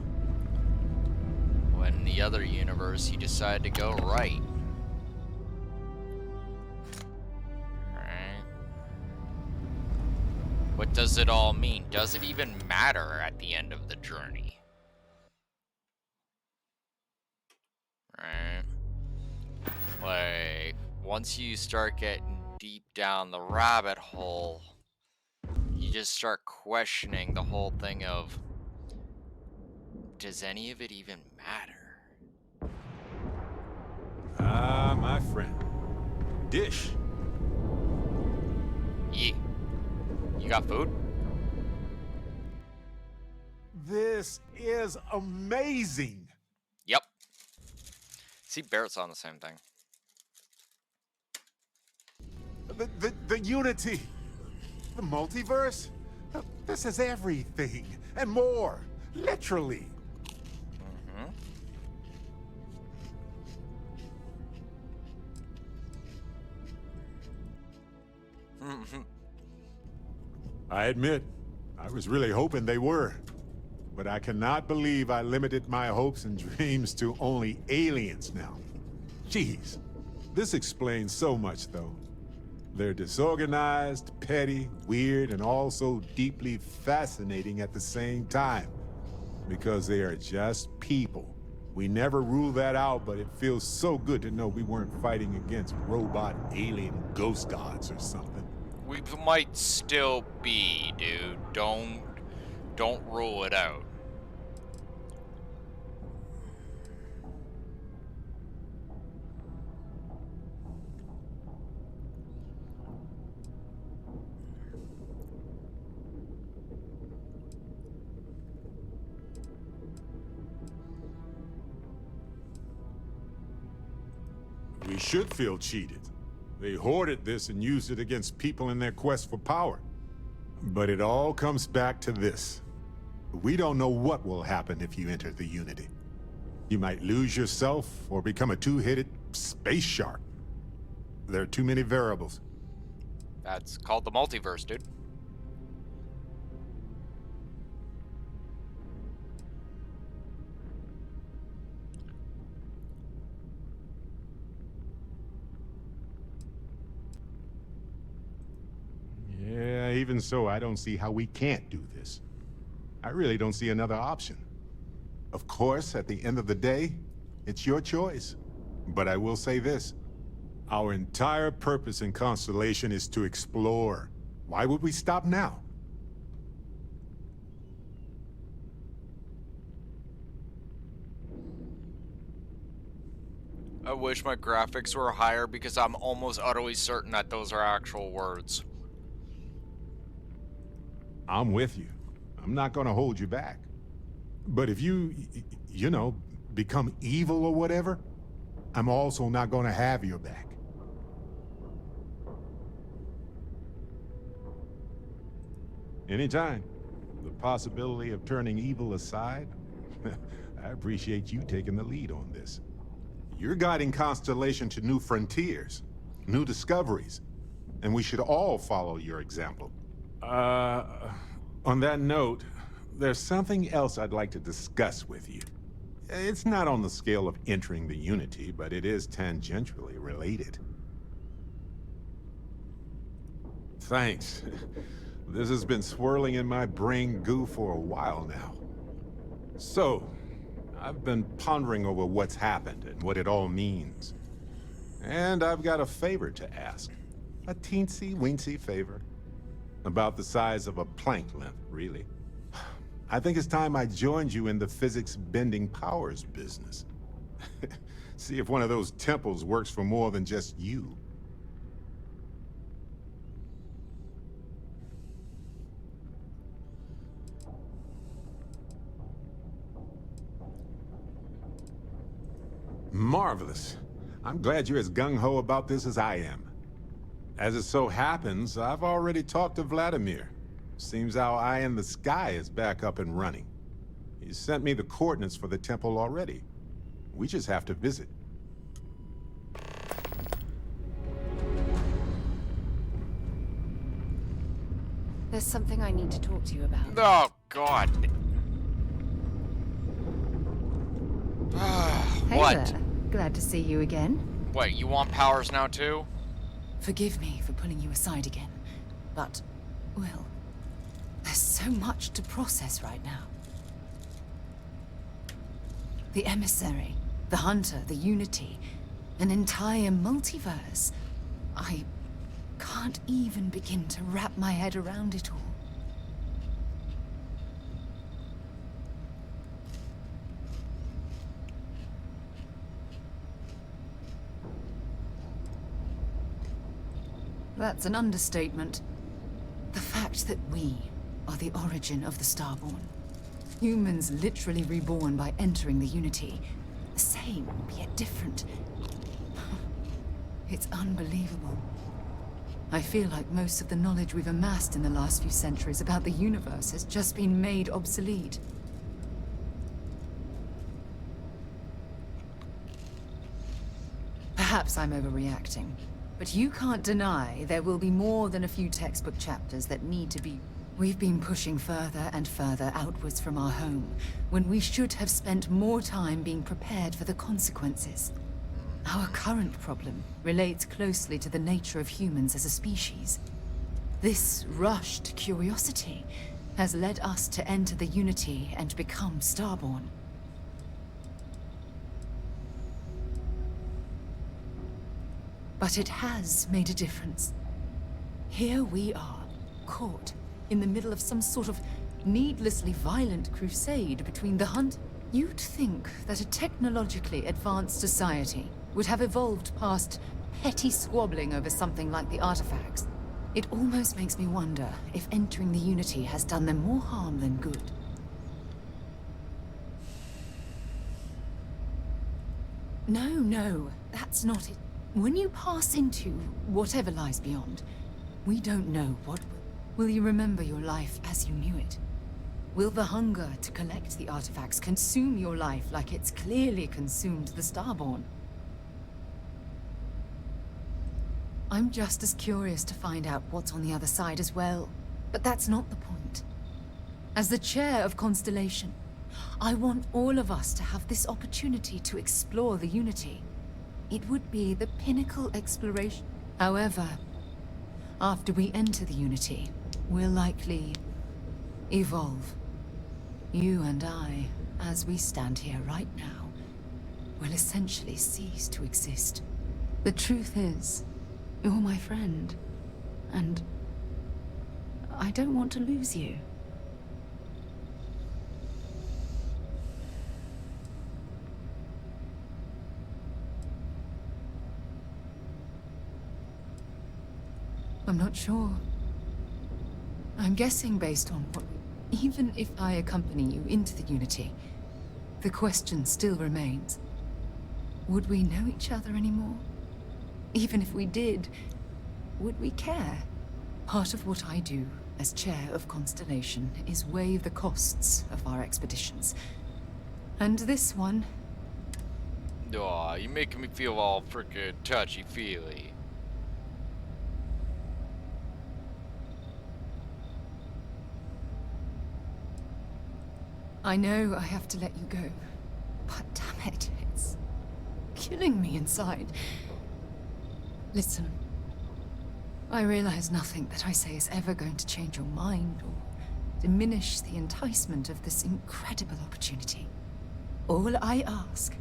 When in the other universe, you decide to go right. Right? What does it all mean? Does it even matter at the end of the journey? Right? Like, once you start getting deep down the rabbit hole, you just start questioning the whole thing of, does any of it even matter? Ah, my friend. Dish. Yeah. You got food? This is amazing. Yep. See, Barrett's on the same thing. The unity. The multiverse. This is everything and more. Literally. I admit, I was really hoping they were. But I cannot believe I limited my hopes and dreams to only aliens now. Jeez. This explains so much, though. They're disorganized, petty, weird, and also deeply fascinating at the same time. Because they are just people. We never rule that out, but it feels so good to know we weren't fighting against robot alien ghost gods or something. We might still be, dude. Don't rule it out. We should feel cheated. They hoarded this and used it against people in their quest for power. But it all comes back to this. We don't know what will happen if you enter the Unity. You might lose yourself or become a two-headed space shark. There are too many variables. That's called the multiverse, dude. Yeah, even so, I don't see how we can't do this. I really don't see another option. Of course, at the end of the day, it's your choice. But I will say this. Our entire purpose in Constellation is to explore. Why would we stop now? I wish my graphics were higher because I'm almost utterly certain that those are actual words. I'm with you. I'm not gonna hold you back. But if you know, become evil or whatever, I'm also not gonna have your back. Anytime. The possibility of turning evil aside, I appreciate you taking the lead on this. You're guiding Constellation to new frontiers, new discoveries, and we should all follow your example. On that note, there's something else I'd like to discuss with you. It's not on the scale of entering the Unity, but it is tangentially related. Thanks. This has been swirling in my brain goo for a while now. So, I've been pondering over what's happened and what it all means. And I've got a favor to ask. A teensy-weensy favor. About the size of a plank length, really. I think it's time I joined you in the physics-bending powers business. See if one of those temples works for more than just you. Marvelous. I'm glad you're as gung-ho about this as I am. As it so happens, I've already talked to Vladimir. Seems our eye in the sky is back up and running. He sent me the coordinates for the temple already. We just have to visit. There's something I need to talk to you about. Oh, God. Hey What? there. Glad to see you again. What, you want powers now too? Forgive me for pulling you aside again, but, well, there's so much to process right now. The emissary, the hunter, the unity, an entire multiverse. I can't even begin to wrap my head around it all. That's an understatement. The fact that we are the origin of the Starborn. Humans literally reborn by entering the Unity. The same, yet different. It's unbelievable. I feel like most of the knowledge we've amassed in the last few centuries about the universe has just been made obsolete. Perhaps I'm overreacting, but you can't deny there will be more than a few textbook chapters that need to be... We've been pushing further and further outwards from our home, when we should have spent more time being prepared for the consequences. Our current problem relates closely to the nature of humans as a species. This rushed curiosity has led us to enter the Unity and become Starborn. But it has made a difference. Here we are, caught in the middle of some sort of needlessly violent crusade between the hunt. You'd think that a technologically advanced society would have evolved past petty squabbling over something like the artifacts. It almost makes me wonder if entering the Unity has done them more harm than good. No, that's not it. When you pass into whatever lies beyond, we don't know what will you remember your life as you knew it? Will the hunger to collect the artifacts consume your life like it's clearly consumed the Starborn? I'm just as curious to find out what's on the other side as well, but that's not the point. As the chair of Constellation, I want all of us to have this opportunity to explore the Unity. It would be the pinnacle exploration. However, after we enter the Unity, we'll likely evolve. You and I, as we stand here right now, will essentially cease to exist. The truth is, you're my friend, and I don't want to lose you. I'm not sure. I'm guessing based on what... Even if I accompany you into the Unity, the question still remains. Would we know each other anymore? Even if we did, would we care? Part of what I do as chair of Constellation is weigh the costs of our expeditions. And this one... Aw, you're making me feel all frickin' touchy-feely. I know I have to let you go, but damn it, it's killing me inside. Listen, I realize nothing that I say is ever going to change your mind or diminish the enticement of this incredible opportunity. All I ask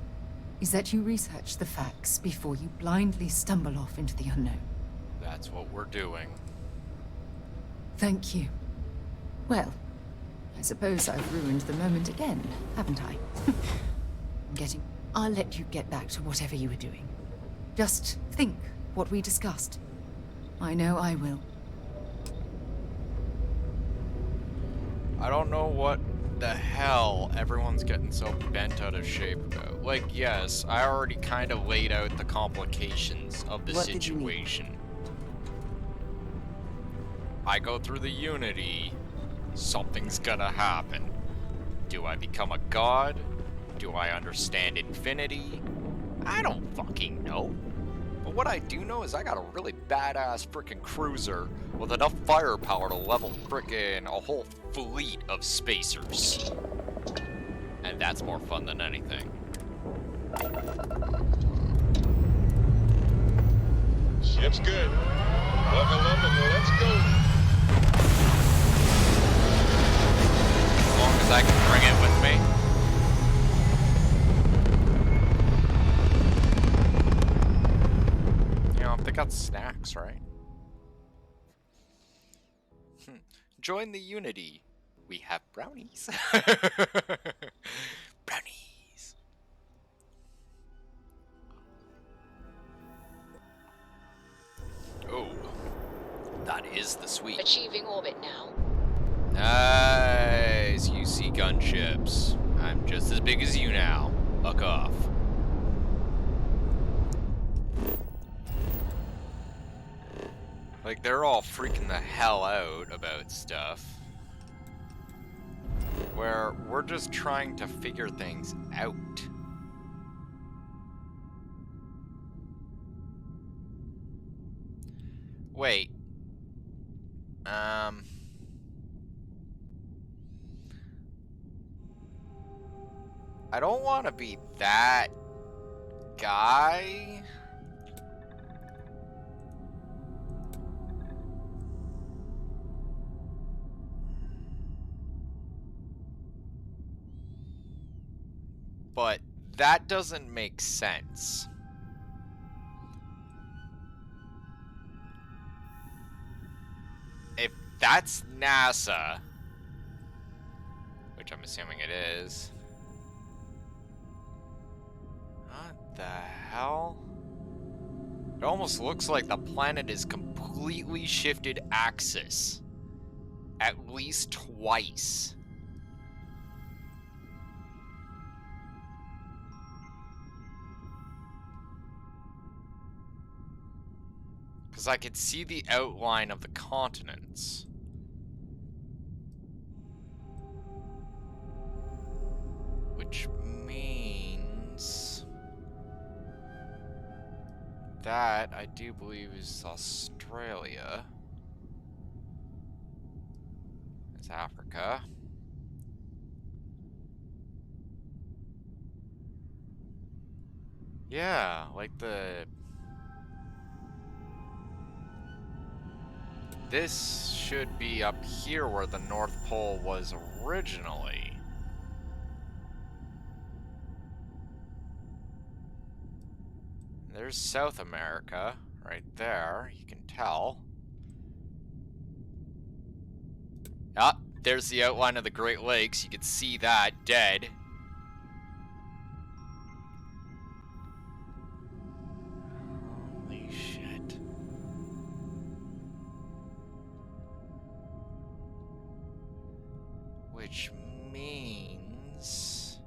is that you research the facts before you blindly stumble off into the unknown. That's what we're doing. Thank you. Well, I suppose I've ruined the moment again, haven't I? I'll let you get back to whatever you were doing. Just think what we discussed. I know I will. I don't know what the hell everyone's getting so bent out of shape about? Like, yes, I already kind of laid out the complications of the What did you need? situation. I go through the Unity, something's gonna happen. Do I become a god? Do I understand infinity? I don't fucking know. But what I do know is I got a really badass frickin' cruiser with enough firepower to level frickin' a whole fleet of spacers. And that's more fun than anything. Ship's good. Buckle up and let's go. As long as I can bring it with me. You know, they got snacks, right? Join the Unity. We have brownies. Brownies. Oh, that is the suite. Achieving orbit now. Nice. You see gunships. I'm just as big as you now. Fuck off. Like, they're all freaking the hell out about stuff. Where we're just trying to figure things out. Wait. I don't want to be that guy. But that doesn't make sense. If that's NASA, which I'm assuming it is. What the hell? It almost looks like the planet is completely shifted axis. At least twice. Because I could see the outline of the continents. Which means that I do believe is Australia. It's Africa. Yeah, like this should be up here where the North Pole was originally. There's South America, right there, you can tell. Ah, there's the outline of the Great Lakes, you can see that, dead. Holy shit. Which means,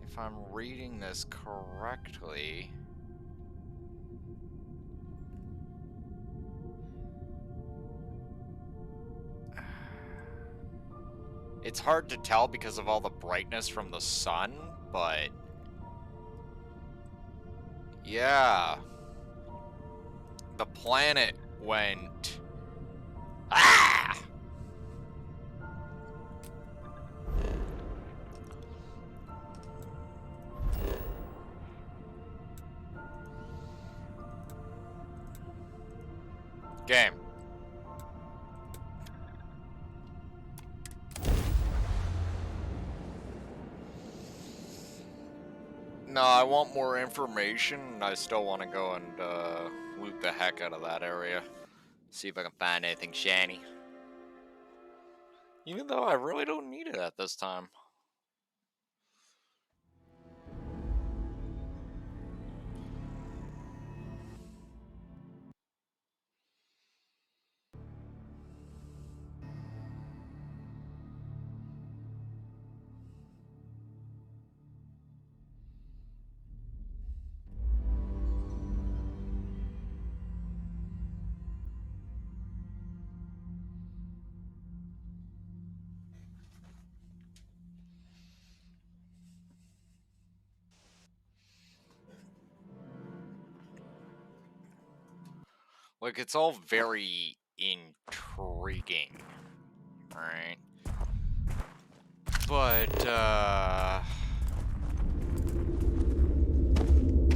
if I'm reading this correctly, it's hard to tell because of all the brightness from the sun, but yeah, the planet went. Ah! Game. No, I want more information, and I still want to go and loot the heck out of that area. See if I can find anything shiny. Even though I really don't need it at this time. Like, it's all very intriguing, right? But,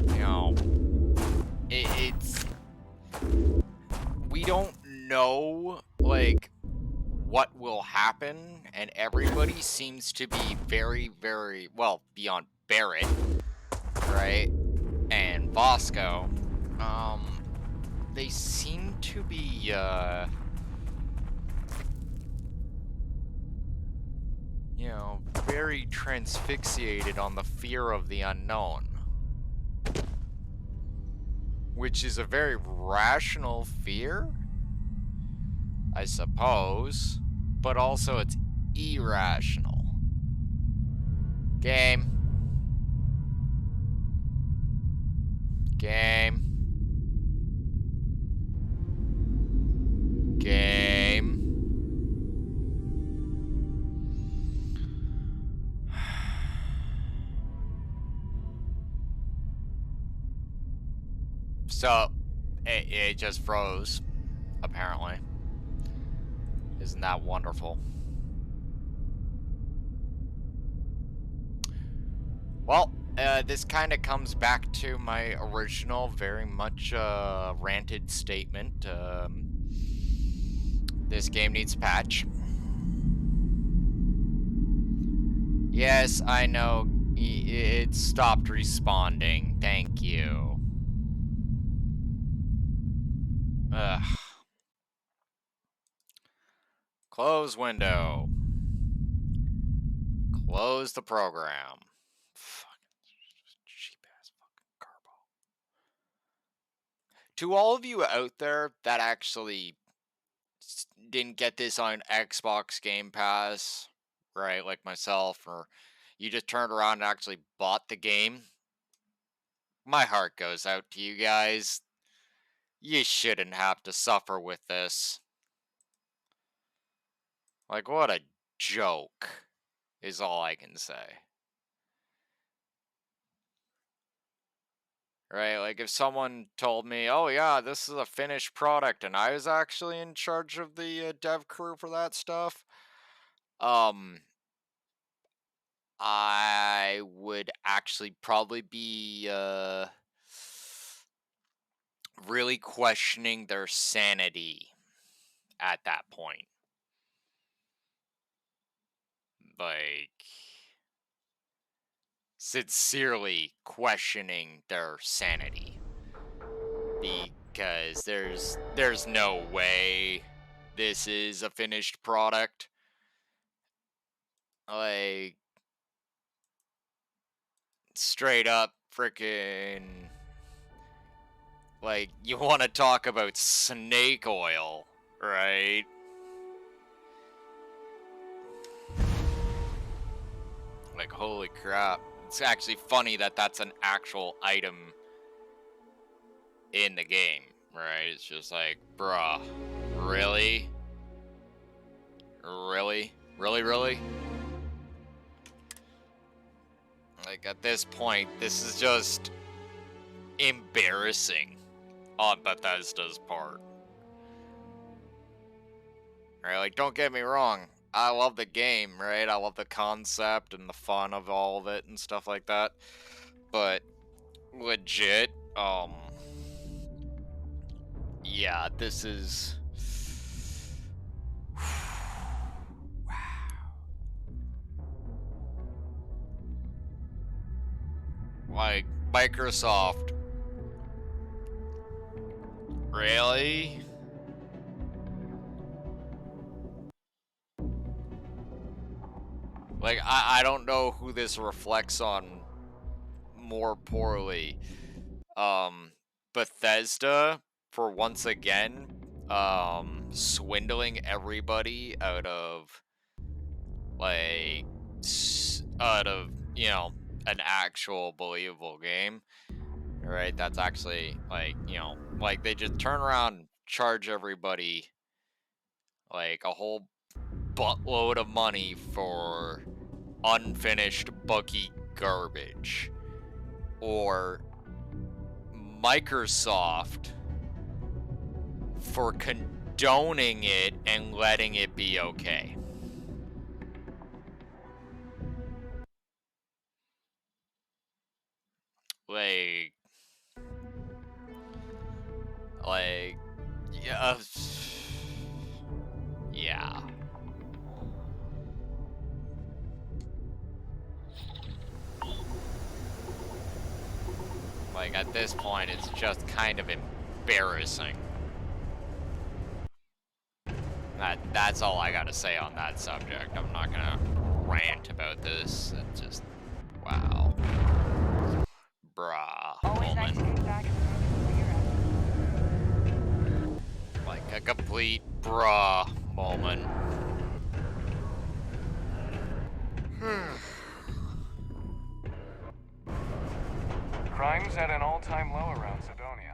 you know, it's... We don't know, like, what will happen, and everybody seems to be very, very, well, beyond Barrett, right? And Bosco, they seem to be, you know, very transfixiated on the fear of the unknown. Which is a very rational fear, I suppose, but also it's irrational. Game. Game. Game. So, it just froze, apparently. Isn't that wonderful? Well, this kind of comes back to my original, very much ranted statement. This game needs a patch. Yes, I know. It stopped responding. Thank you. Ugh. Close window. Close the program. Cheap ass fucking carbo. To all of you out there that actually didn't get this on Xbox Game Pass, right, like myself, or you just turned around and actually bought the game, my heart goes out to you guys. You shouldn't have to suffer with this. Like, what a joke, is all I can say. Right, like if someone told me, oh yeah, this is a finished product, and I was actually in charge of the dev crew for that stuff, I would actually probably be, really questioning their sanity at that point. Like, sincerely questioning their sanity. Because there's no way this is a finished product. Like, straight up freaking, like, you want to talk about snake oil, right? Like, holy crap. It's actually funny that that's an actual item in the game, right? It's just like, bruh, really? Really? Really, really? Like, at this point, this is just embarrassing on Bethesda's part. Right? Like, don't get me wrong. I love the game, right? I love the concept and the fun of all of it and stuff like that. But, legit, yeah, this is... Like, Microsoft. Really? Like, I don't know who this reflects on more poorly. Bethesda, for once again, swindling everybody out of, like, you know, an actual believable game. Right? That's actually, like, you know, like, they just turn around and charge everybody, like, a whole buttload of money for unfinished, buggy garbage. Or Microsoft for condoning it and letting it be okay. Like, yeah, yeah. Like, at this point, it's just kind of embarrassing. That's all I gotta say on that subject. I'm not gonna rant about this. It's just, wow. Bruh. Always nice to get back in the room. Like a complete bruh moment. Crime's at an all-time low around Sidonia.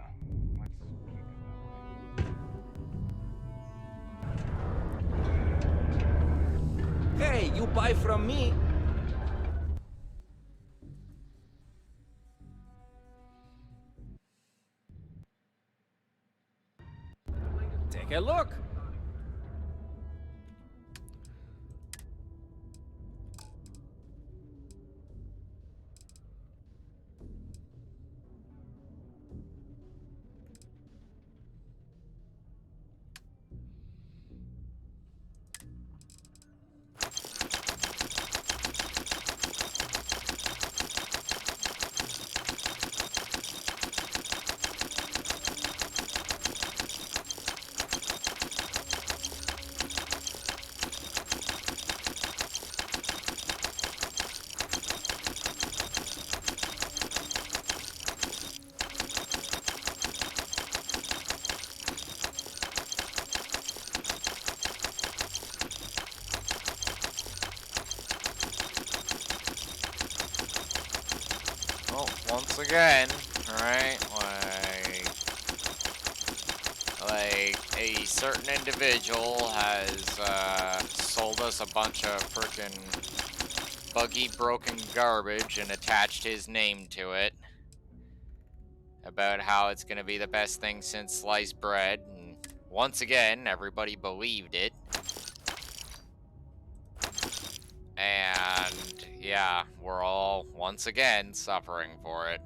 Hey, you buy from me? Take a look. Well, once again, right, like a certain individual has sold us a bunch of frickin' buggy broken garbage and attached his name to it about how it's gonna be the best thing since sliced bread, and once again, everybody believed it. And yeah, we're all once again suffering for it.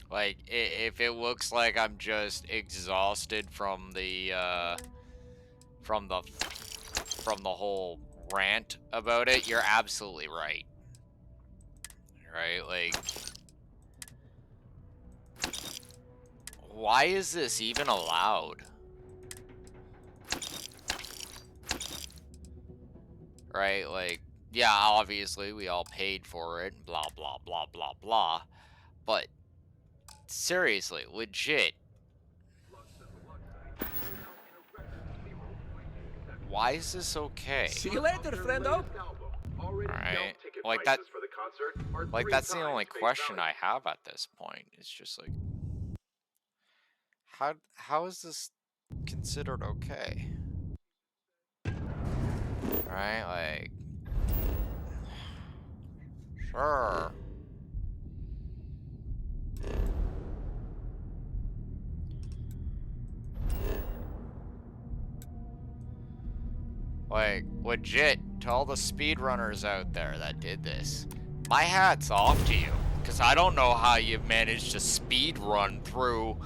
Like, if it looks like I'm just exhausted from the whole rant about it, you're absolutely right. Right? Like, why is this even allowed? Right? Like, yeah, obviously we all paid for it, blah blah blah blah blah. But seriously, legit, why is this okay? See you later, friendo. Alright. Like that, like that's the only question I have at this point. It's just like, how is this considered okay? Right? Like, sure. Like, legit, to all the speedrunners out there that did this, my hat's off to you. Because I don't know how you've managed to speedrun through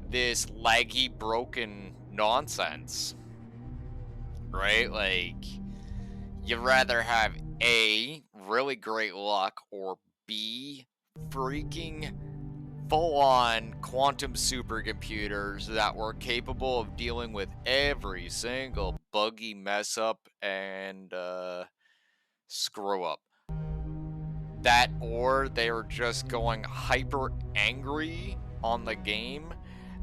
this laggy, broken nonsense. Right? Like, you'd rather have A, really great luck, or B, freaking full-on quantum supercomputers that were capable of dealing with every single buggy mess up and screw up. That, or they were just going hyper angry on the game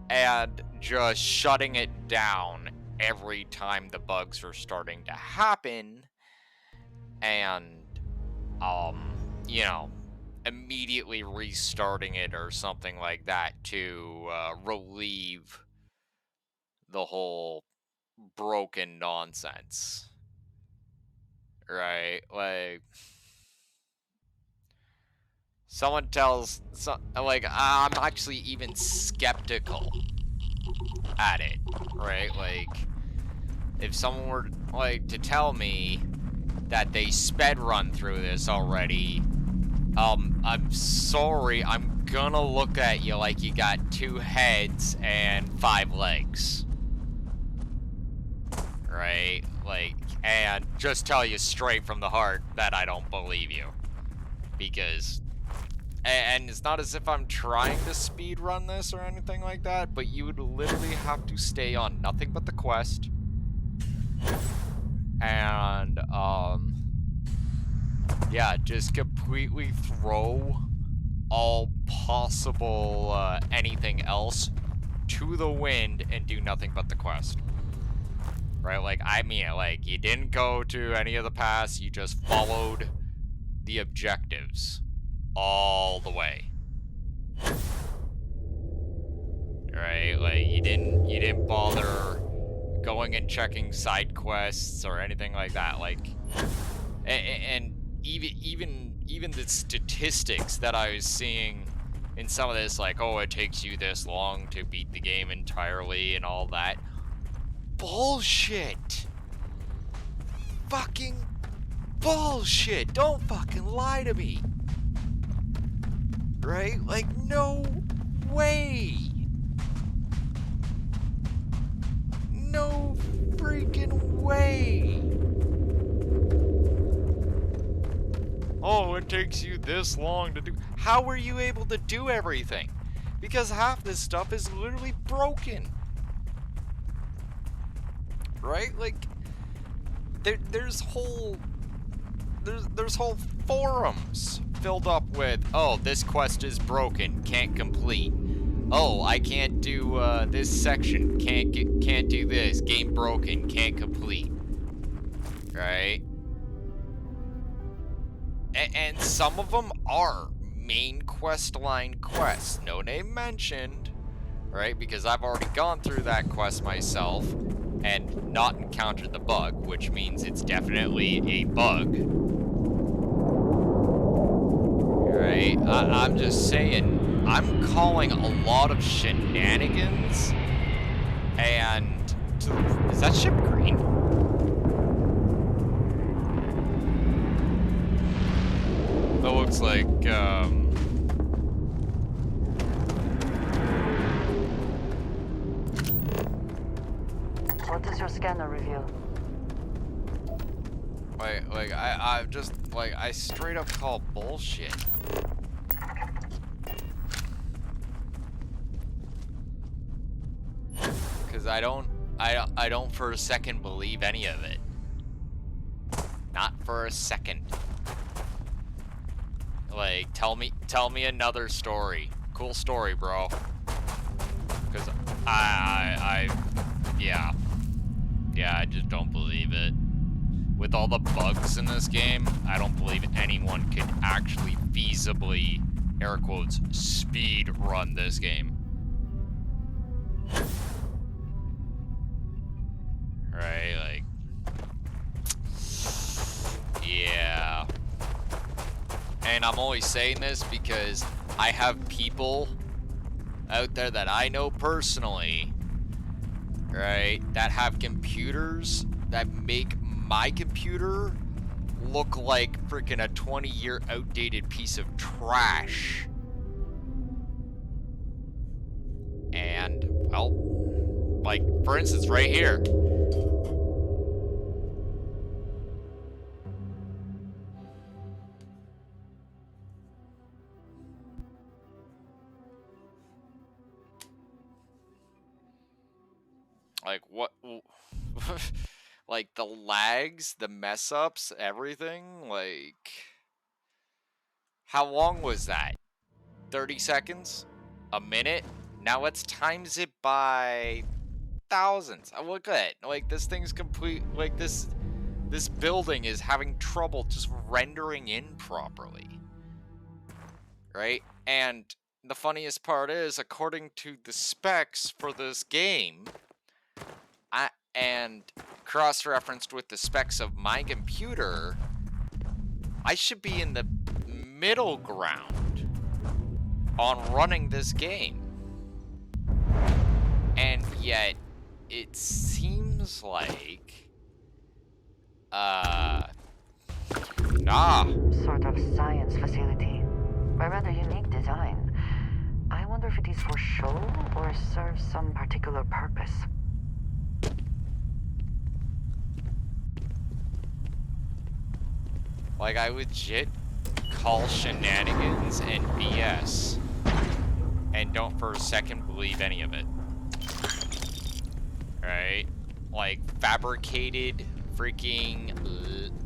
and just shutting it down every time the bugs were starting to happen, and you know, immediately restarting it or something like that to relieve the whole broken nonsense. Right? Like, someone tells, like, I'm actually even skeptical at it, right? Like, if someone were, like, to tell me that they sped run through this already, I'm sorry, I'm gonna look at you like you got 2 heads and 5 legs. Right? Like, and just tell you straight from the heart that I don't believe you. Because, and it's not as if I'm trying to speed run this or anything like that, but you would literally have to stay on nothing but the quest. And, yeah, just completely throw all possible, anything else to the wind and do nothing but the quest. Right? Like, I mean, like, you didn't go to any of the paths, you just followed the objectives all the way. Right? Like, you didn't bother going and checking side quests or anything like that. Like, and even the statistics that I was seeing in some of this, like, oh, it takes you this long to beat the game entirely and all that. Bullshit! Fucking bullshit! Don't fucking lie to me! Right? Like, no way! No freaking way! Oh, it takes you this long to do. How were you able to do everything? Because half this stuff is literally broken. Right? Like, there's whole forums filled up with, oh, this quest is broken, can't complete. Oh, I can't do this section, can't do this, game broken, can't complete. Right? And some of them are main quest line quests, no name mentioned, right? Because I've already gone through that quest myself and not encountered the bug, which means it's definitely a bug. Right? I'm just saying, I'm calling a lot of shenanigans, and is that ship green? That looks like, What does your scanner reveal? like, I just, like, I straight up call bullshit. Because I don't for a second believe any of it. Not for a second. Like, tell me another story. Cool story, bro. Because yeah, I just don't believe it. With all the bugs in this game, I don't believe anyone could actually feasibly, air quotes, speed run this game. Right, like, yeah. And I'm only saying this because I have people out there that I know personally, right, that have computers that make my computer look like freaking a 20-year outdated piece of trash. And, well, like, for instance, right here. Like, what? Like, the lags, the mess ups, everything, like, how long was that? 30 seconds? A minute? Now let's times it by thousands. Look at it. Like, this thing's complete, like, this building is having trouble just rendering in properly. Right? And the funniest part is, according to the specs for this game, and cross-referenced with the specs of my computer, I should be in the middle ground on running this game. And yet, it seems like, nah. Sort of science facility. A rather unique design. I wonder if it is for show or serves some particular purpose. Like, I legit call shenanigans and BS. And don't for a second believe any of it. Right? Like, fabricated freaking,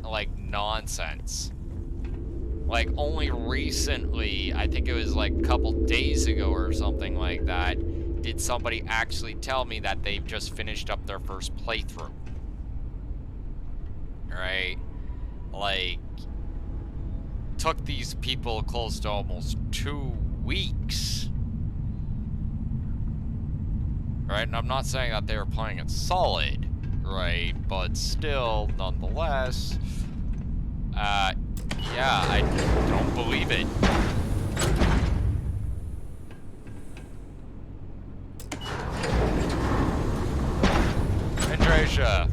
like, nonsense. Like, only recently, I think it was like a couple days ago or something like that, did somebody actually tell me that they've just finished up their first playthrough. Right? Like, took these people close to almost 2 weeks. Right? And I'm not saying that they were playing it solid, right? But still, nonetheless, yeah, I don't believe it. Andresia,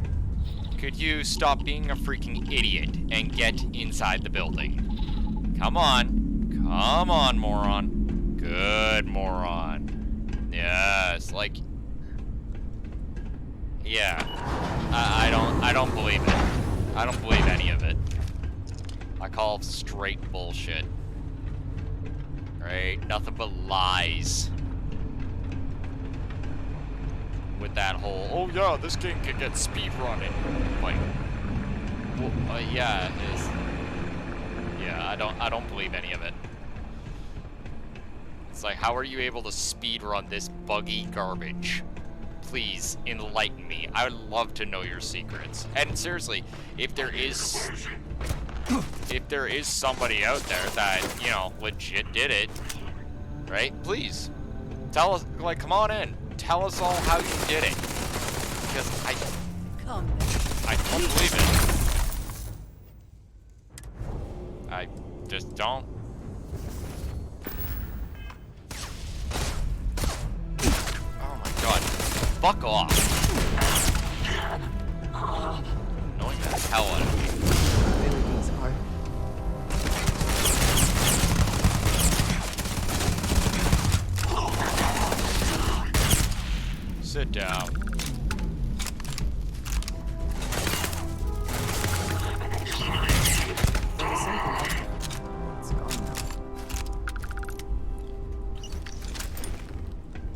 could you stop being a freaking idiot and get inside the building? Come on. Come on, moron. Good moron. Yes, like... Yeah. I don't believe it. I don't believe any of it. I call straight bullshit. Right? Nothing but lies. With that whole, oh yeah, this game could get speed running. Like, well, yeah, it is. Yeah, I don't believe any of it. It's like, how are you able to speed run this buggy garbage? Please enlighten me. I would love to know your secrets. And seriously, if there is somebody out there that, you know, legit did it, right? Please tell us, like, come on in. Tell us all how you did it. Because I don't believe it. I just don't. Oh my god. Fuck off. Annoying the hell out of me. Abilities are. Sit down.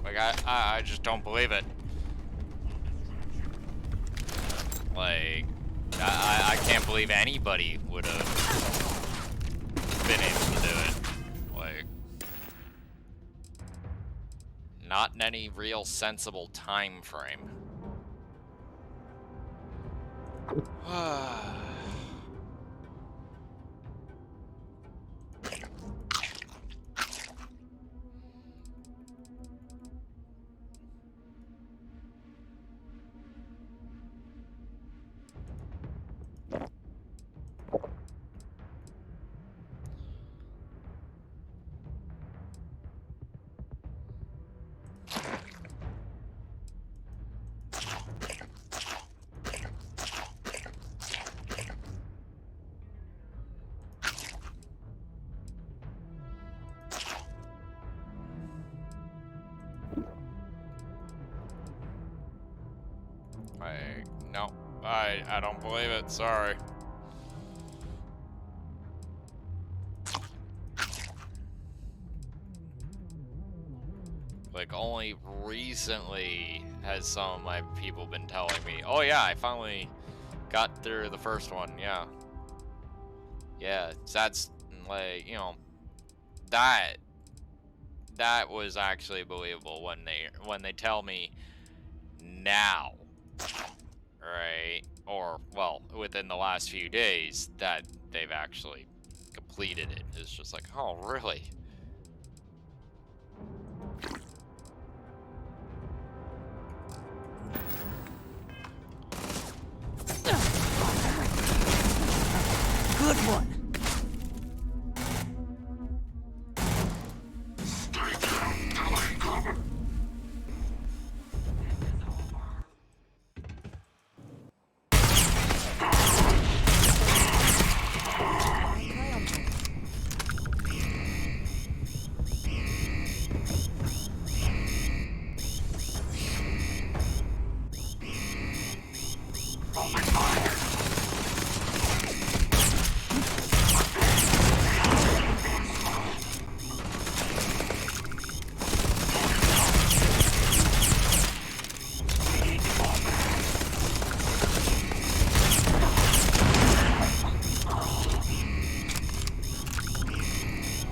Like, I just don't believe it. Like, I can't believe anybody would have been able to do it. Like, not in any real sensible time frame. No, I don't believe it, sorry. Like, only recently has some of my people been telling me, oh yeah, I finally got through the first one, yeah. Yeah, that's, like, you know, that was actually believable when they tell me now, right? Or, well, within the last few days that they've actually completed it. It's just like, oh, really? good one.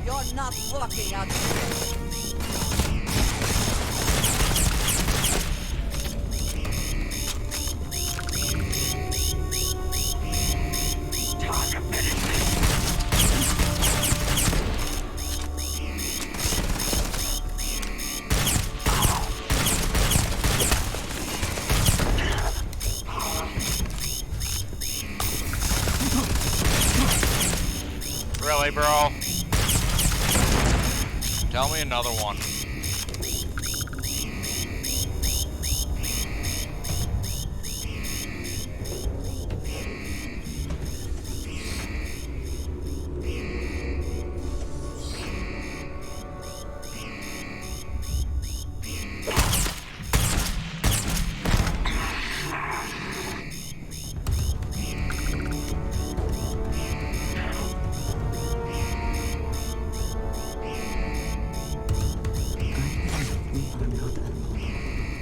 You're not looking at Really, bro? Tell me another one.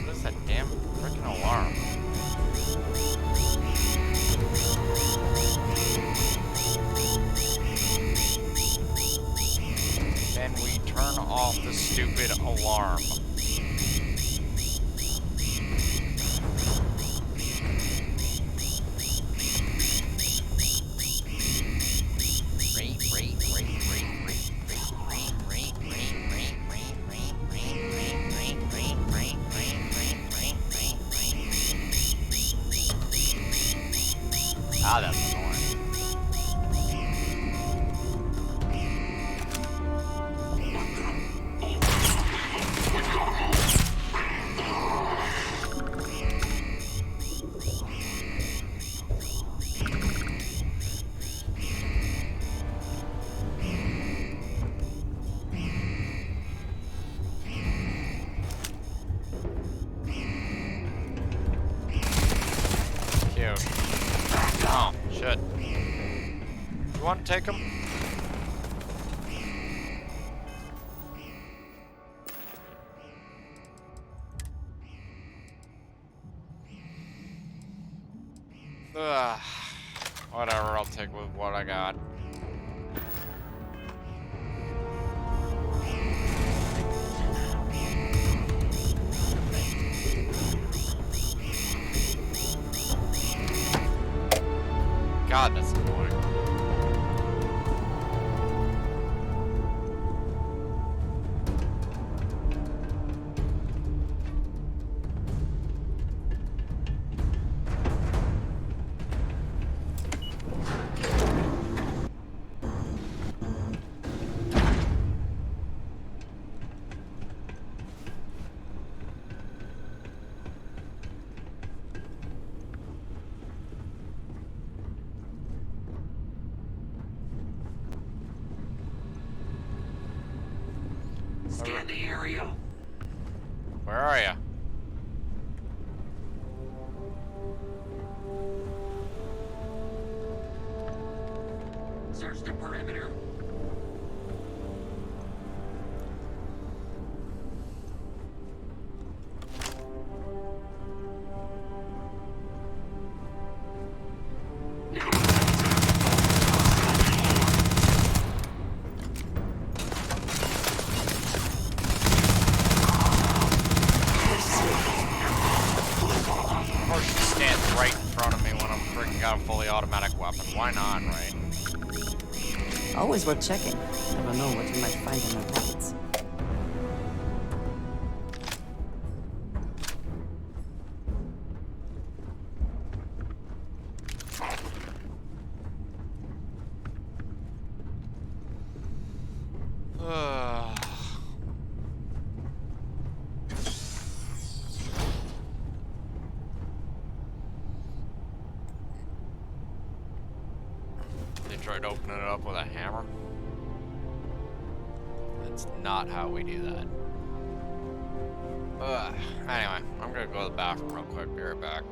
What is that damn freaking alarm? Then we turn off the stupid alarm. Ah, that's annoying. Cute. Oh, shit. You want to take him? Ugh. Whatever, I'll take with what I got. God, that's annoying. Scan the area. Where are you? Search the perimeter. Of course she stands right in front of me when I'm freaking got a fully automatic weapon. Why not, right? Always worth checking. Never know what you might find in my pockets. They tried opening it up with a hammer. That's not how we do that. Anyway, I'm gonna go to the bathroom real quick. Be right back.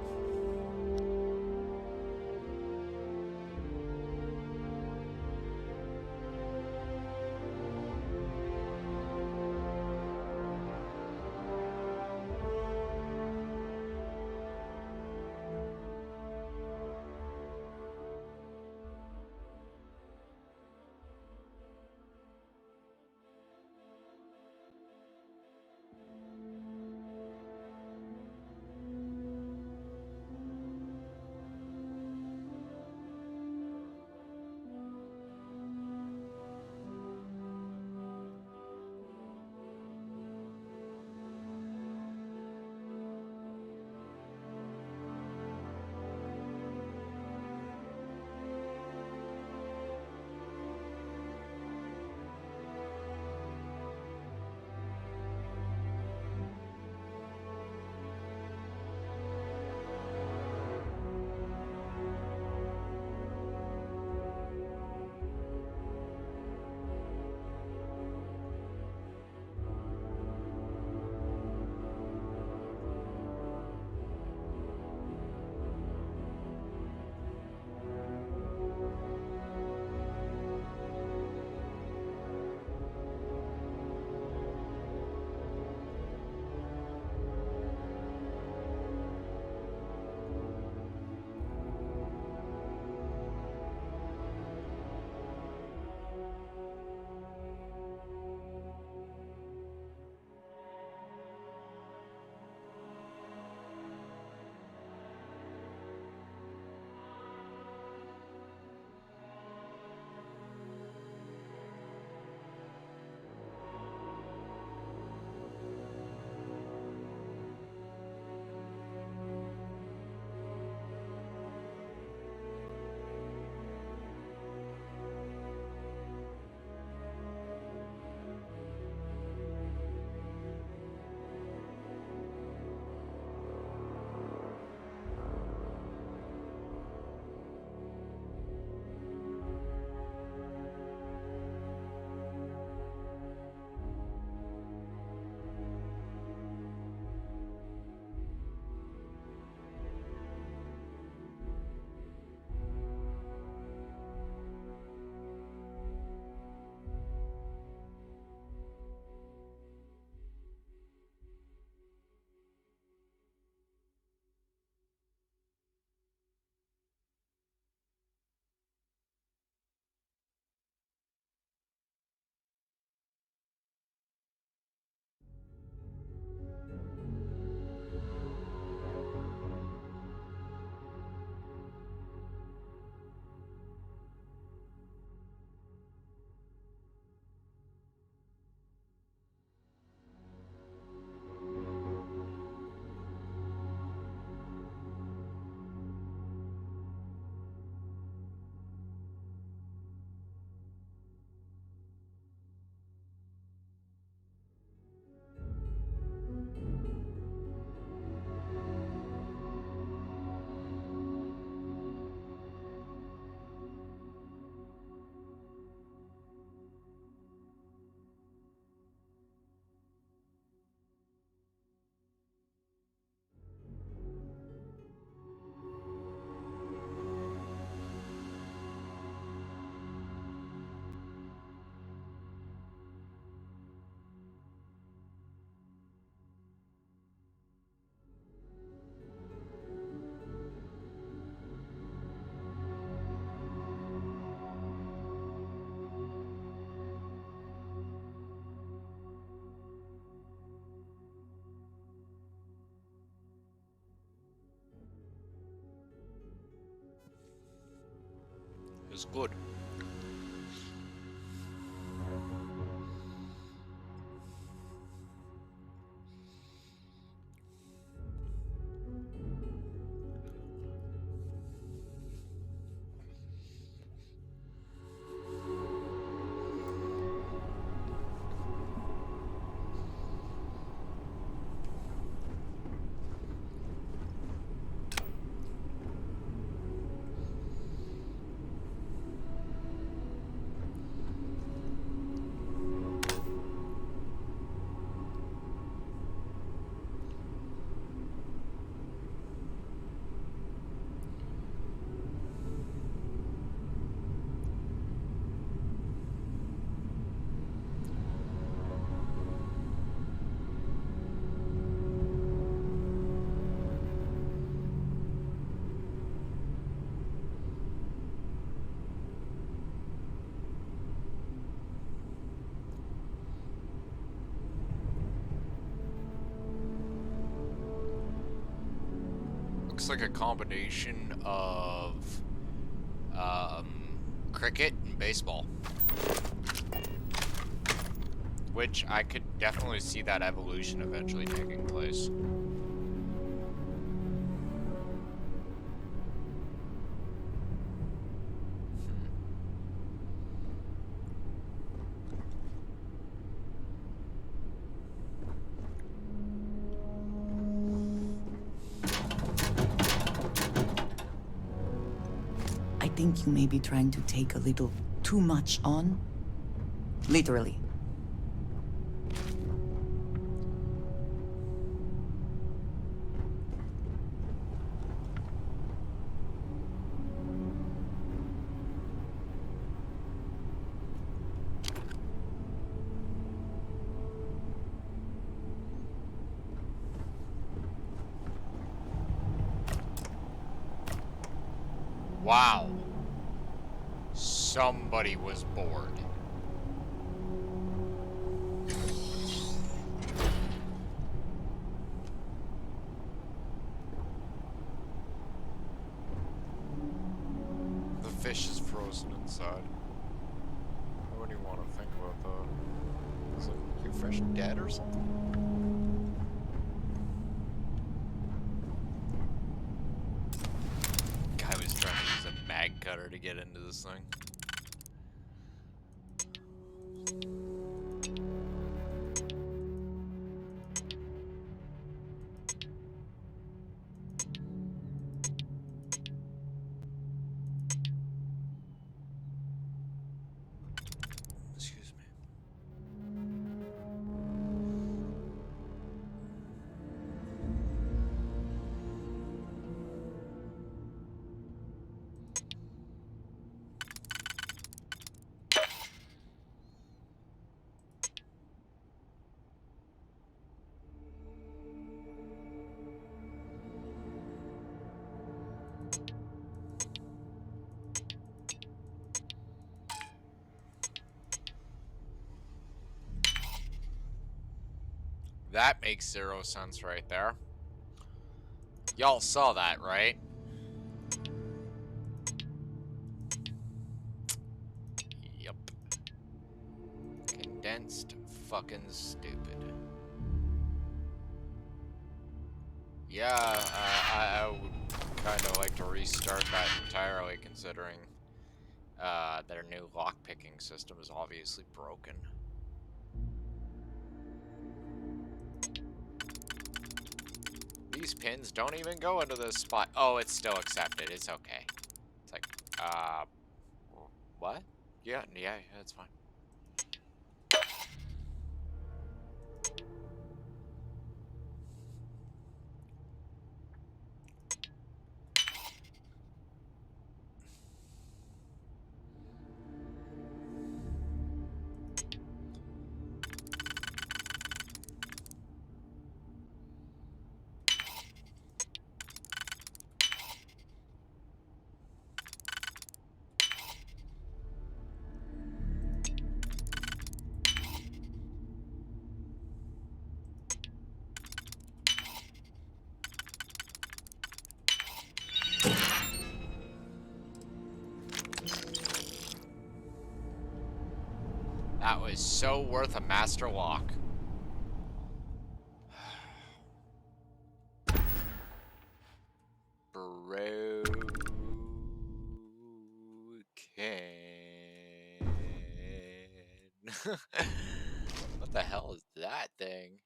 It's good. looks like a combination of cricket and baseball. Which I could definitely see that evolution eventually taking place. I think you may be trying to take a little too much on. Literally. Wow. Somebody was bored. The fish is frozen inside. What do you want to think about that? Is it fish dead or something? Guy was trying to use a mag cutter to get into this thing. Excuse me. That makes zero sense right there. Y'all saw that, right? Yep. Condensed fucking stupid. Yeah, I would kind of like to restart that entirely, considering their new lockpicking system is obviously broken. These pins don't even go into this spot. Oh, it's still accepted. It's okay. It's like, what? Yeah, it's fine. That was so worth a master lock. Broken. What the hell is that thing?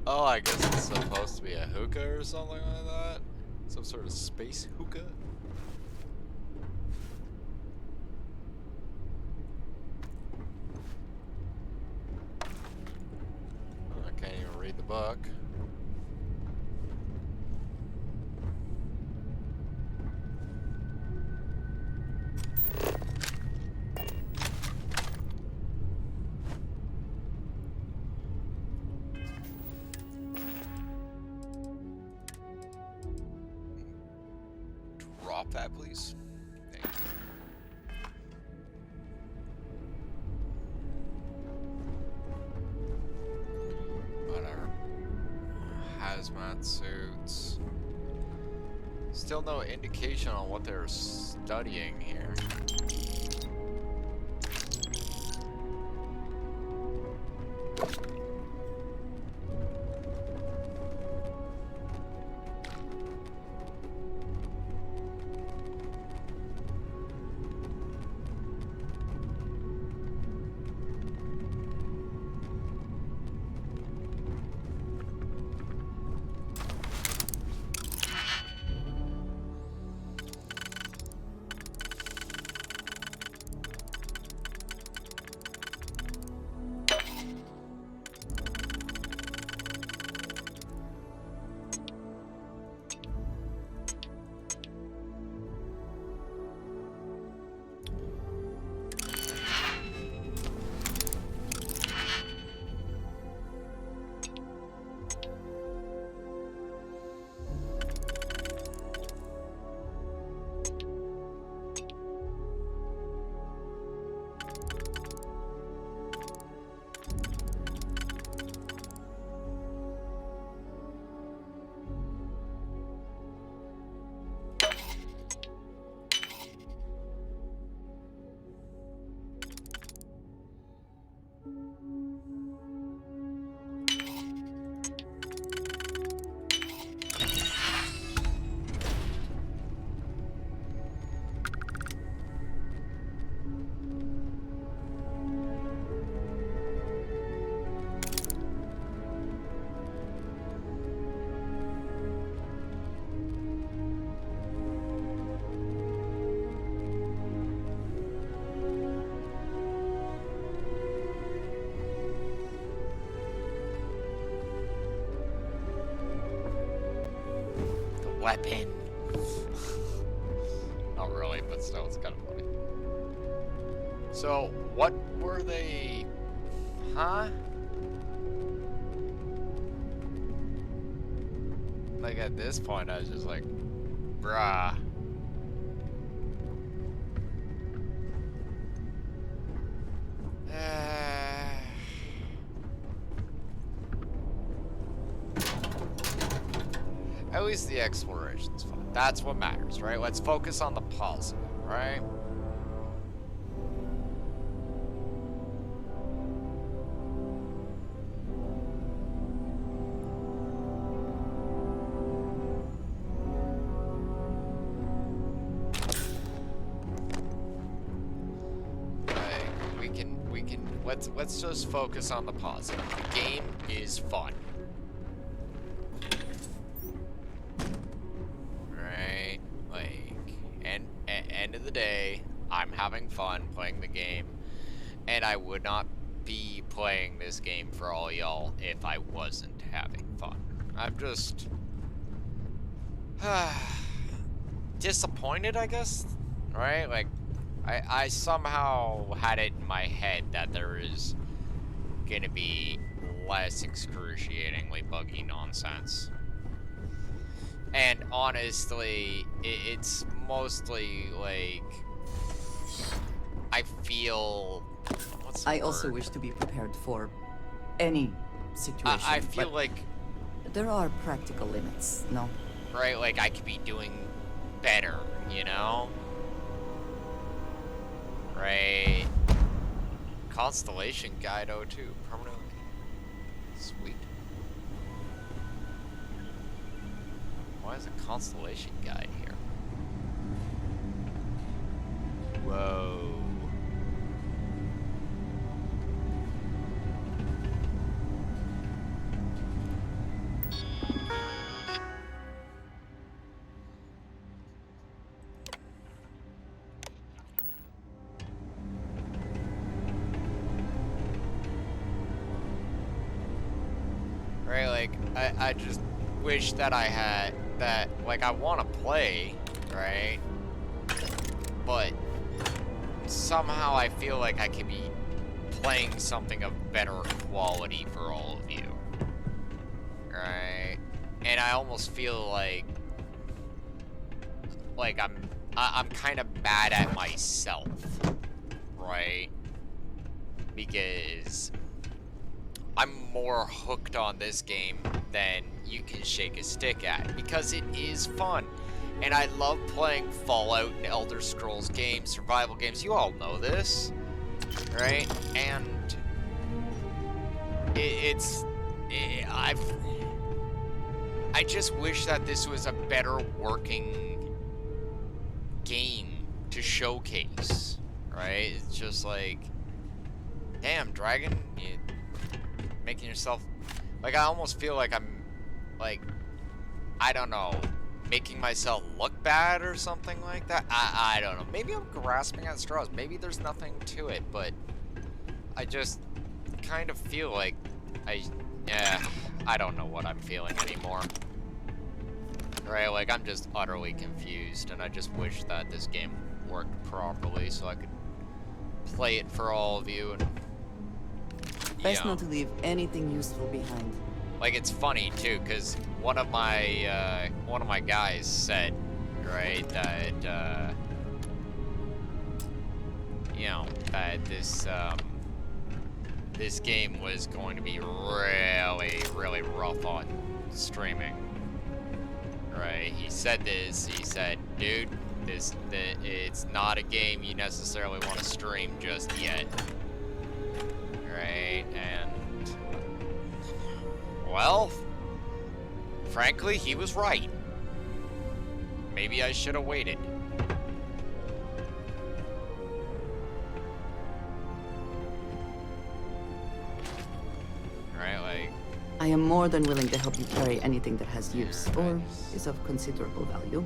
Oh, I guess it's supposed to be a hookah or something like that? Some sort of space hookah? I can't even read the book. Drop that, please. Thank you. Whatever. still no indication on what they're studying here. Weapon. Not really, but still, it's kind of funny. So, what were they? Huh? Like, at this point, I was just like, bruh. At least the exploration's fun. That's what matters, right? Let's focus on the positive, right? Let's just focus on the positive. The game is fun. Right? Like, and at end of the day, I'm having fun playing the game, and I would not be playing this game for all y'all if I wasn't having fun. I'm just disappointed, I guess, right? Like, I somehow had it in my head that there is gonna be less excruciatingly buggy nonsense. And honestly, it's mostly like, I feel, what's the I also word? wish to be prepared for any situation. I feel like there are practical limits, no? Right, like I could be doing better, you know? Right. Constellation Guide 02, permanently. Sweet. Why is a Constellation Guide here? Whoa. Right, like, I just wish that I had that, like, I want to play, right? But somehow I feel like I could be playing something of better quality for all of you, right? And I almost feel like I'm kind of mad at myself, right? Because I'm more hooked on this game than you can shake a stick at, because it is fun. And I love playing Fallout and Elder Scrolls games, survival games. You all know this, right? And I just wish that this was a better working game to showcase, right? It's just like, damn, Dragon, you making yourself, like, I almost feel like I'm, like, I don't know, making myself look bad or something like that. I don't know. Maybe I'm grasping at straws. Maybe there's nothing to it, but I just kind of feel like I don't know what I'm feeling anymore. Right, like, I'm just utterly confused, and I just wish that this game worked properly so I could play it for all of you, and Best not to leave anything useful behind. like, it's funny too, because one of my guys said, right, that you know, that this game was going to be really rough on streaming. Right, he said this, he said, dude, it's not a game you necessarily want to stream just yet. Right, and, well, frankly, he was right. Maybe I should have waited. Right, like, I am more than willing to help you carry anything that has use, or is of considerable value.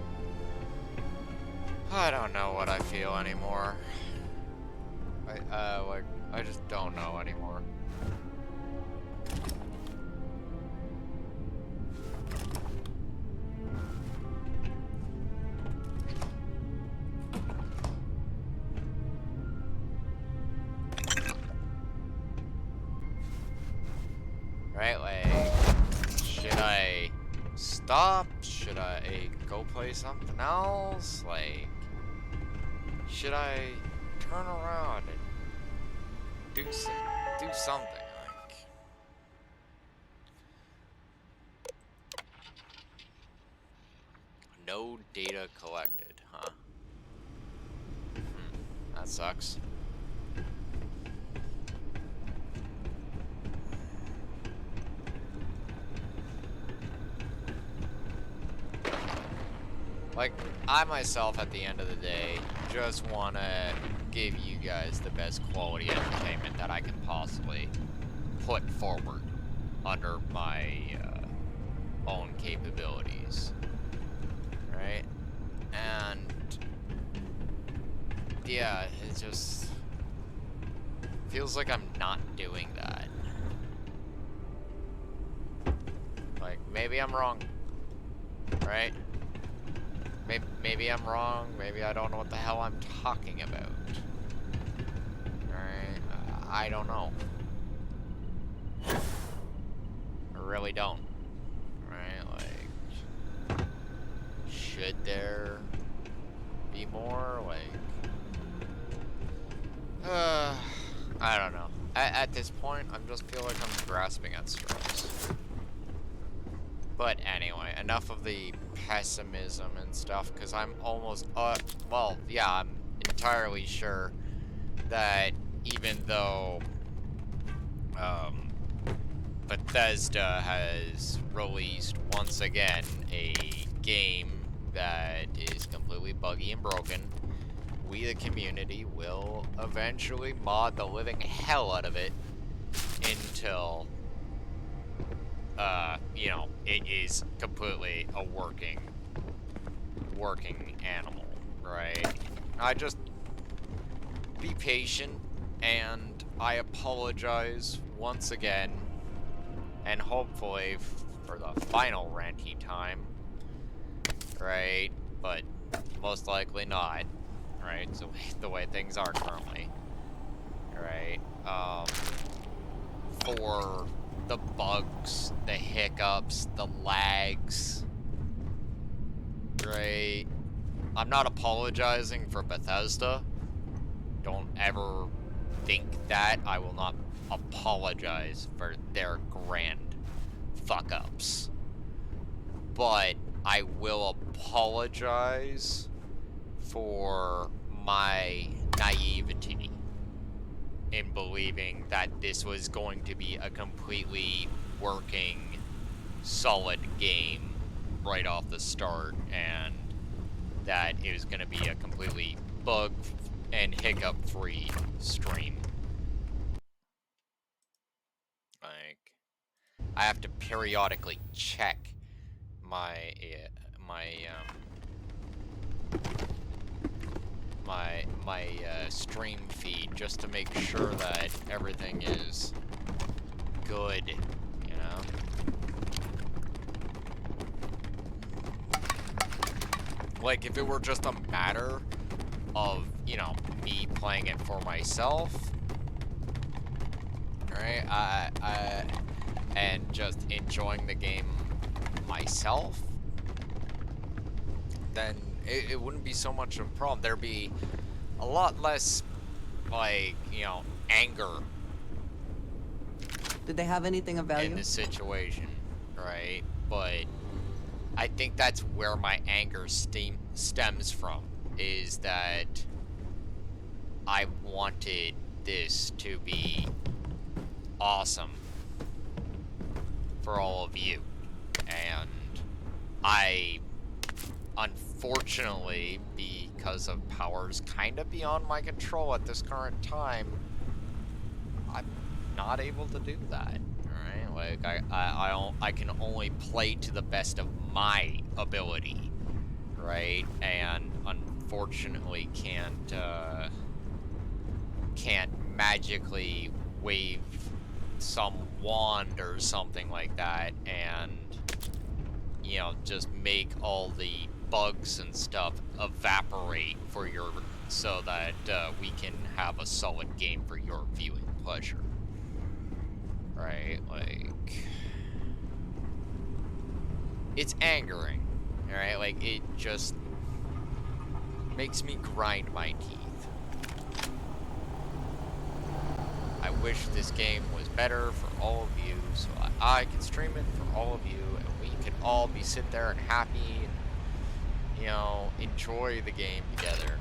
I don't know what I feel anymore. I just don't know anymore. Right, like, should I stop? Should I go play something else? Like, should I turn around and do something? Like, no data collected, huh? That sucks. Like, I myself, at the end of the day, just want to give you guys the best quality entertainment that I can possibly put forward under my own capabilities, right? And, yeah, it just feels like I'm not doing that. Like, maybe I'm wrong, right? Maybe I'm wrong, maybe I don't know what the hell I'm talking about. Alright, I don't know. I really don't. Right, like, should there be more? Like, I don't know. At this point, I just feel like I'm grasping at straws. But anyway, enough of the pessimism and stuff, because I'm almost, well, yeah, I'm entirely sure that even though, Bethesda has released, once again, a game that is completely buggy and broken, we, the community, will eventually mod the living hell out of it until you know, it is completely a working animal, right? I just be patient, and I apologize once again, and hopefully for the final ranty time, right? But most likely not, right? So the way things are currently, right? For the bugs, the hiccups, the lags, right? I'm not apologizing for Bethesda. Don't ever think that. I will not apologize for their grand fuck-ups. But I will apologize for my naivety in believing that this was going to be a completely working, solid game right off the start, and that it was going to be a completely bug and hiccup-free stream. Like, I have to periodically check my stream feed just to make sure that everything is good, you know? Like, if it were just a matter of, you know, me playing it for myself, right? And just enjoying the game myself, then it wouldn't be so much of a problem. There'd be a lot less, like, you know, anger. Did they have anything of value? In the situation, right? But I think that's where my anger stems from, is that I wanted this to be awesome for all of you. And I, unfortunately, because of powers kind of beyond my control at this current time, I'm not able to do that. Alright? Like, I can only play to the best of my ability, right? And unfortunately can't magically wave some wand or something like that and, you know, just make all the bugs and stuff evaporate for your, so that we can have a solid game for your viewing pleasure. Right? Like, it's angering. Alright? Like, it just makes me grind my teeth. I wish this game was better for all of you, so I can stream it for all of you, and we could all sit there and happy and, you know, enjoy the game together.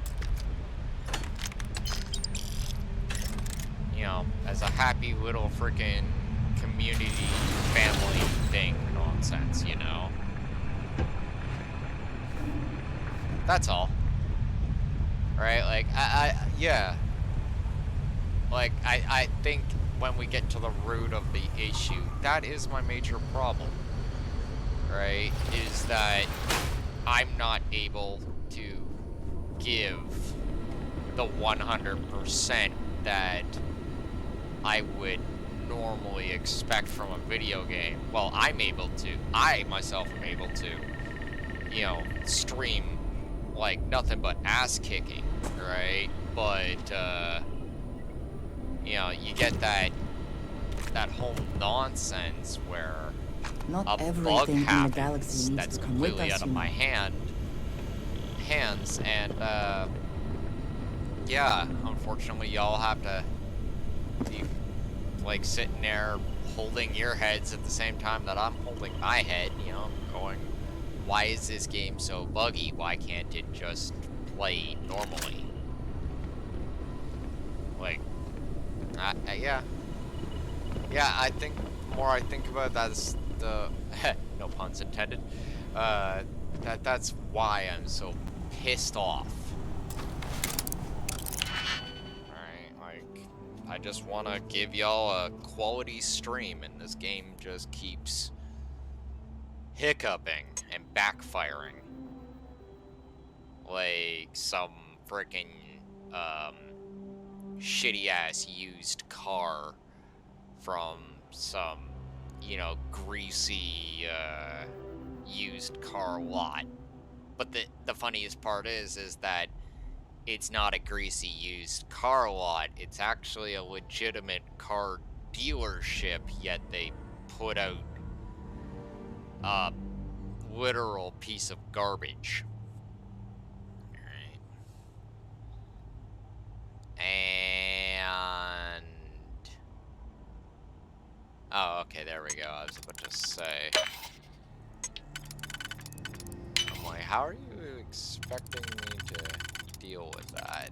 You know, as a happy little freaking community family thing nonsense, you know? That's all. Right? Like, yeah. Like, I think when we get to the root of the issue, that is my major problem, right? Is that I'm not able to give the 100% that I would normally expect from a video game. Well, I myself am able to, you know, stream like nothing but ass kicking, right? But, you know, you get that whole nonsense where Not a bug everything in the happens galaxy needs that's to come with completely us, out of you my know. hands, and yeah, unfortunately, y'all have to be like sitting there holding your heads at the same time that I'm holding my head, you know, going, why is this game so buggy? Why can't it just play normally? Like, yeah. Yeah, I think the more I think about it, that's the, no puns intended, that's why I'm so pissed off. Alright, like, I just want to give y'all a quality stream, and this game just keeps hiccuping and backfiring. Like some freaking, shitty-ass used car from some, you know, greasy, used car lot. But the funniest part is that it's not a greasy used car lot. It's actually a legitimate car dealership, yet they put out a literal piece of garbage. Alright. And... oh, okay, there we go. I was about to say... how are you expecting me to deal with that?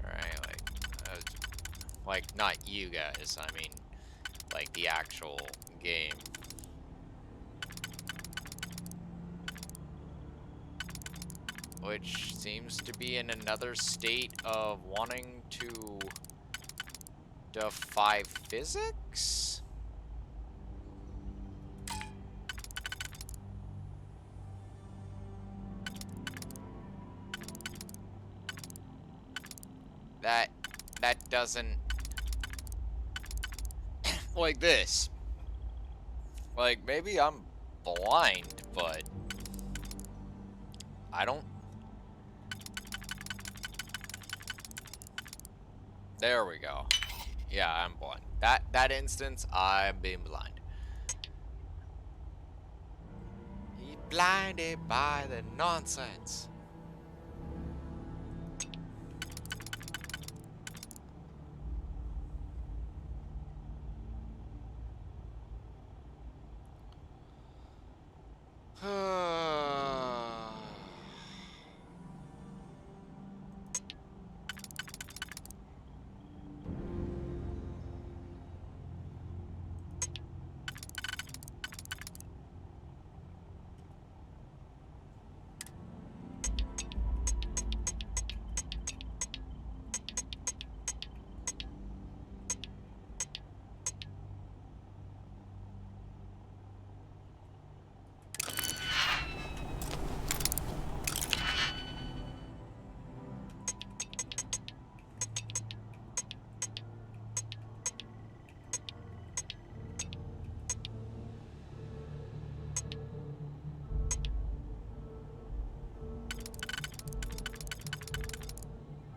Alright, like, not you guys, I mean, like, the actual game. Which seems to be in another state of wanting to defy physics? That doesn't... like this. Like, maybe I'm blind, but... I don't... There we go. Yeah, I'm blind. That instance, I'm being blind. He's blinded by the nonsense.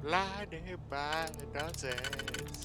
Blinded by the nonsense.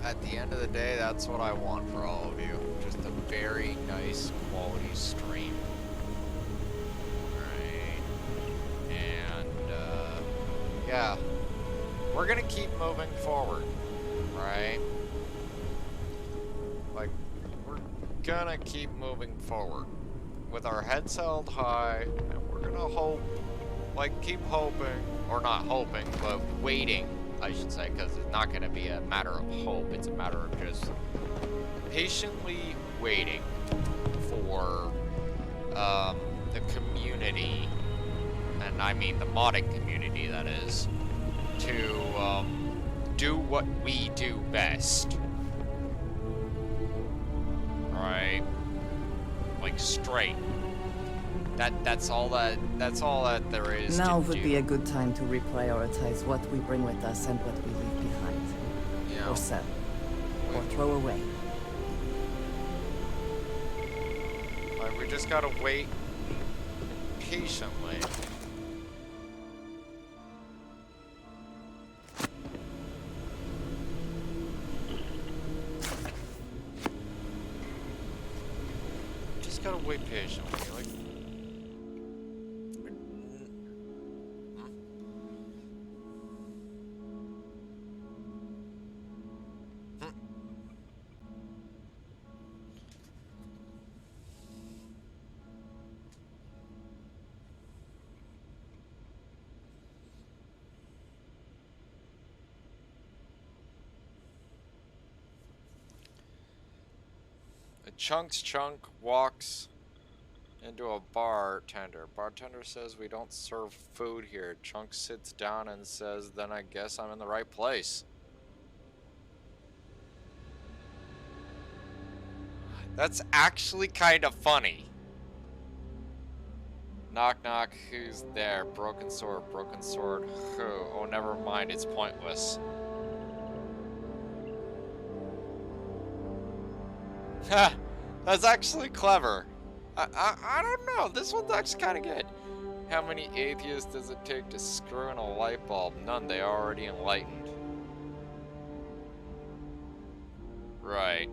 At the end of the day, that's what I want for all of you. Just a very nice quality stream. Right. And, yeah. We're gonna keep moving forward. Right? Like, we're gonna keep moving forward. With our heads held high, and we're gonna hope, like, keep hoping, or not hoping, but waiting, I should say, because it's not going to be a matter of hope, it's a matter of just patiently waiting for the community, and I mean the modding community, that is, to do what we do best. Right? Like straight. That's all that there is Now to would do. be a good time to reprioritize what we bring with us and what we leave behind. You know, or sell. Or throw away. Like, we just gotta wait patiently. Just gotta wait patiently. Like, a chunk walks into a bartender. Bartender says we don't serve food here. Chunk sits down and says, then I guess I'm in the right place. That's actually kind of funny. Knock knock, who's there? Broken sword, who? Oh, never mind, it's pointless. Ha! That's actually clever. I don't know, this one's actually kind of good. How many atheists does it take to screw in a light bulb? None, they are already enlightened. Right.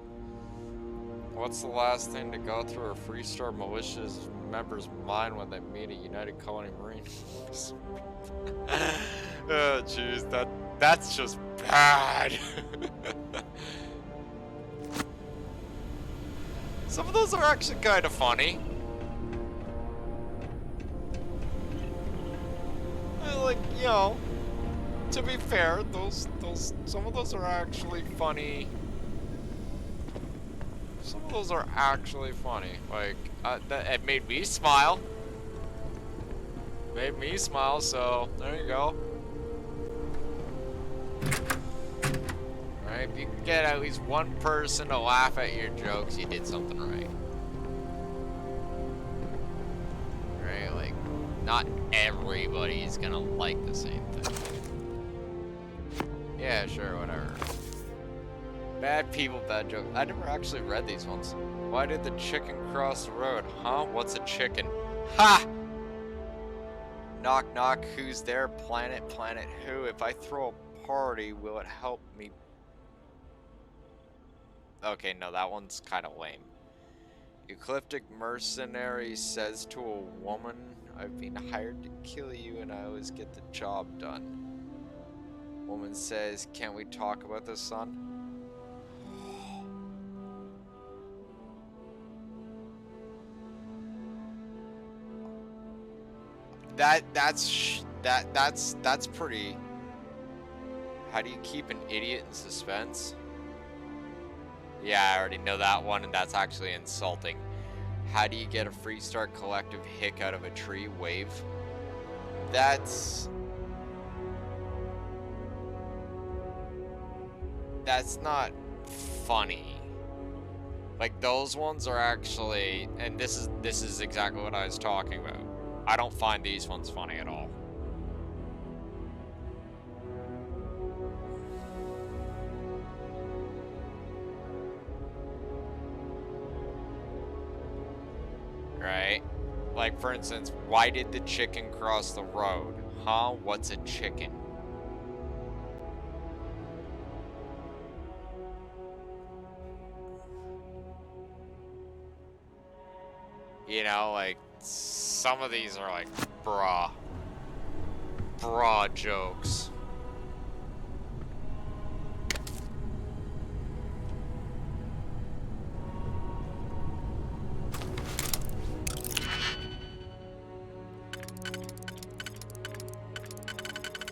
What's the last thing to go through a Freestar militia's member's mind when they meet a United Colony Marine? Oh, jeez, that's just bad. Some of those are actually kind of funny. Like, you know, to be fair, some of those are actually funny. Some of those are actually funny. Like, it made me smile. Made me smile, so there you go. Alright, if you can get at least one person to laugh at your jokes, you did something right. Right, like, not everybody's gonna like the same thing. Yeah, sure, whatever. Bad people, bad jokes. I never actually read these ones. Why did the chicken cross the road? Huh? What's a chicken? Ha! Knock knock, who's there? Planet who? If I throw a party, will it help me? Okay, no, that one's kind of lame. Ecliptic mercenary says to a woman, I've been hired to kill you and I always get the job done. Woman says, can't we talk about this, son? That's pretty. How do you keep an idiot in suspense? Yeah, I already know that one, and that's actually insulting. How do you get a Freestar collective hick out of a tree? Wave. That's not funny. Like, those ones are actually, and this is exactly what I was talking about. I don't find these ones funny at all. Right? Like, for instance, why did the chicken cross the road? Huh? What's a chicken? You know, like, some of these are like, bruh jokes.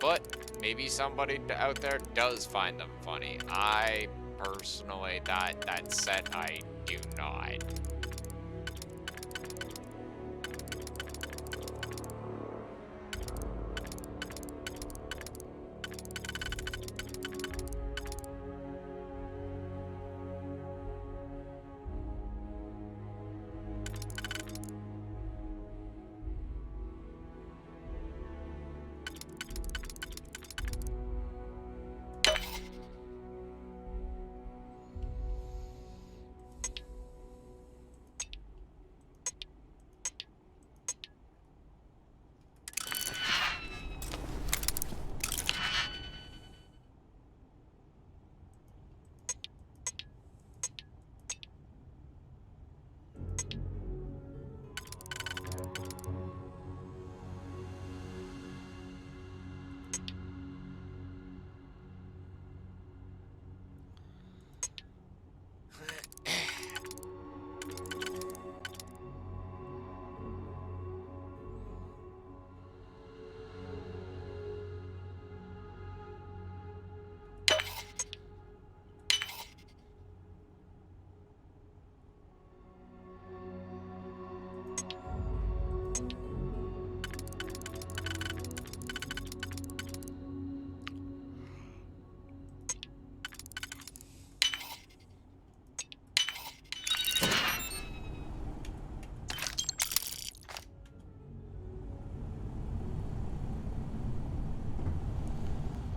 But maybe somebody out there does find them funny. I personally. That set, I do not.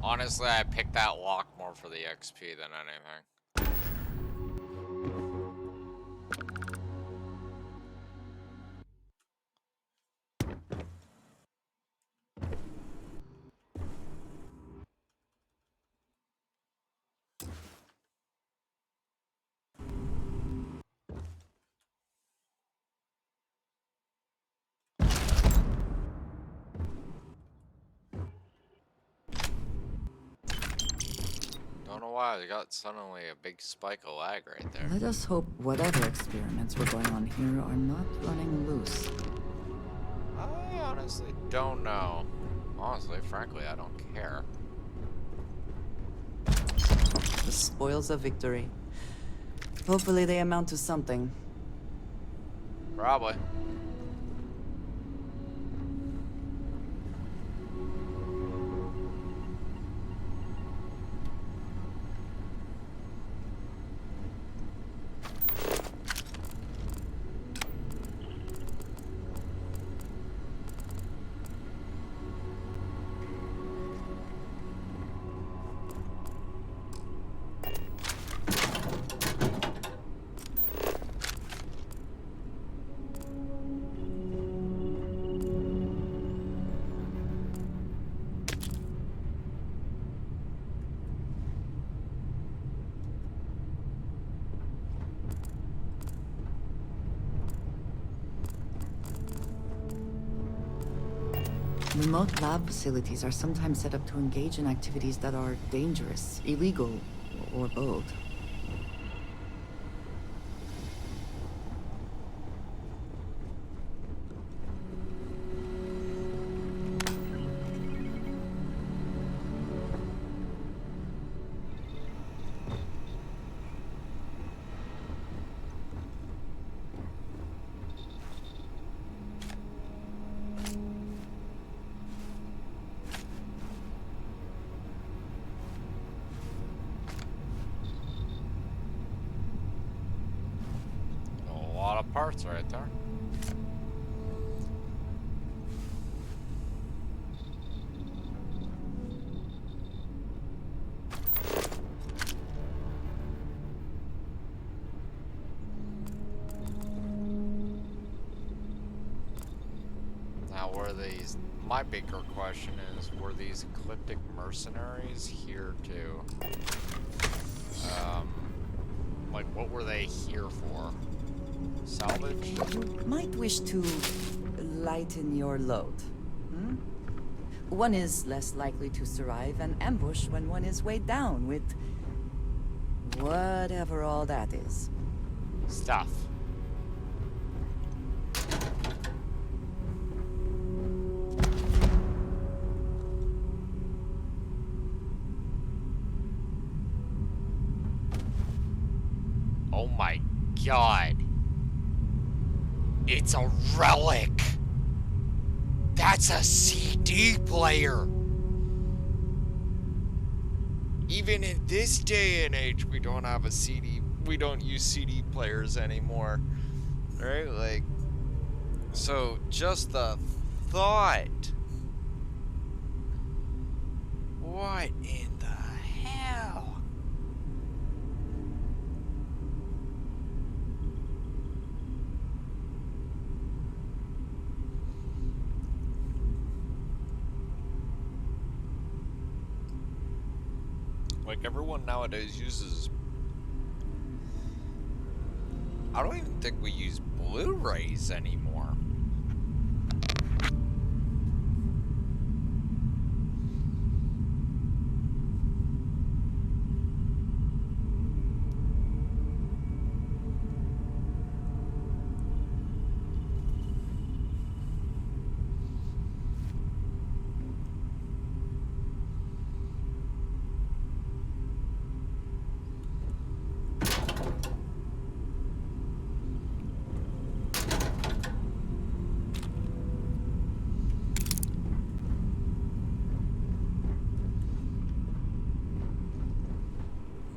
Honestly, I picked that lock more for the XP than anything. Don't know why, they got suddenly a big spike of lag right there. Let us hope whatever experiments were going on here are not running loose. I honestly don't know. Honestly, frankly, I don't care. The spoils of victory. Hopefully they amount to something. Probably. Remote lab facilities are sometimes set up to engage in activities that are dangerous, illegal, or both. A lot of parts right there. Now, were these... My bigger question is, were these ecliptic mercenaries here to... like, what were they here for? Salvage? You might wish to lighten your load. Hmm? One is less likely to survive an ambush when one is weighed down with... whatever all that is. Stuff. god. It's a relic. That's a CD player. Even in this day and age, we don't have a CD. We don't use CD players anymore. Right? Like, so just the thought. What in the hell? Like, everyone nowadays uses... I don't even think we use Blu-rays anymore.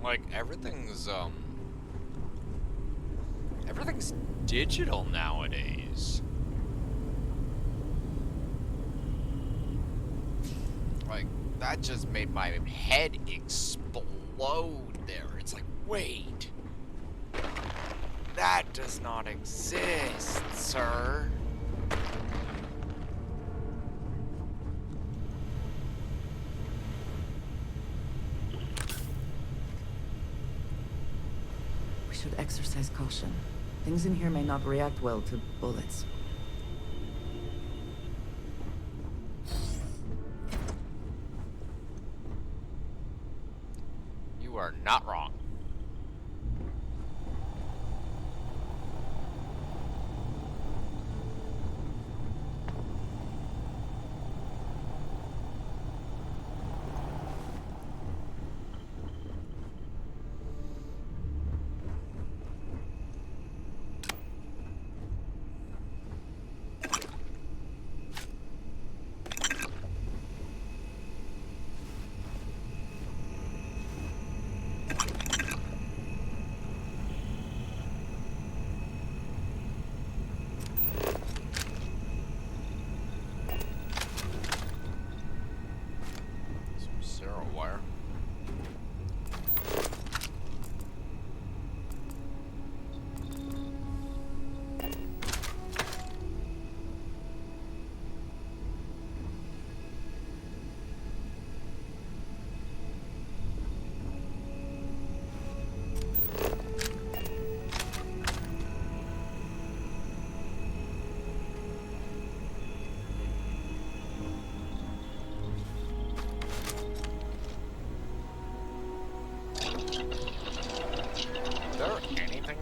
Like, everything's digital nowadays. Like, that just made my head explode there. It's like, wait. That does not exist, sir. We should exercise caution. Things in here may not react well to bullets. You are not wrong.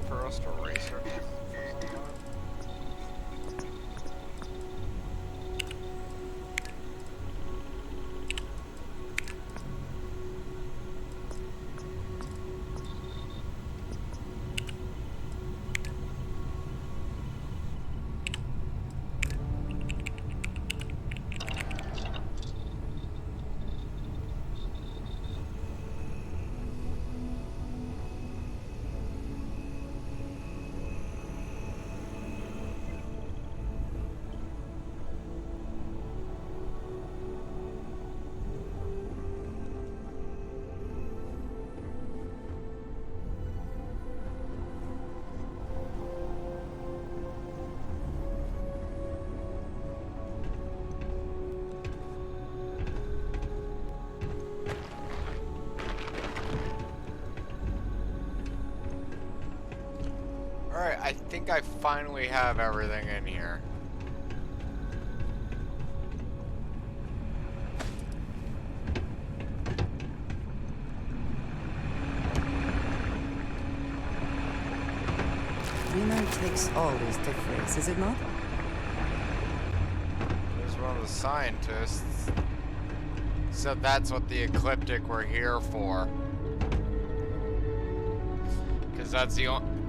For us to research. Alright, I think I finally have everything in here. Winner takes all is the phrase, is it not? There's one of the scientists. So that's what the Ecliptic were here for. Because that's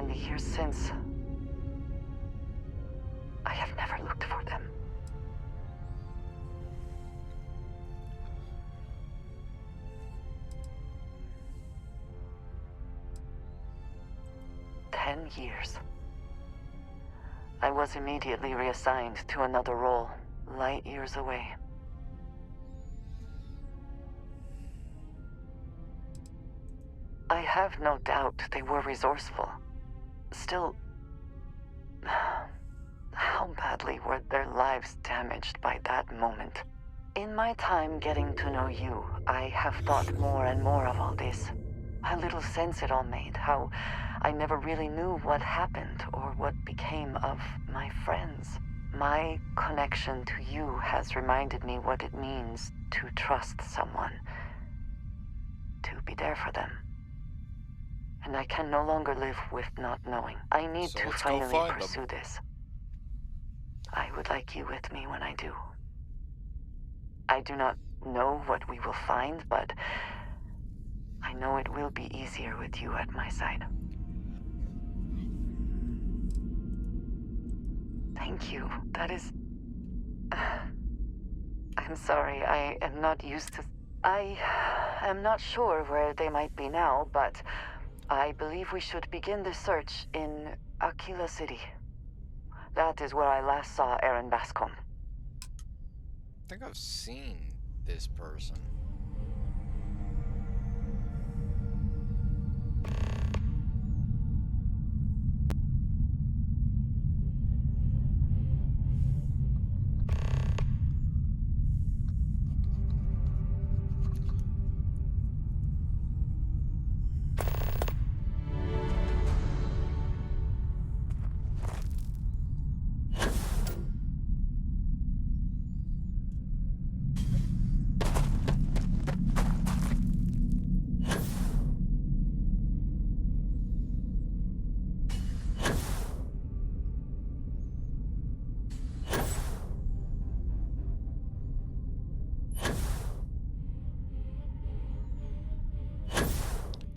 in the years since, I have never looked for them. $10 years. I was immediately reassigned to another role, light years away. I have no doubt they were resourceful. Still, how badly were their lives damaged by that moment? In my time getting to know you, I have thought more and more of all this. How little sense it all made, how I never really knew what happened or what became of my friends. My connection to you has reminded me what it means to trust someone, to be there for them. And I can no longer live with not knowing. I need to finally pursue this. I would like you with me when I do. I do not know what we will find, but I know it will be easier with you at my side. Thank you. That is... I'm sorry, I am not used to... I am not sure where they might be now, but I believe we should begin the search in Aquila City. That is where I last saw Aaron Bascom. I think I've seen this person.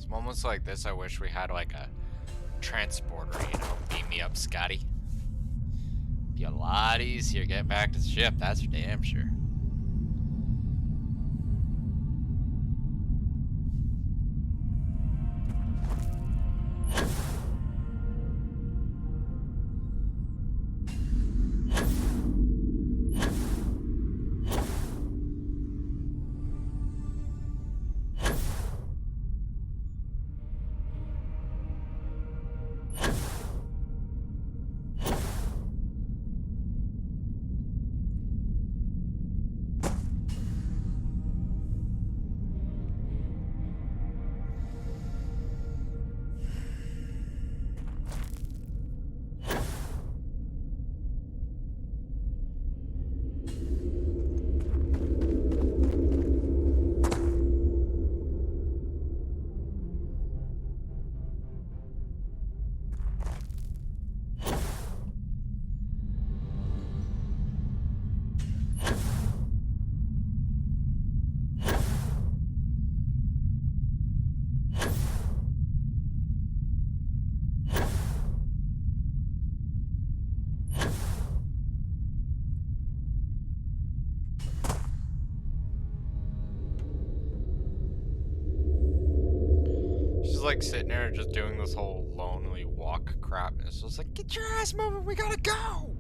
Moments like this, I wish we had like a transporter, you know, beam me up, Scotty. Be a lot easier getting back to the ship, that's for damn sure. Like sitting there just doing this whole lonely walk crap, and it's just like, get your ass moving, we gotta go!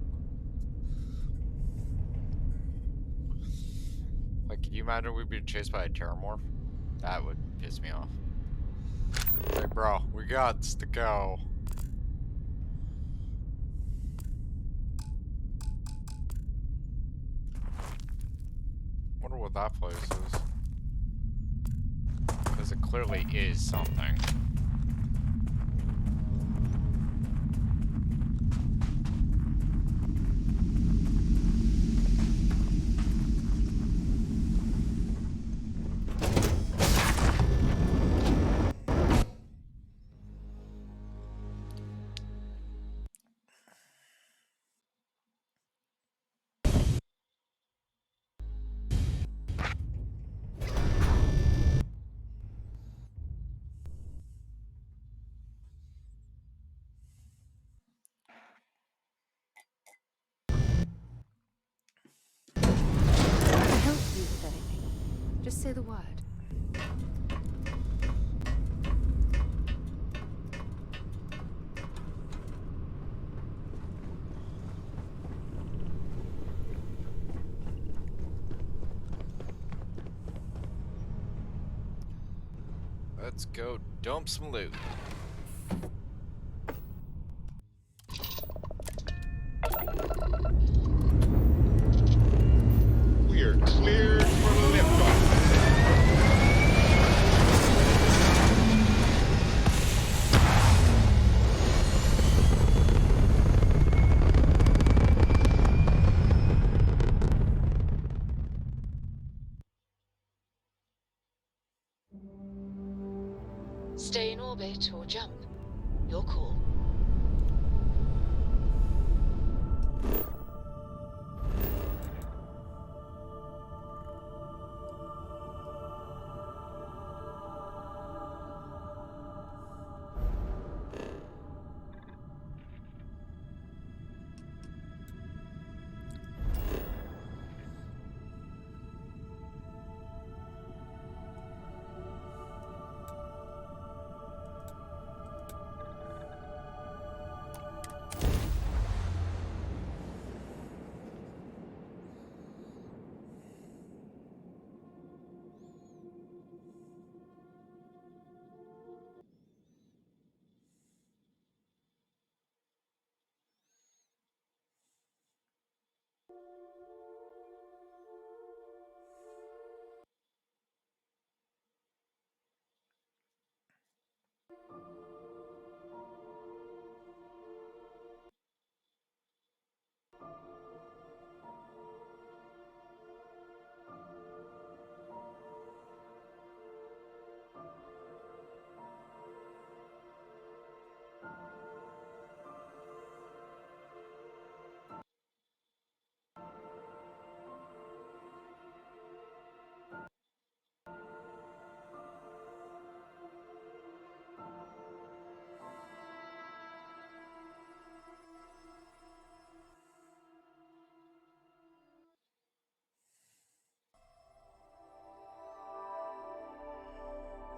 Like, can you imagine we'd be chased by a terramorph? That would piss me off. It's like, bro, we got to go. Wonder what that place is. Because it clearly is something. say the word. Let's go dump some loot. We are cleared for liftoff. Stay in orbit or jump. Your call.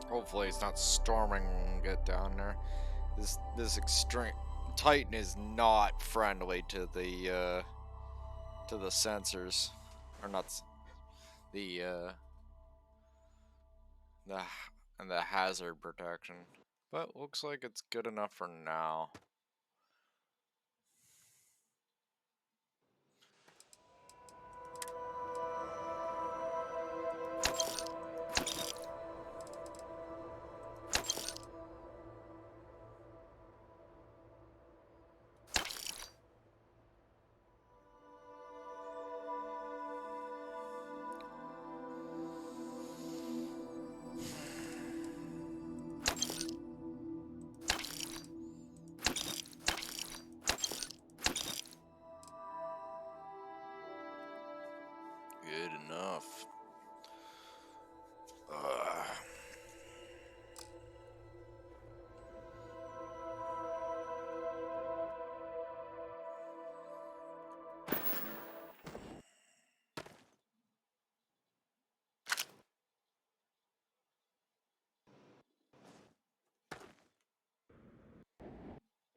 Hopefully it's not storming when we get down there. This extreme Titan is not friendly to the sensors, or not the the hazard protection. But looks like it's good enough for now. Good enough.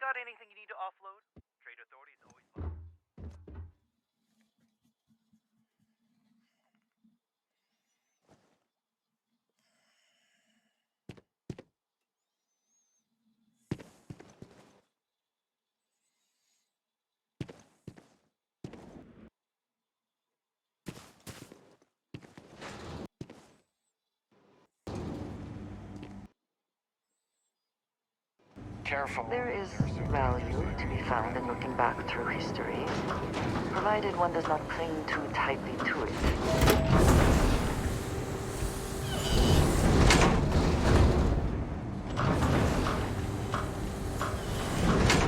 Got anything you need to offload? Trade Authority is always fun. Careful. There is value to be found in looking back through history, provided one does not cling too tightly to it.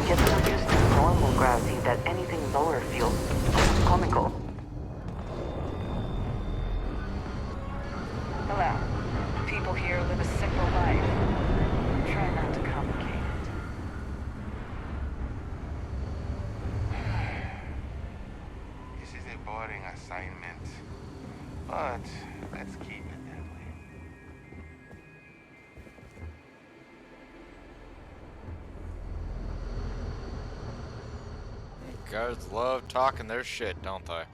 Get so used to normal gravity that anything lower feels comical. Hello. People here live a simple life. Try not to complicate it. This is a boring assignment, but let's keep it that way. Guys love talking their shit, don't they?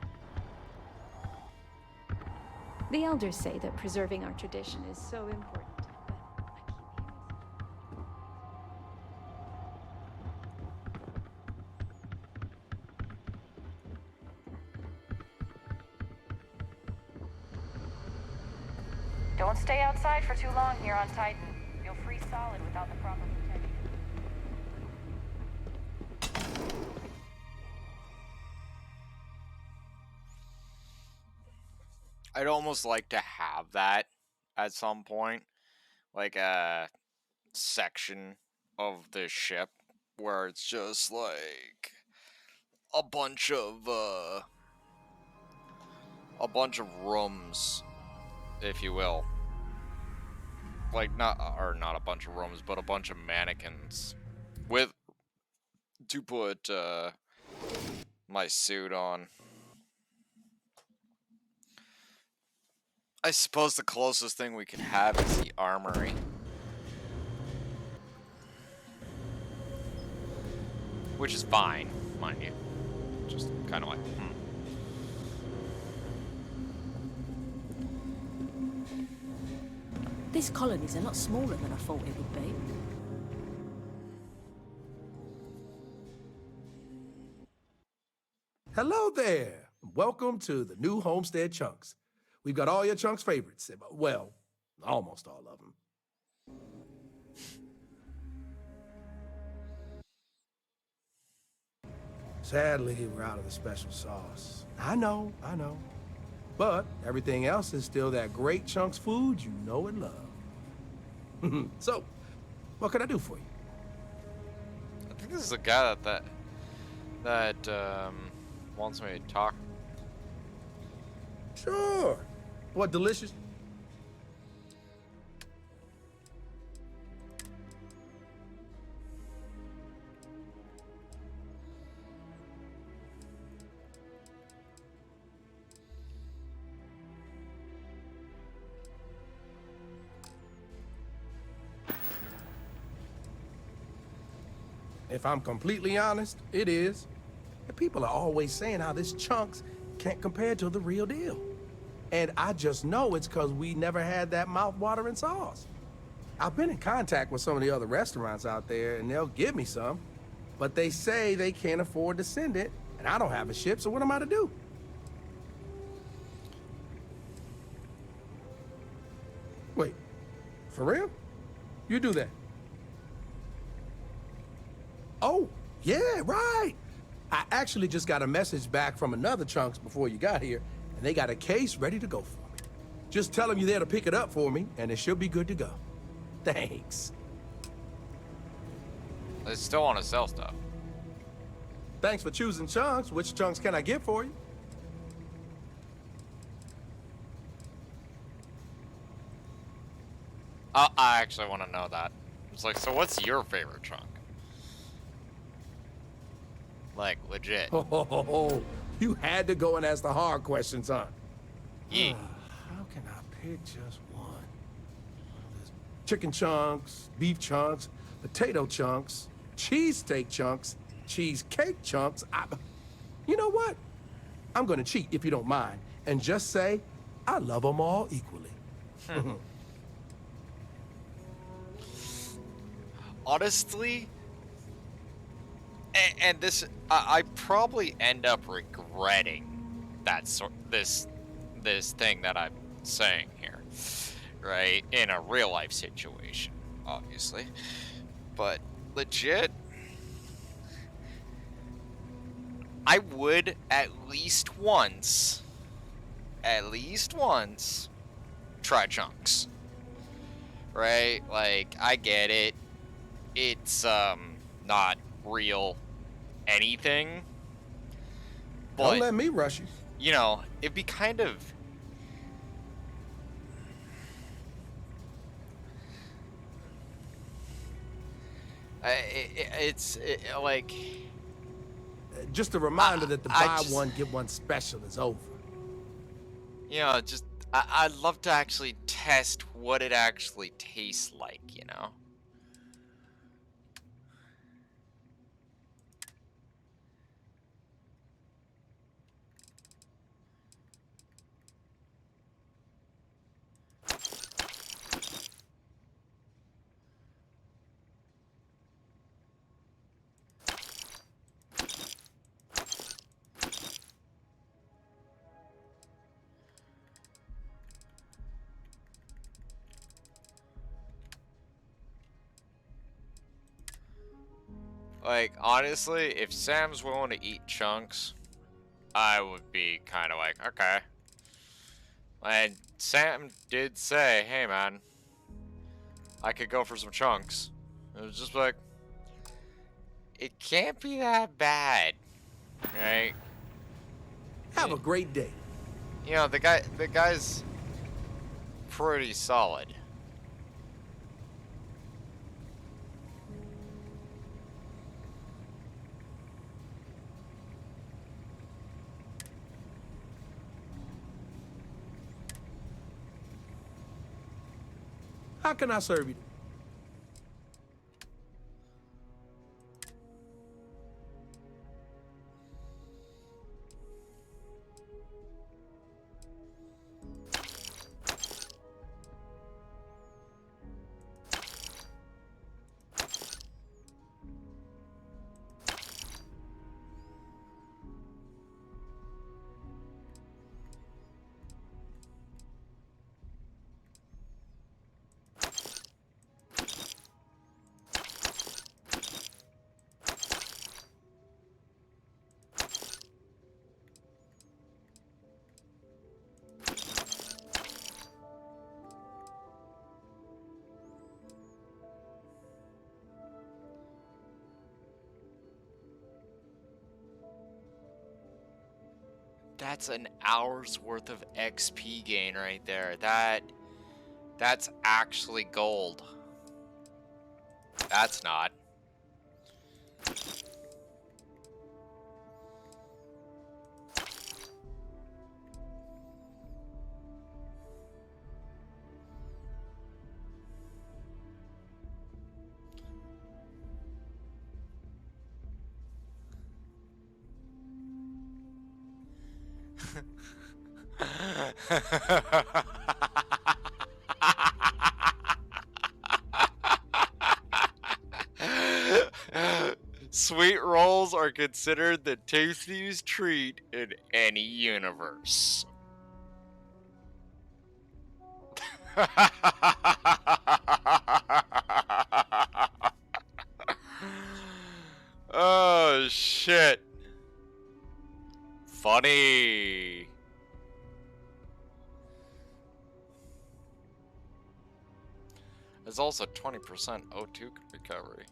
The elders say that preserving our tradition is so important. Don't stay outside for too long here on Titan. You'll freeze solid without the proper protection. I'd almost like to have that at some point. Like a section of the ship where it's just like a bunch of rooms, if you will. Like not a bunch of rooms, but a bunch of mannequins with to put my suit on. I suppose the closest thing we could have is the armory. Which is fine, mind you. Just kind of like, This colony's a lot smaller than I thought it would be. Hello there. Welcome to the new Homestead Chunks. We've got all your Chunks' favorites. Well, almost all of them. Sadly, we're out of the special sauce. I know. But everything else is still that great Chunks food you know and love. So, what can I do for you? I think this is a guy that wants me to talk. Sure. What, delicious? If I'm completely honest, it is. And people are always saying how this Chunks can't compare to the real deal. And I just know it's because we never had that mouth-watering sauce. I've been in contact with some of the other restaurants out there, and they'll give me some. But they say they can't afford to send it, and I don't have a ship, so what am I to do? Wait, for real? You do that? Oh, yeah, right. I actually just got a message back from another Chunks before you got here, and they got a case ready to go for me. Just tell them you're there to pick it up for me, and it should be good to go. Thanks. I still want to sell stuff. Thanks for choosing Chunks. Which Chunks can I get for you? I actually want to know that. It's like, so what's your favorite chunk? Like, legit. Oh, you had to go and ask the hard questions, huh? Yeah. How can I pick just one? There's chicken chunks, beef chunks, potato chunks, cheesesteak chunks, cheesecake chunks. You know what? I'm gonna cheat if you don't mind, and just say I love them all equally. Honestly, and this, I probably end up regretting that this thing that I'm saying here, right? In a real life situation, obviously, but legit, I would at least once, try chunks, right? Like, I get it. It's not real anything, but Don't let me rush you. You know, it'd be kind of it's like just a reminder that the buy one get one special is over. You know, just I'd love to actually test what it actually tastes like, you know. Like, honestly, if Sam's willing to eat chunks, I would be kind of like, okay. And Sam did say, hey man, I could go for some chunks. It was just like, it can't be that bad, right? Have a great day. You know, the guy's pretty solid. How can I serve you? That's an hour's worth of XP gain right there. That's actually gold. That's not. Sweet rolls are considered the tastiest treat in any universe. Oh shit. Funny. There's also 20% O2 recovery.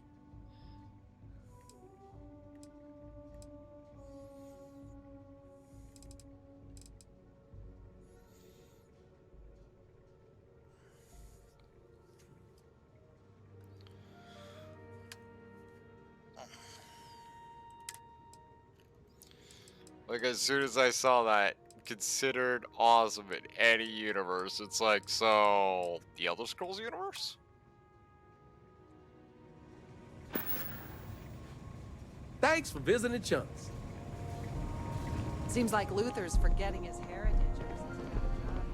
Like, as soon as I saw that, considered awesome in any universe, it's like, so, the Elder Scrolls universe? Thanks for visiting Chunks. Seems like Luther's forgetting his heritage ever since he got a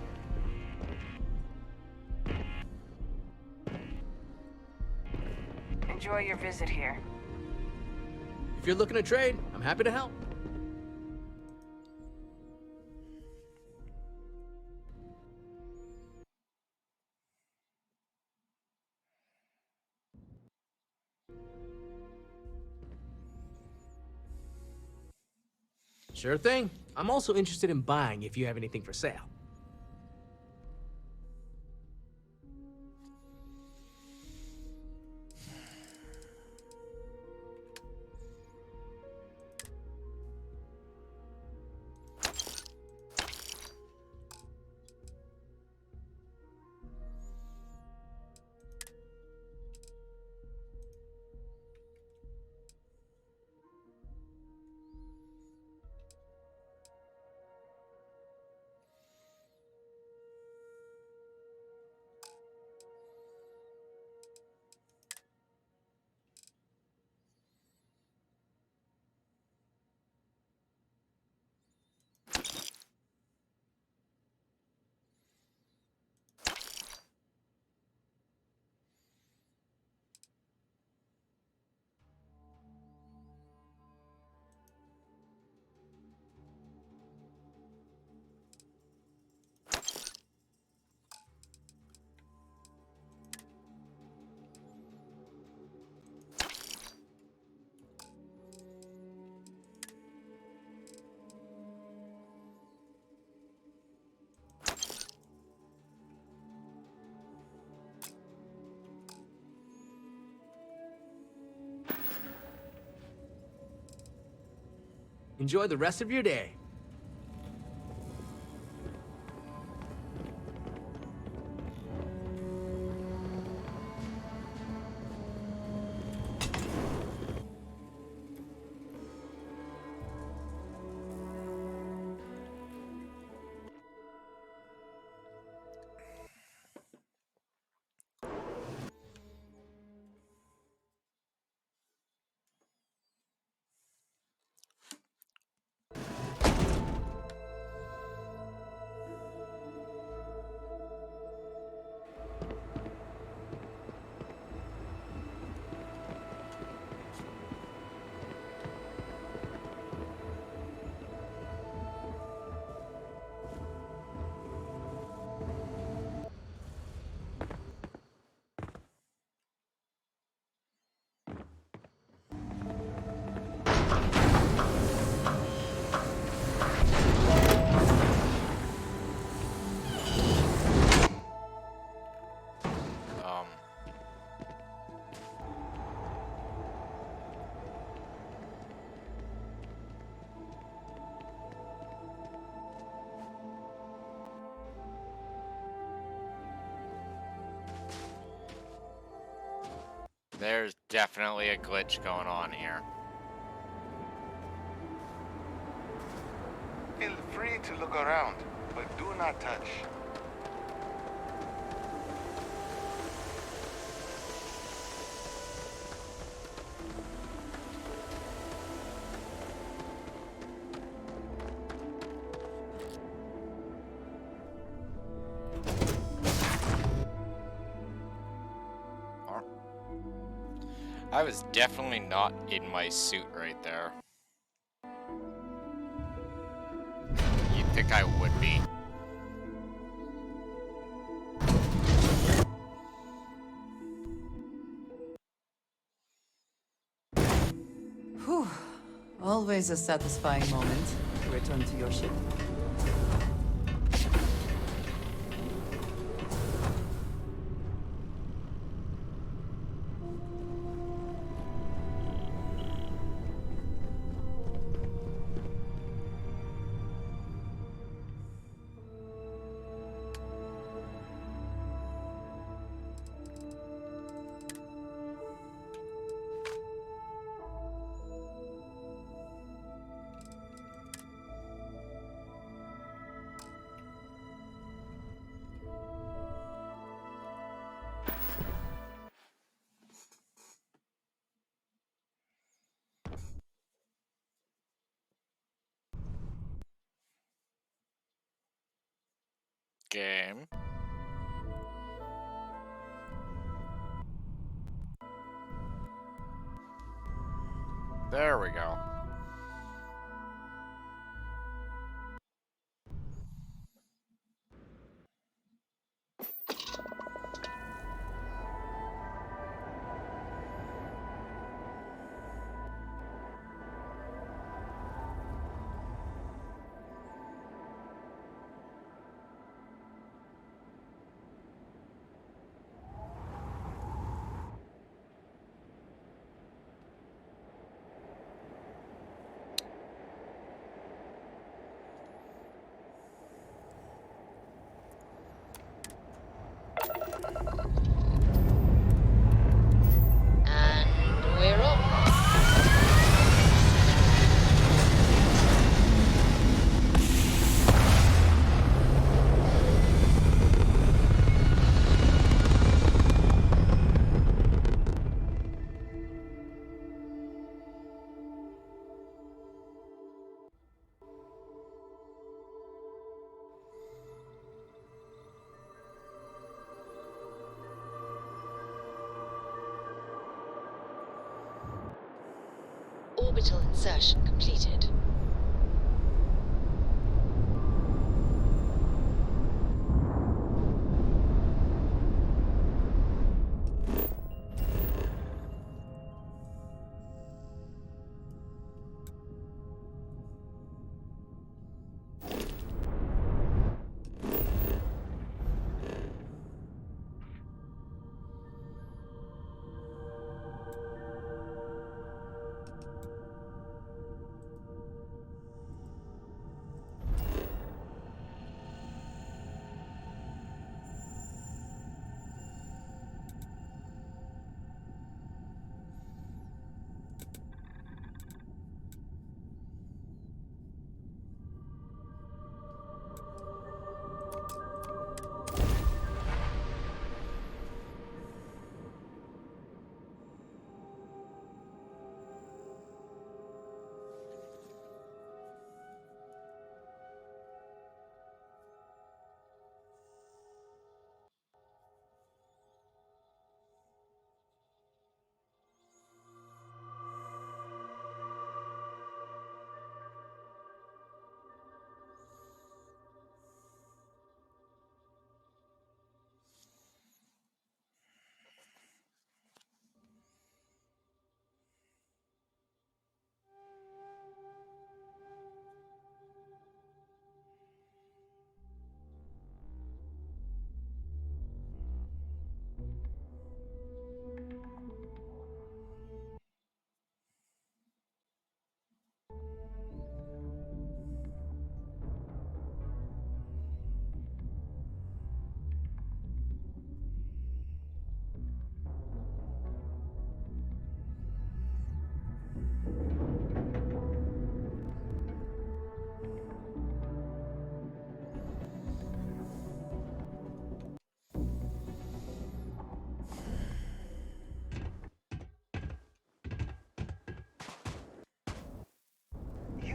job here. Enjoy your visit here. If you're looking to trade, I'm happy to help. Sure thing. I'm also interested in buying if you have anything for sale. Enjoy the rest of your day. There's definitely a glitch going on here. Feel free to look around, but do not touch. I was definitely not in my suit right there. You'd think I would be. Whew. Always a satisfying moment to return to your ship. Game. There we go. We're off. Orbital insertion completed.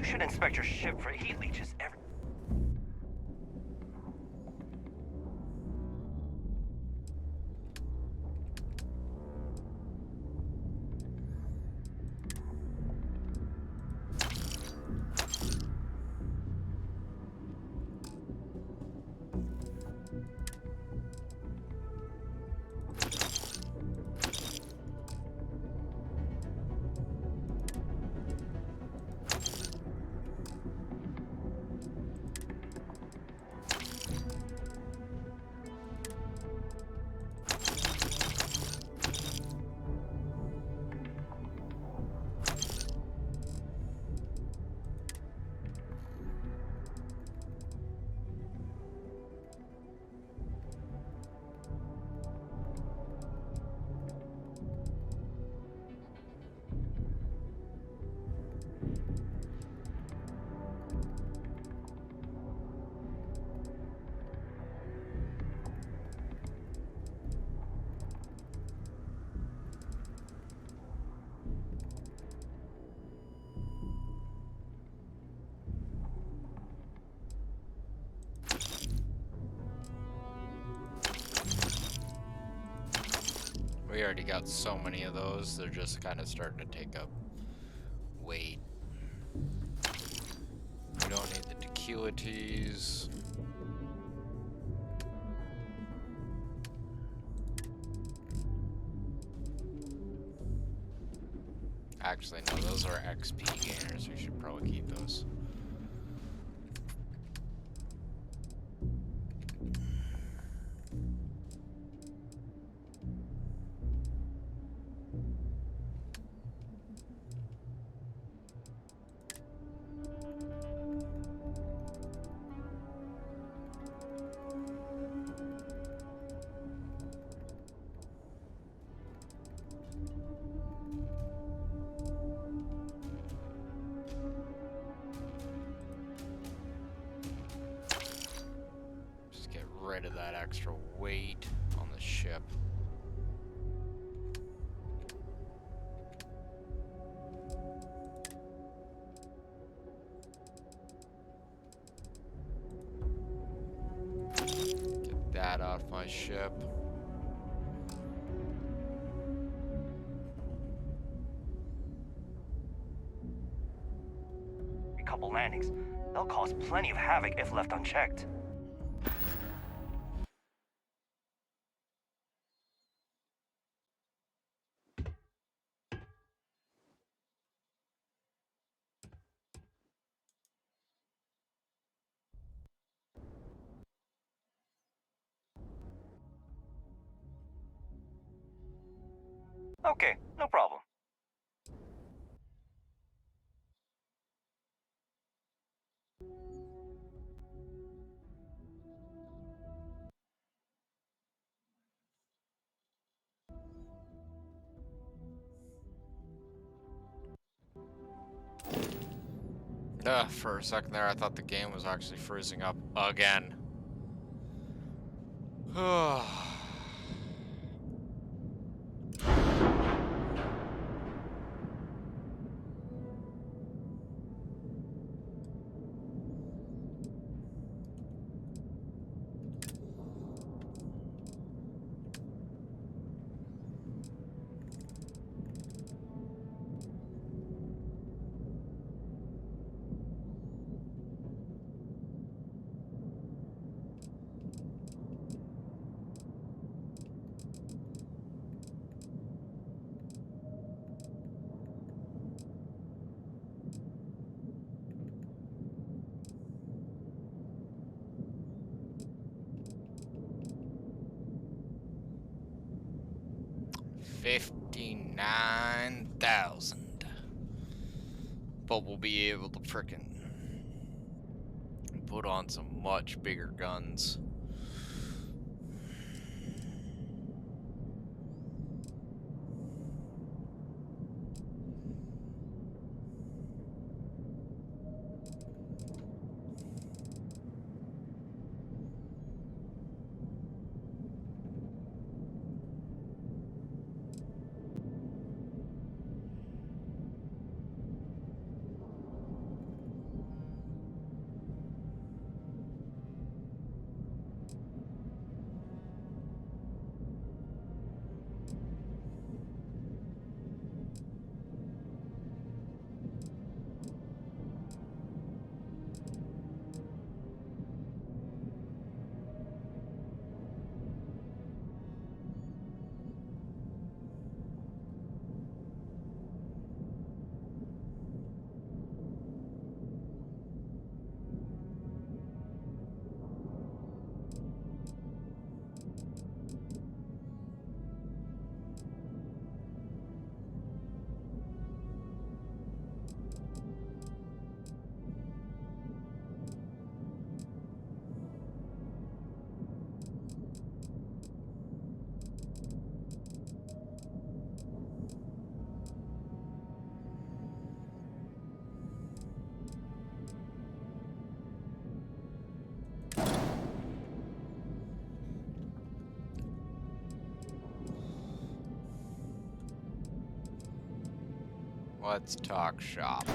should inspect your ship for heat leeches every... We already got so many of those, they're just kind of starting to take up weight. We don't need the tequilities. Actually, no, those are XP gainers. We should probably keep those. Rid of that extra weight on the ship. Get that off my ship. A couple landings. They'll cause plenty of havoc if left unchecked. Okay, no problem. For a second there, I thought the game was actually freezing up again. $59,000. But we'll be able to frickin' put on some much bigger guns. Let's talk shop.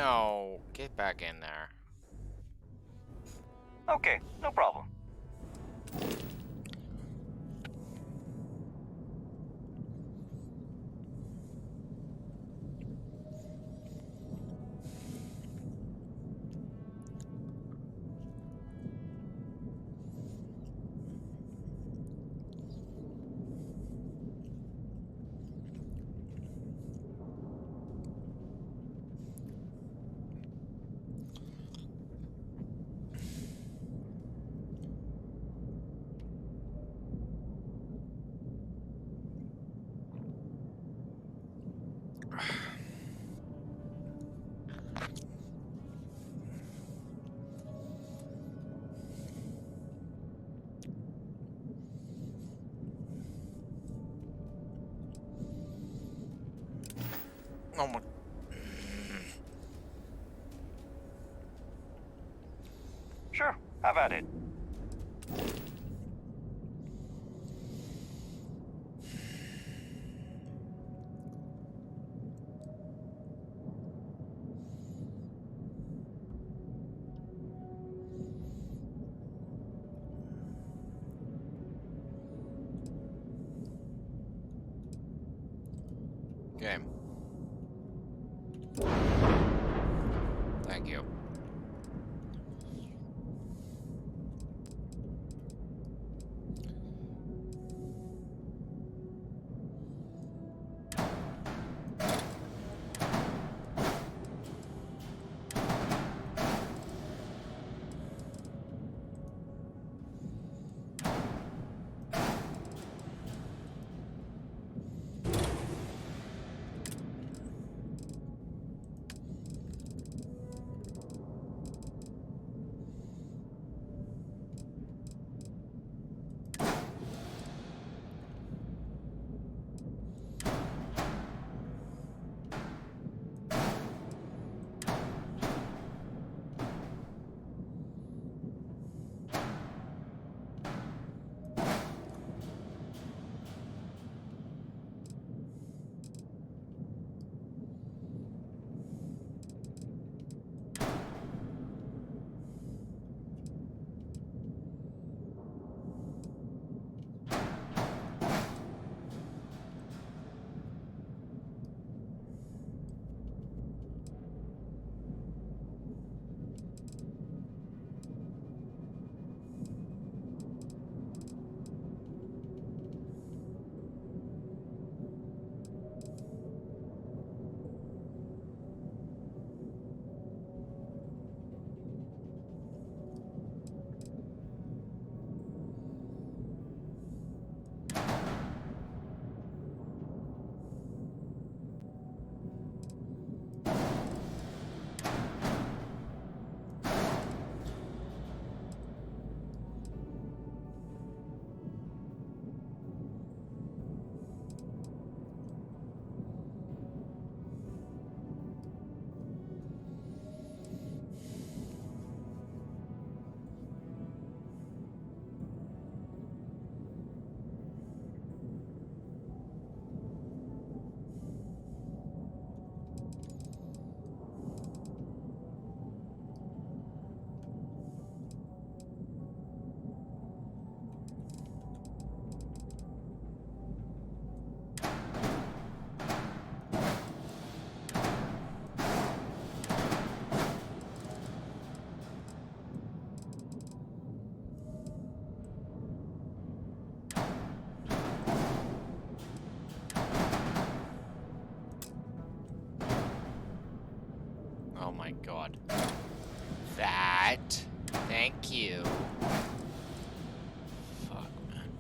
No, get back in there. Okay, no problem. Oh my. Sure, have at it. Game. Thank you. Oh my god. That. Thank you. Fuck, man.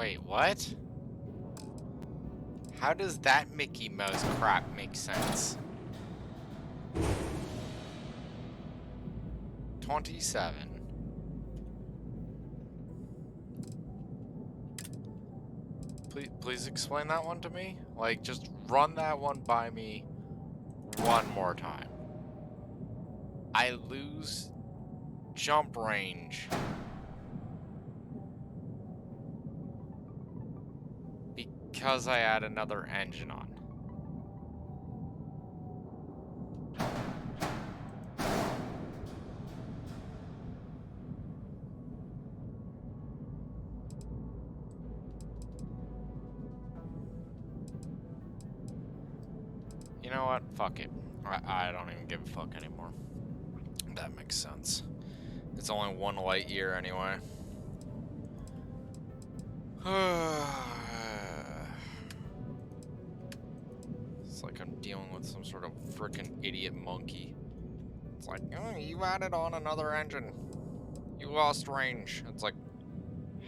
Wait, what? How does that Mickey Mouse crap make sense? 27. Please explain that one to me? Like, just run that one by me one more time. I lose jump range because I add another engine on. You know what? Fuck it. I don't even give a fuck anymore. That makes sense. It's only 1 light year anyway. It's like I'm dealing with some sort of frickin' idiot monkey. It's like, oh, you added on another engine. You lost range. It's like,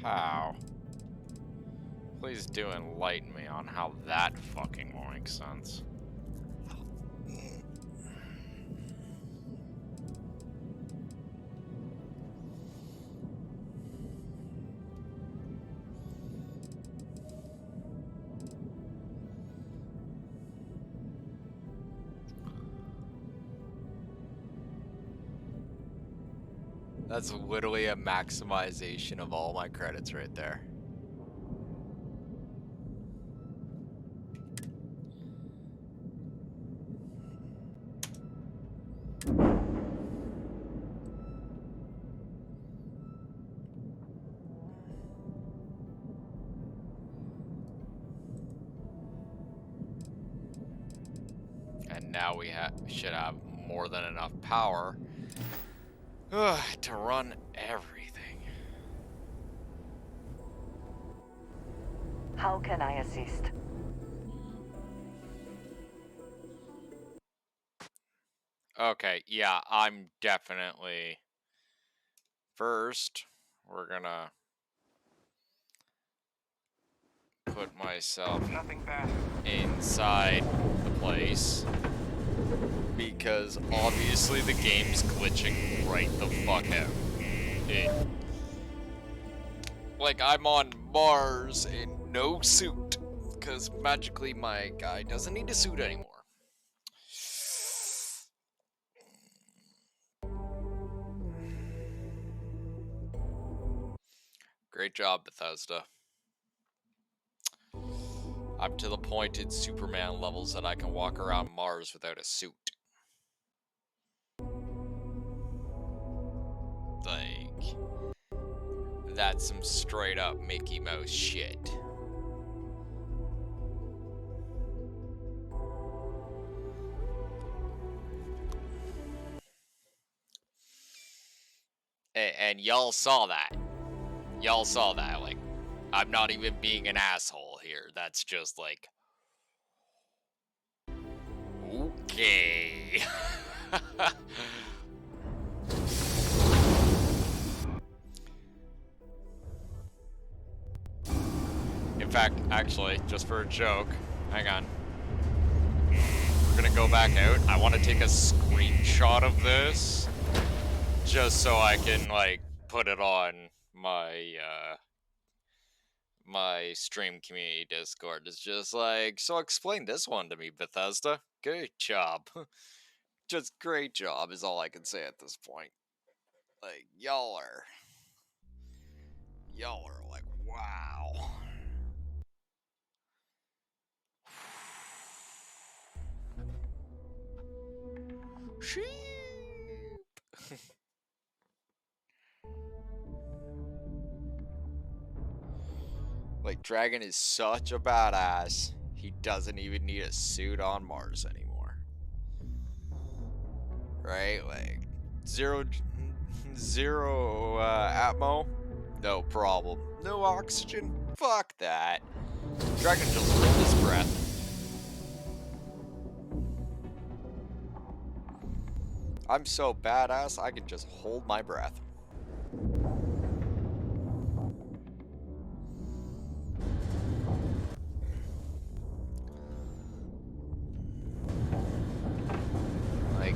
how? Please do enlighten me on how that fucking makes sense. That's literally a maximization of all my credits right there. And now we should have more than enough power to run everything. How can I assist? Okay, yeah, I'm definitely... First, we're gonna put myself inside the place. Because obviously the game's glitching right the fuck out. Like, I'm on Mars in no suit. Because magically my guy doesn't need a suit anymore. Great job, Bethesda. I'm to the point in Superman levels that I can walk around Mars without a suit. Like, that's some straight up Mickey Mouse shit. And y'all saw that. Y'all saw that. Like, I'm not even being an asshole here. That's just like... Okay. In fact, actually, just for a joke, hang on. We're gonna go back out. I want to take a screenshot of this, just so I can, like, put it on my, my stream community Discord. It's just like, so explain this one to me, Bethesda. Great job. Just great job is all I can say at this point. Like, y'all are like, wow. Sheep. Like, Dragon is such a badass, he doesn't even need a suit on Mars anymore. Right? Like, zero atmo, no problem. No oxygen, fuck that. Dragon just hold his breath. I'm so badass, I can just hold my breath.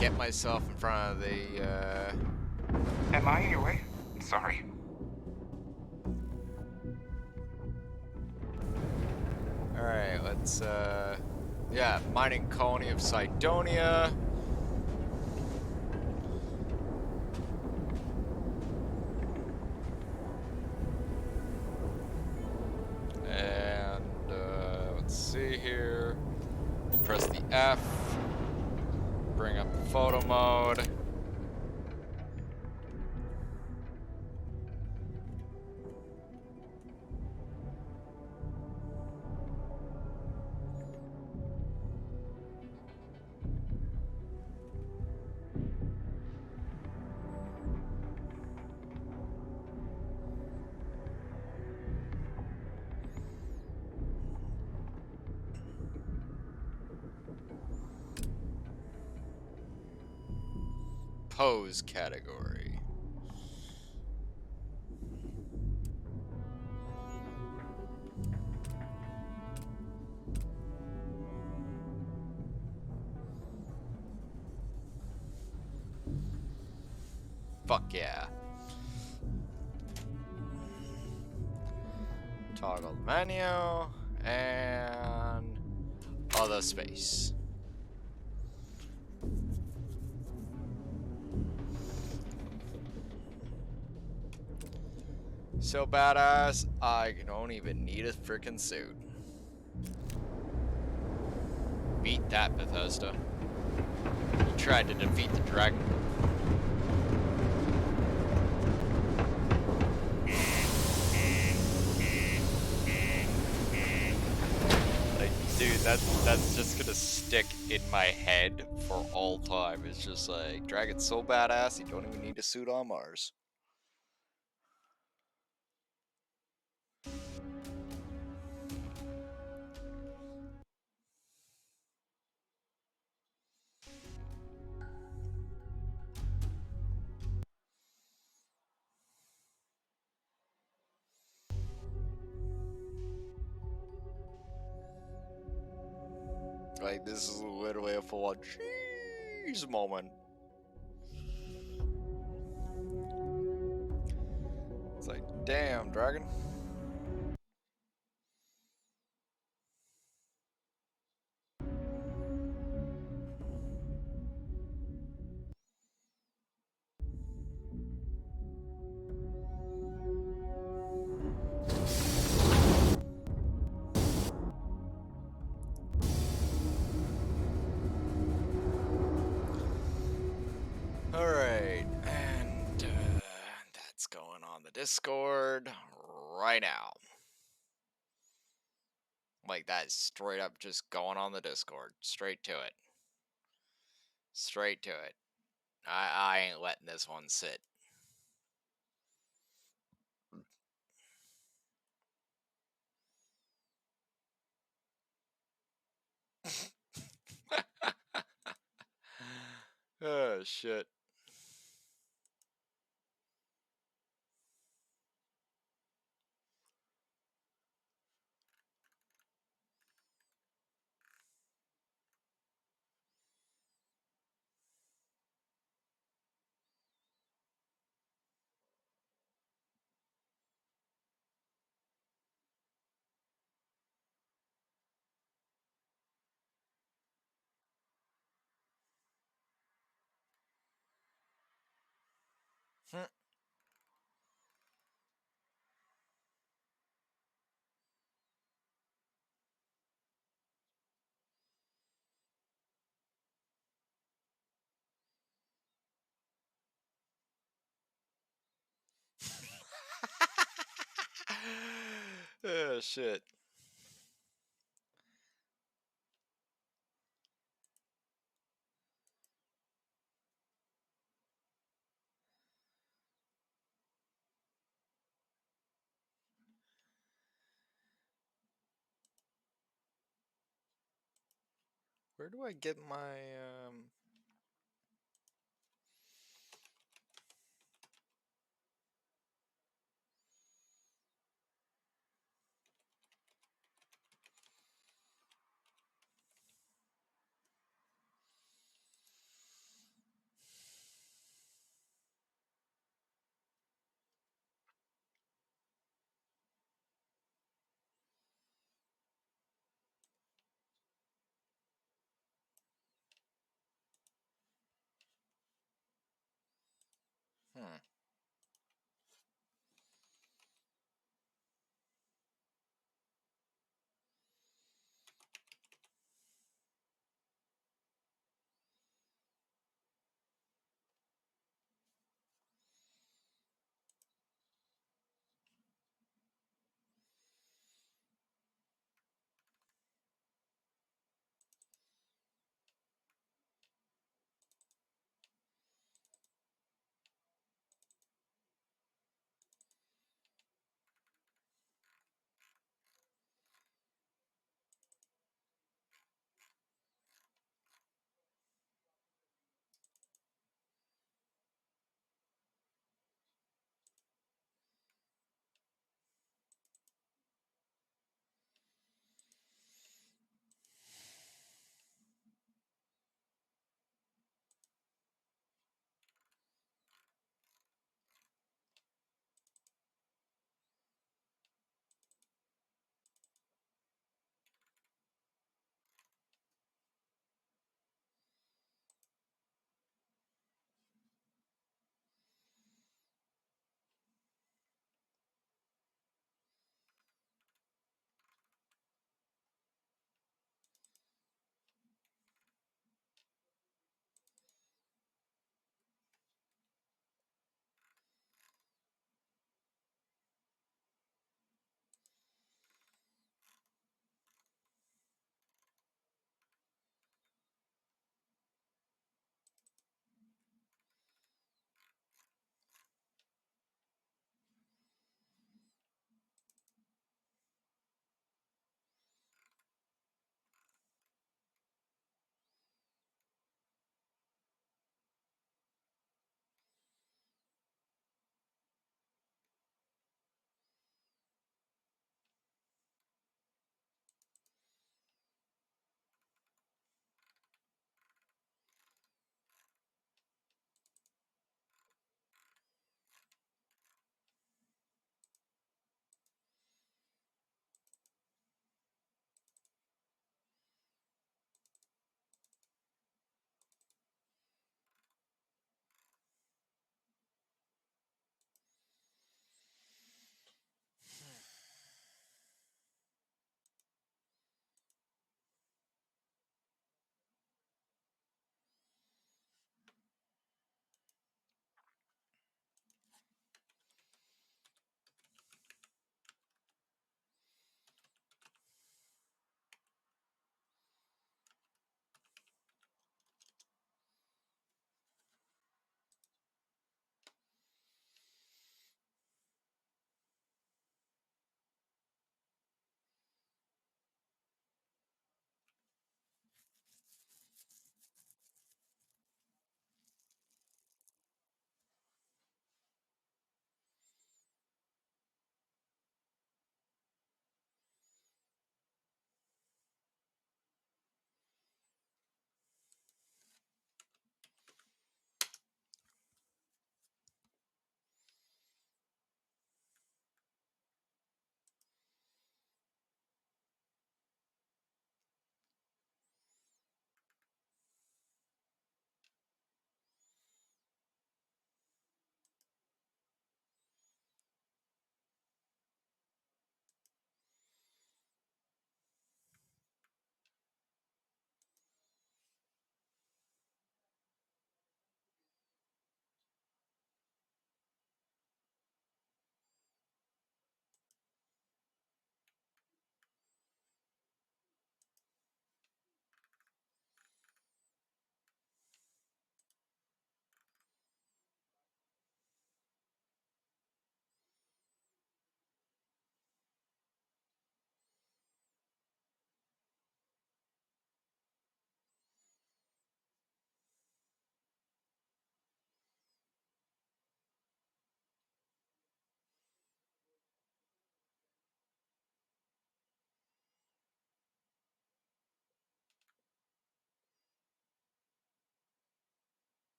get myself in front of the, Am I in your way? Sorry. Alright, let's, yeah, mining colony of Cydonia. And, let's see here. We'll press the F. Bring up the photo mode. Pose category. Fuck yeah. Toggle menu and other space. So badass, I don't even need a freaking suit. Beat that, Bethesda. You tried to defeat the dragon. Like, dude, that's just gonna stick in my head for all time. It's just like, Dragon's so badass, you don't even need a suit on Mars. Like, this is literally a full-on jeez moment. It's like, damn, Dragon. Alright, and that's going on the Discord right now. Like, that's straight up just going on the Discord. Straight to it. Straight to it. I ain't letting this one sit. Oh, shit. Oh, shit. Where do I get my,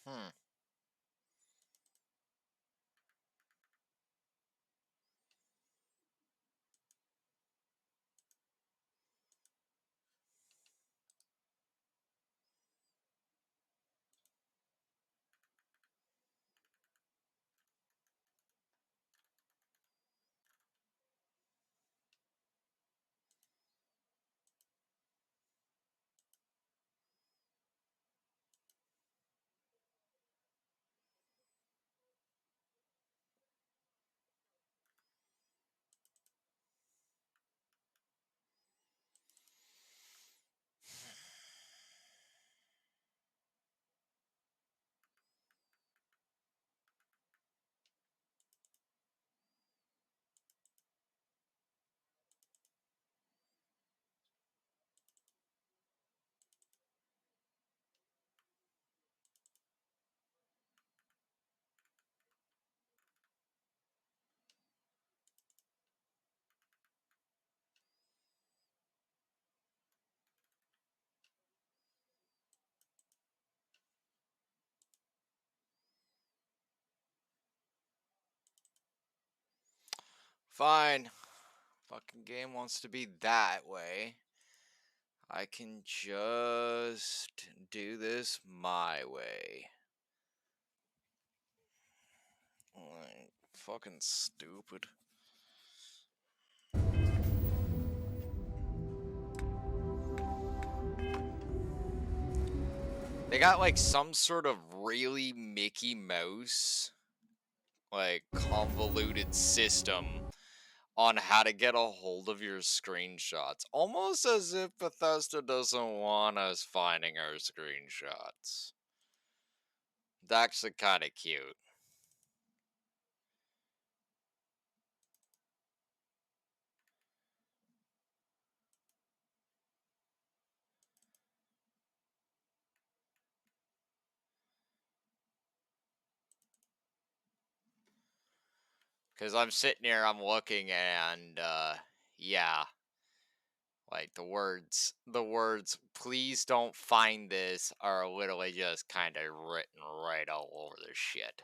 Hmm. Fine. Fucking game wants to be that way. I can just do this my way. Like, fucking stupid. They got like some sort of really Mickey Mouse, like convoluted system on how to get a hold of your screenshots. Almost as if Bethesda doesn't want us finding our screenshots. It's actually kind of cute. Because I'm sitting here, I'm looking, and, yeah. Like, the words, please don't find this, are literally just kind of written right all over the shit.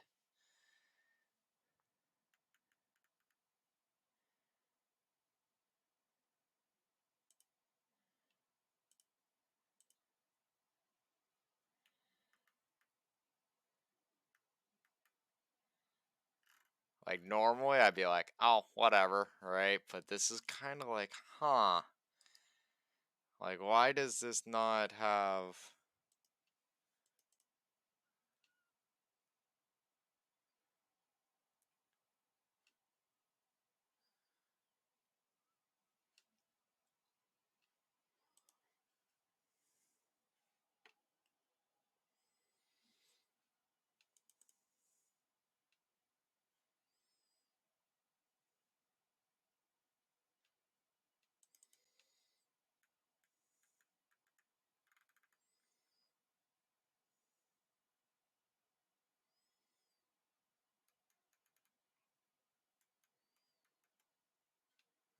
Like, normally I'd be like, oh, whatever, right? But this is kind of like, huh. Like, why does this not have...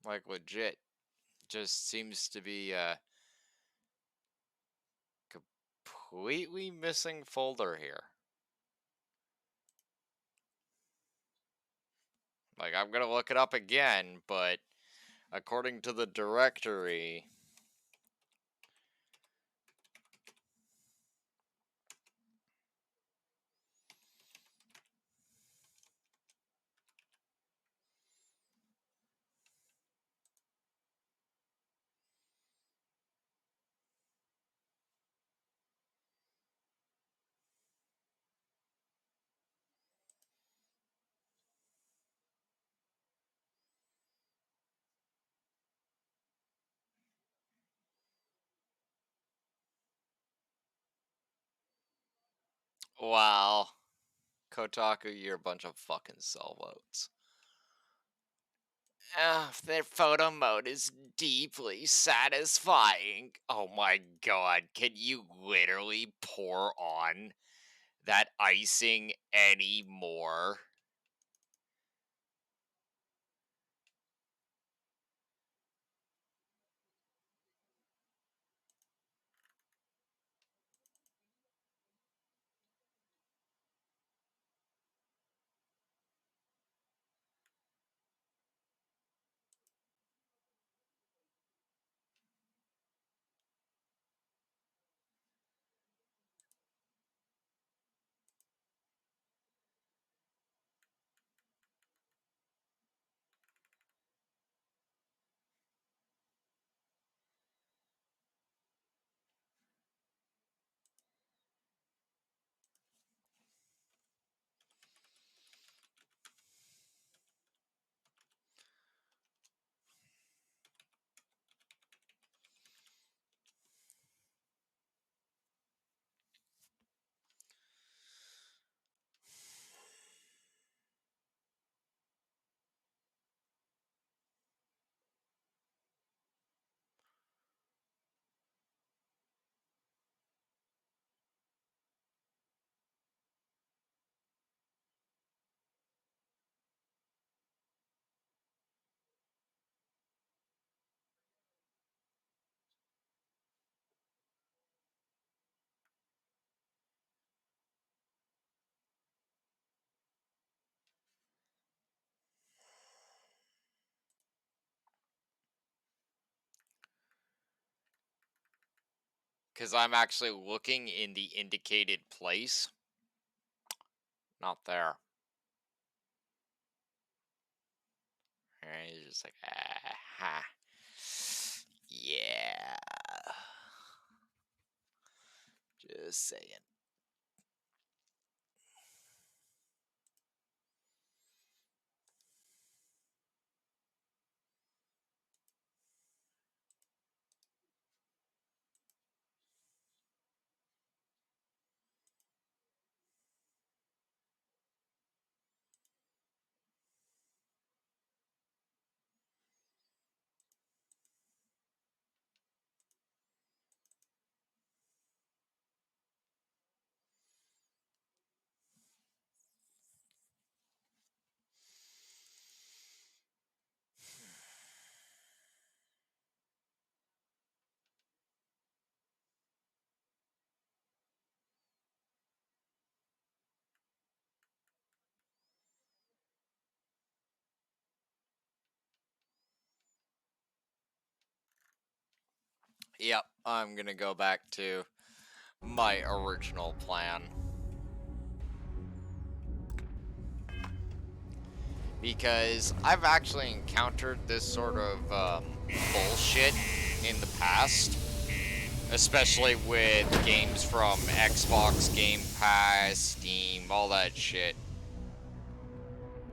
Like, legit. Just seems to be a completely missing folder here. Like, I'm gonna look it up again, but according to the directory... Wow. Kotaku, you're a bunch of fucking sellouts. Their photo mode is deeply satisfying. Oh my god, can you literally pour on that icing anymore? Because I'm actually looking in the indicated place. Not there. Alright, he's just like, ah, yeah. Just saying. Yep, I'm gonna go back to my original plan. Because I've actually encountered this sort of bullshit in the past. Especially with games from Xbox, Game Pass, Steam, all that shit.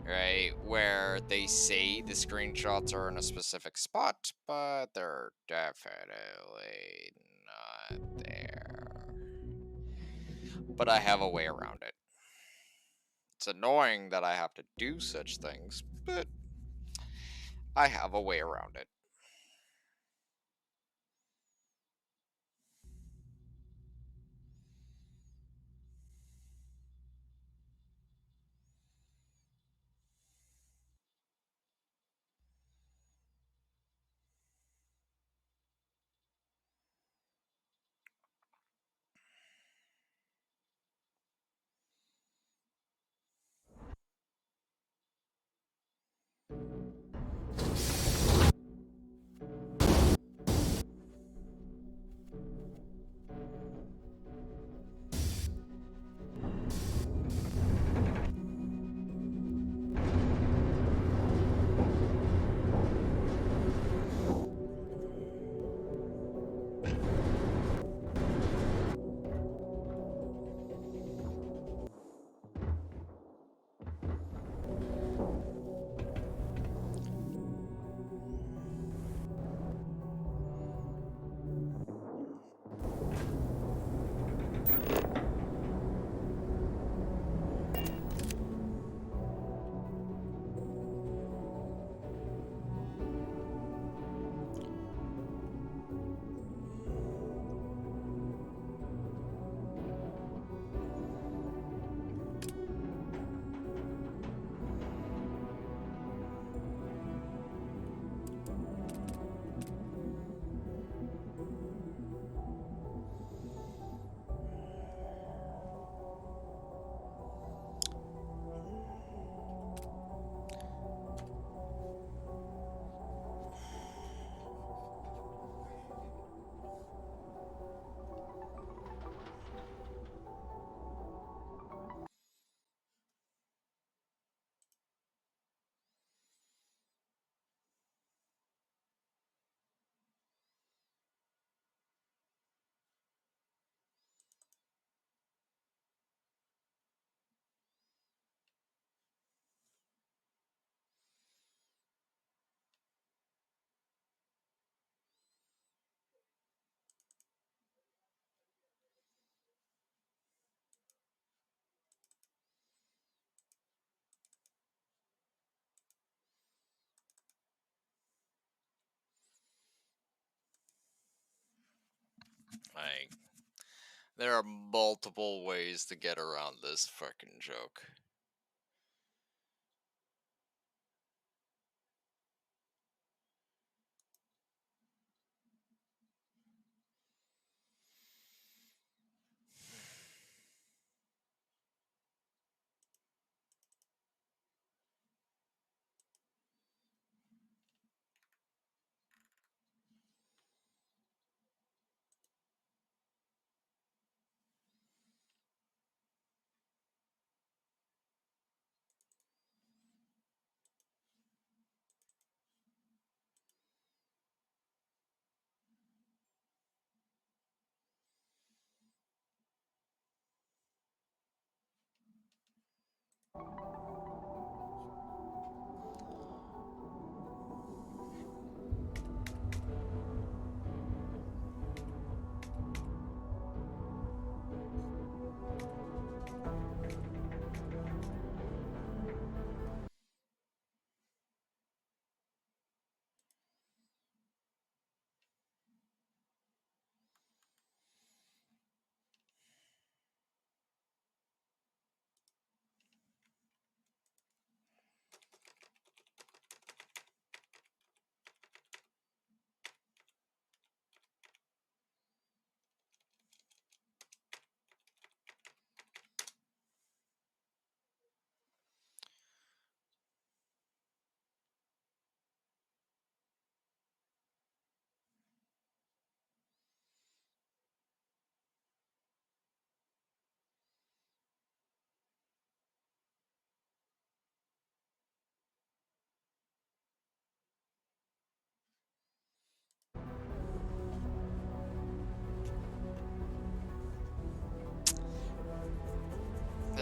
Right? Where they say the screenshots are in a specific spot, but they're definitely not there. But I have a way around it. It's annoying that I have to do such things, but I have a way around it. Like, there are multiple ways to get around this fucking joke.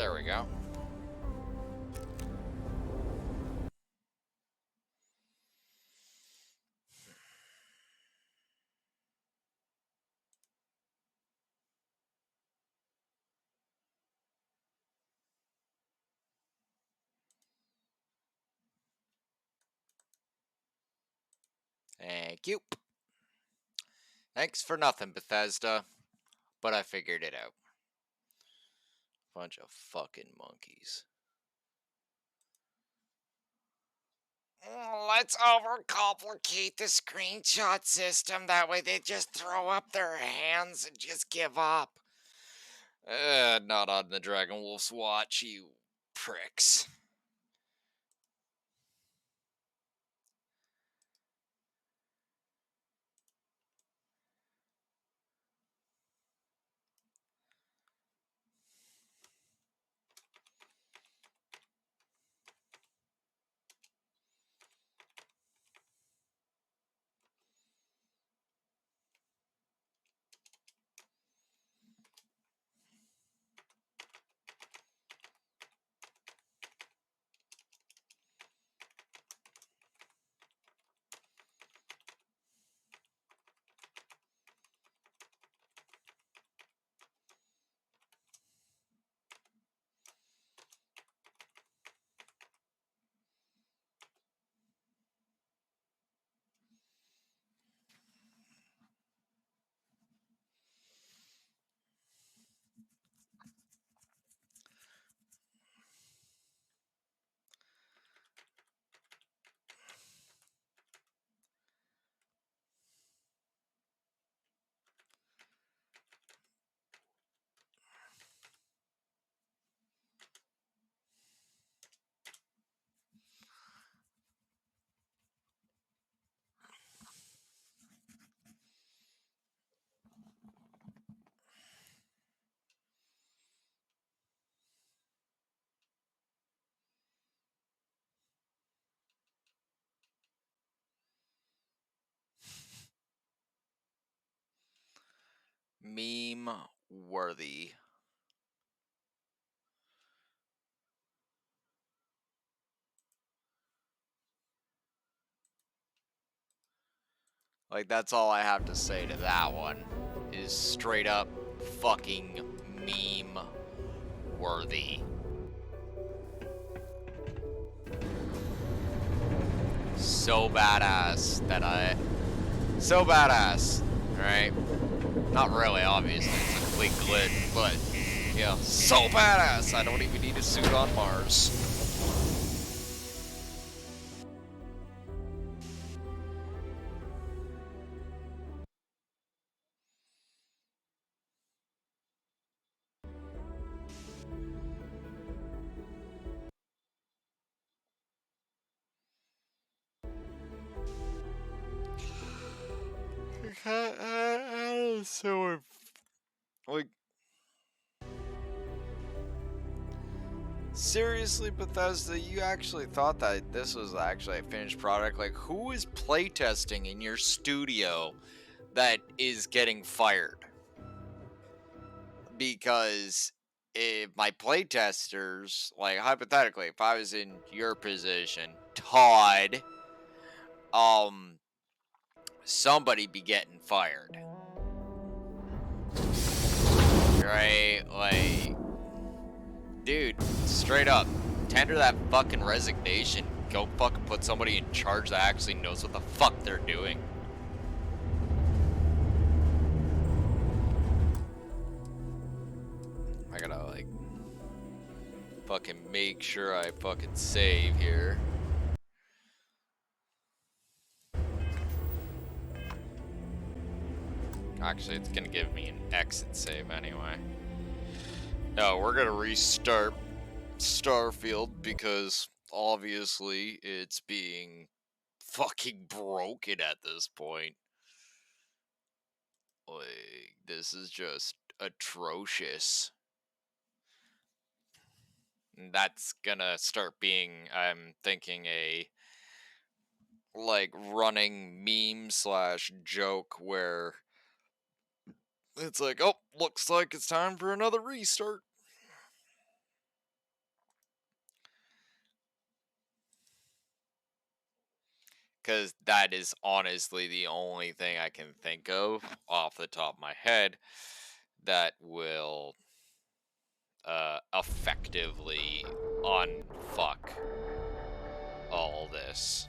There we go. Thank you. Thanks for nothing, Bethesda. But I figured it out. Bunch of fucking monkeys. Let's overcomplicate the screenshot system. That way they just throw up their hands and just give up. Not on the Dragon Wolf's watch, you pricks. Meme worthy. Like, that's all I have to say to that one. Is straight up fucking meme worthy. So badass that so badass, right? Not really, obviously, it's a complete glitch, but yeah, so badass I don't even need a suit on Mars. So, like, seriously, Bethesda, you actually thought that this was actually a finished product? Like, who is playtesting in your studio that is getting fired? Because if my playtesters, like, hypothetically, if I was in your position, Todd, somebody be getting fired. Right? Like, dude, straight up, tender that fucking resignation. Go fucking put somebody in charge that actually knows what the fuck they're doing. I gotta, like, fucking make sure I fucking save here. Actually, it's gonna give me an exit save anyway. No, we're gonna restart Starfield because obviously it's being fucking broken at this point. Like, this is just atrocious. And that's gonna start being, I'm thinking, a like running meme slash joke where it's like, oh, looks like it's time for another restart. because that is honestly the only thing I can think of off the top of my head that will effectively unfuck all this.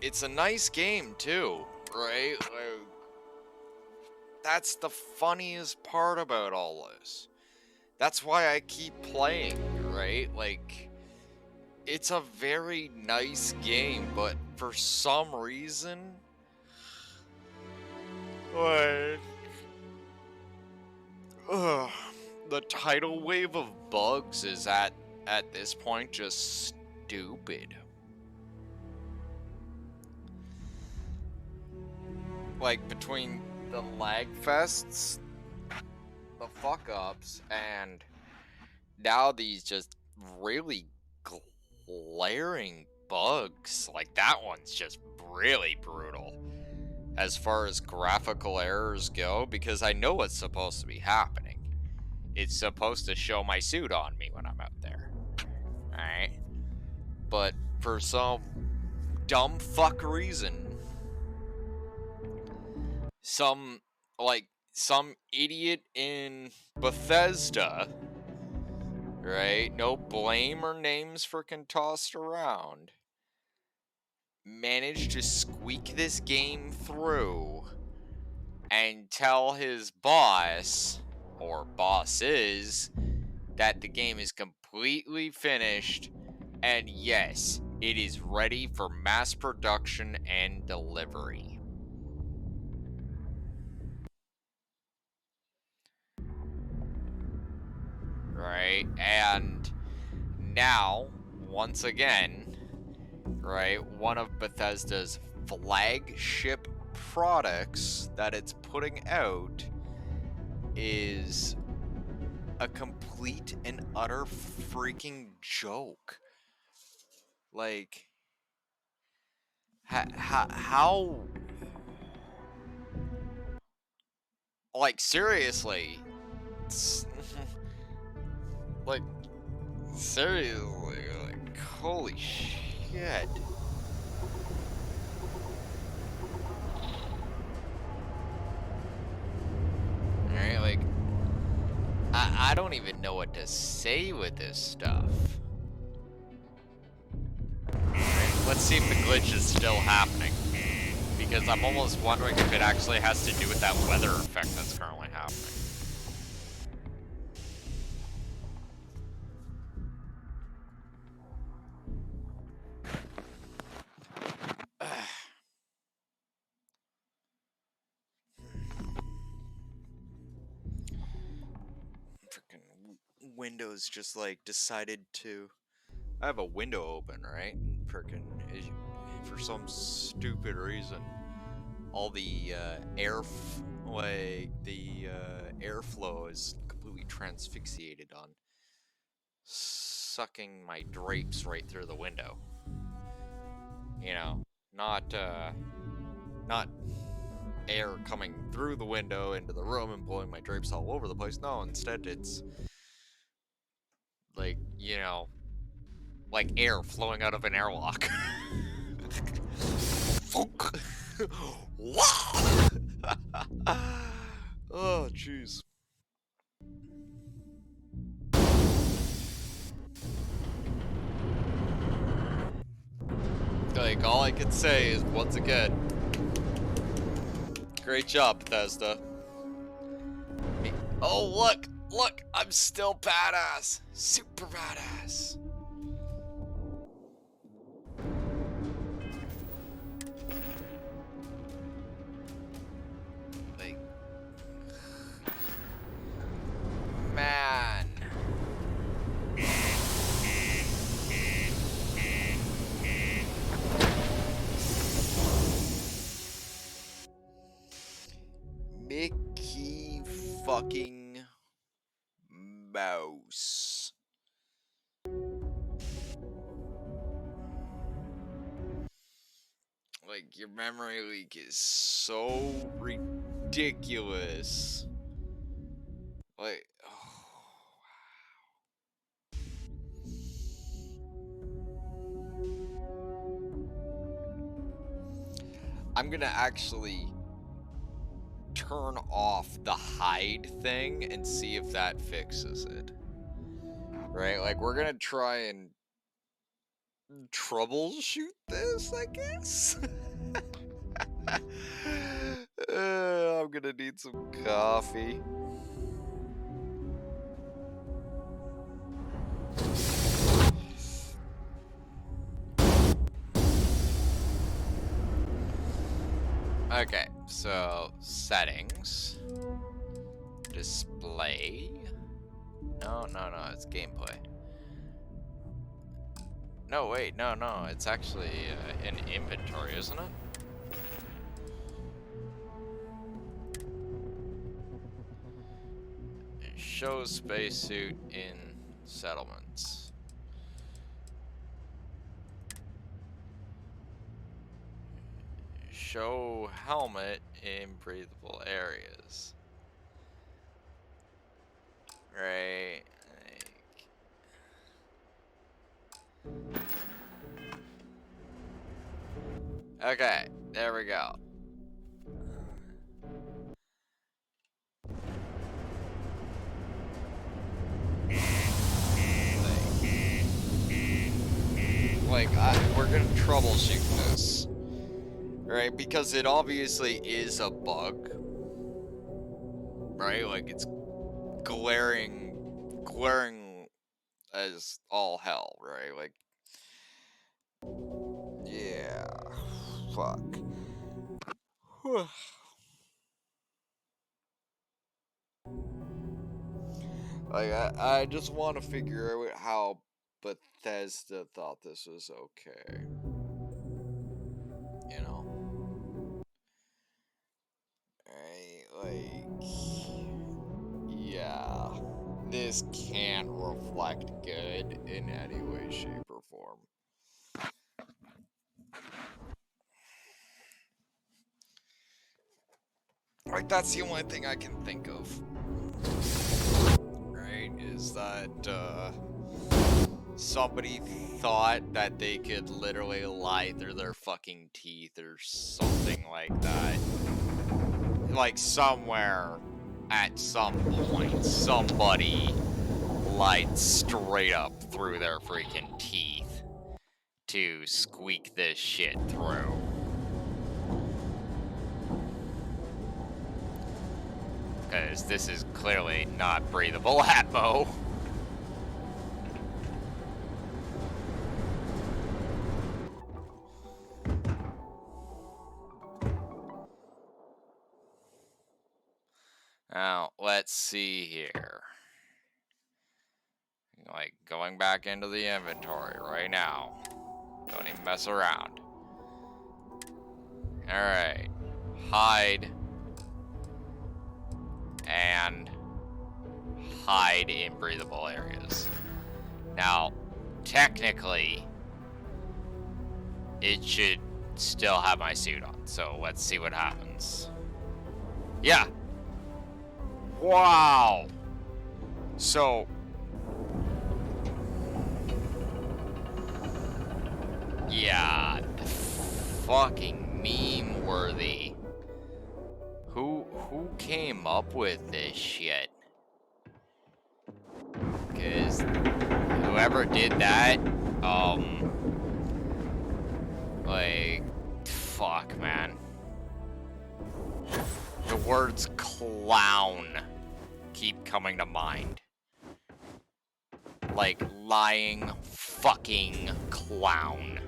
It's a nice game too, right? Like, that's the funniest part about all this. That's why I keep playing, right? Like, it's a very nice game, but for some reason, like, ugh, the tidal wave of bugs is at this point just stupid. Like, between the lag fests, the fuck ups, and now these just really glaring bugs. Like, that one's just really brutal as far as graphical errors go, because I know what's supposed to be happening. It's supposed to show my suit on me when I'm out there. Alright? But for some dumb fuck reason, some idiot in Bethesda, right? No blame or names freaking tossed around, managed to squeak this game through and tell his boss, or bosses, that the game is completely finished and yes, it is ready for mass production and delivery. Right? And now, once again, right, one of Bethesda's flagship products that it's putting out is a complete and utter freaking joke. Like, how like, seriously, like, seriously, like, holy shit. Alright, like, I don't even know what to say with this stuff. Alright, let's see if the glitch is still happening. Because I'm almost wondering if it actually has to do with that weather effect that's currently happening. Freaking Windows just like decided to. I have a window open, right? And freaking, for some stupid reason, all the airflow is completely transfixiated on sucking my drapes right through the window. You know, not air coming through the window into the room and blowing my drapes all over the place. No, instead it's like, you know, like air flowing out of an airlock. Oh, jeez. Like, all I can say is, once again, great job, Bethesda. Oh, look, I'm still badass. Super badass. Like, man. Mickey fucking Mouse. Like, your memory leak is so ridiculous. ridiculous. Like, I'm gonna actually turn off the hide thing and see if that fixes it. Right? Like, we're gonna try and troubleshoot this, I guess? I'm gonna need some coffee. Okay, so settings, display. No, it's gameplay. No, wait, no, it's actually an inventory, isn't it? Show spacesuit in settlements. Show helmet in breathable areas. Right. Okay, there we go. We're gonna troubleshoot this, right? Because it obviously is a bug, right? Like, it's glaring as all hell, right? Like, yeah, fuck. Like, I just want to figure out how Bethesda thought this was okay. You know? Right, like, yeah. This can't reflect good in any way, shape, or form. Like, that's the only thing I can think of. Right? Is that, somebody thought that they could literally lie through their fucking teeth or something like that. Like, somewhere, at some point, somebody lied straight up through their freaking teeth to squeak this shit through. Because this is clearly not breathable atmo. Now, let's see here. Like, going back into the inventory right now. Don't even mess around. Alright. Hide. And hide in breathable areas. Now, technically, it should still have my suit on. So let's see what happens. Yeah. Wow. So, yeah, fucking meme worthy. Who came up with this shit? Cause whoever did that, like, fuck, man. The words clown keep coming to mind. Like, lying fucking clown.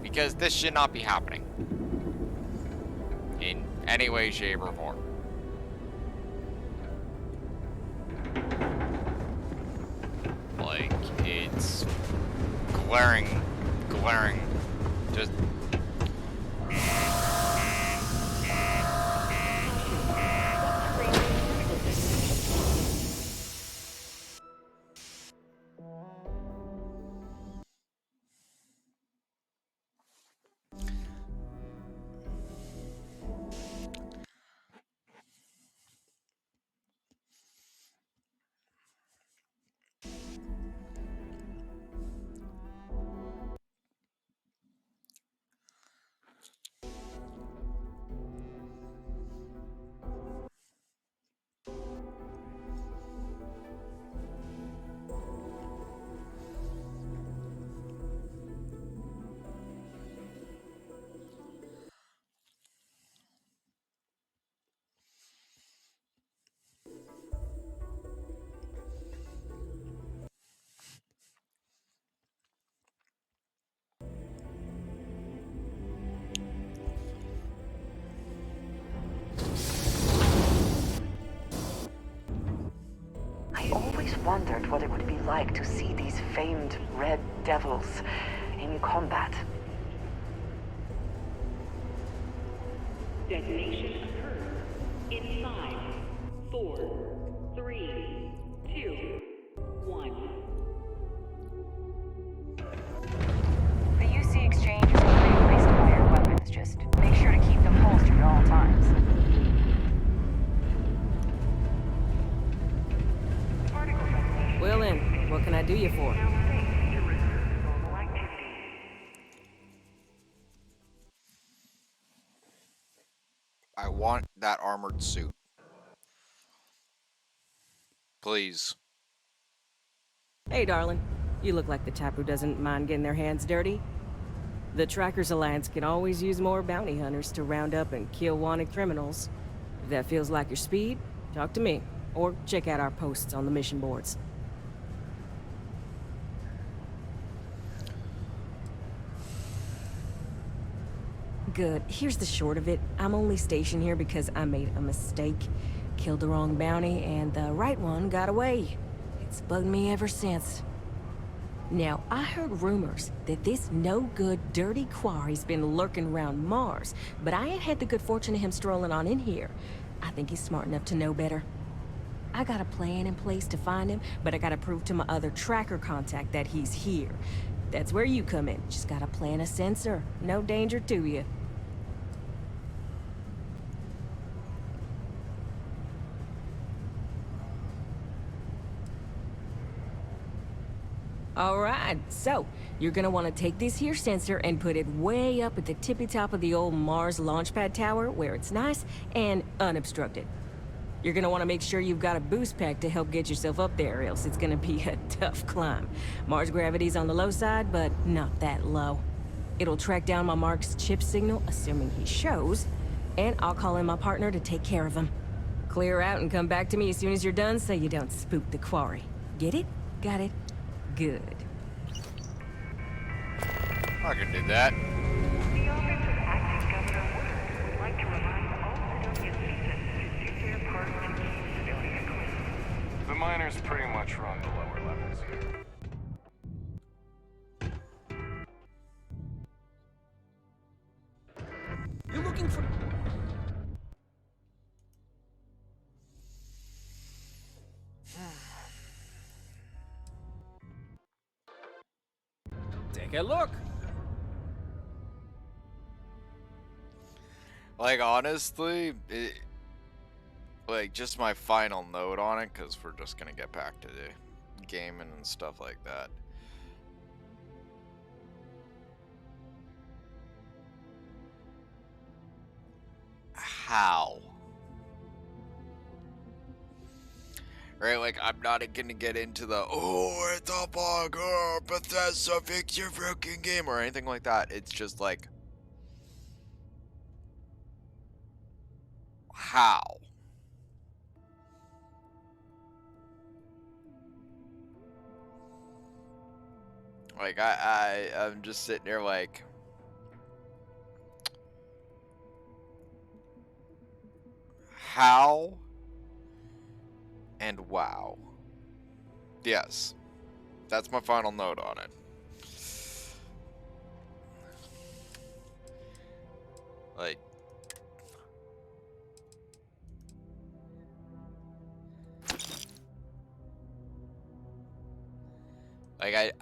Because this should not be happening. In any way, shape, or form. Like, it's glaring, just... wondered what it would be like to see these famed Red Devils in combat. Detonation occurs in 5, 4, 3, 2, 1. The UC exchange is a great place to buy your weapons. Just make sure to keep them holstered at all times. Well then, what can I do you for? I want that armored suit. Please. Hey, darling. You look like the type who doesn't mind getting their hands dirty. The Trackers Alliance can always use more bounty hunters to round up and kill wanted criminals. If that feels like your speed, talk to me. Or check out our posts on the mission boards. Good. Here's the short of it. I'm only stationed here because I made a mistake. Killed the wrong bounty, and the right one got away. It's bugged me ever since. Now, I heard rumors that this no-good, dirty quarry's been lurking around Mars, but I ain't had the good fortune of him strolling on in here. I think he's smart enough to know better. I got a plan in place to find him, but I gotta prove to my other tracker contact that he's here. That's where you come in. Just gotta plant a sensor. No danger to you. Alright, so you're gonna want to take this here sensor and put it way up at the tippy top of the old Mars launchpad tower where it's nice and unobstructed. You're gonna want to make sure you've got a boost pack to help get yourself up there, or else it's gonna be a tough climb. Mars gravity's on the low side, but not that low. It'll track down my Mark's chip signal, assuming he shows, and I'll call in my partner to take care of him. Clear out and come back to me as soon as you're done so you don't spook the quarry. Get it? Got it? Good. I can do that. The office of Acting Governor Wood would like to remind all civilian citizens to do their part to keep civilian clean. The miners pretty much run the lower levels here. You're looking for... Take a look. Like, honestly, like, just my final note on it, because we're just gonna get back to the gaming and stuff like that. How? Right, like, I'm not gonna get into the, oh, it's a bug, oh, Bethesda, fix your freaking game, or anything like that. It's just like, how? Like, I'm just sitting there like, how and wow. Yes, that's my final note on it. Like,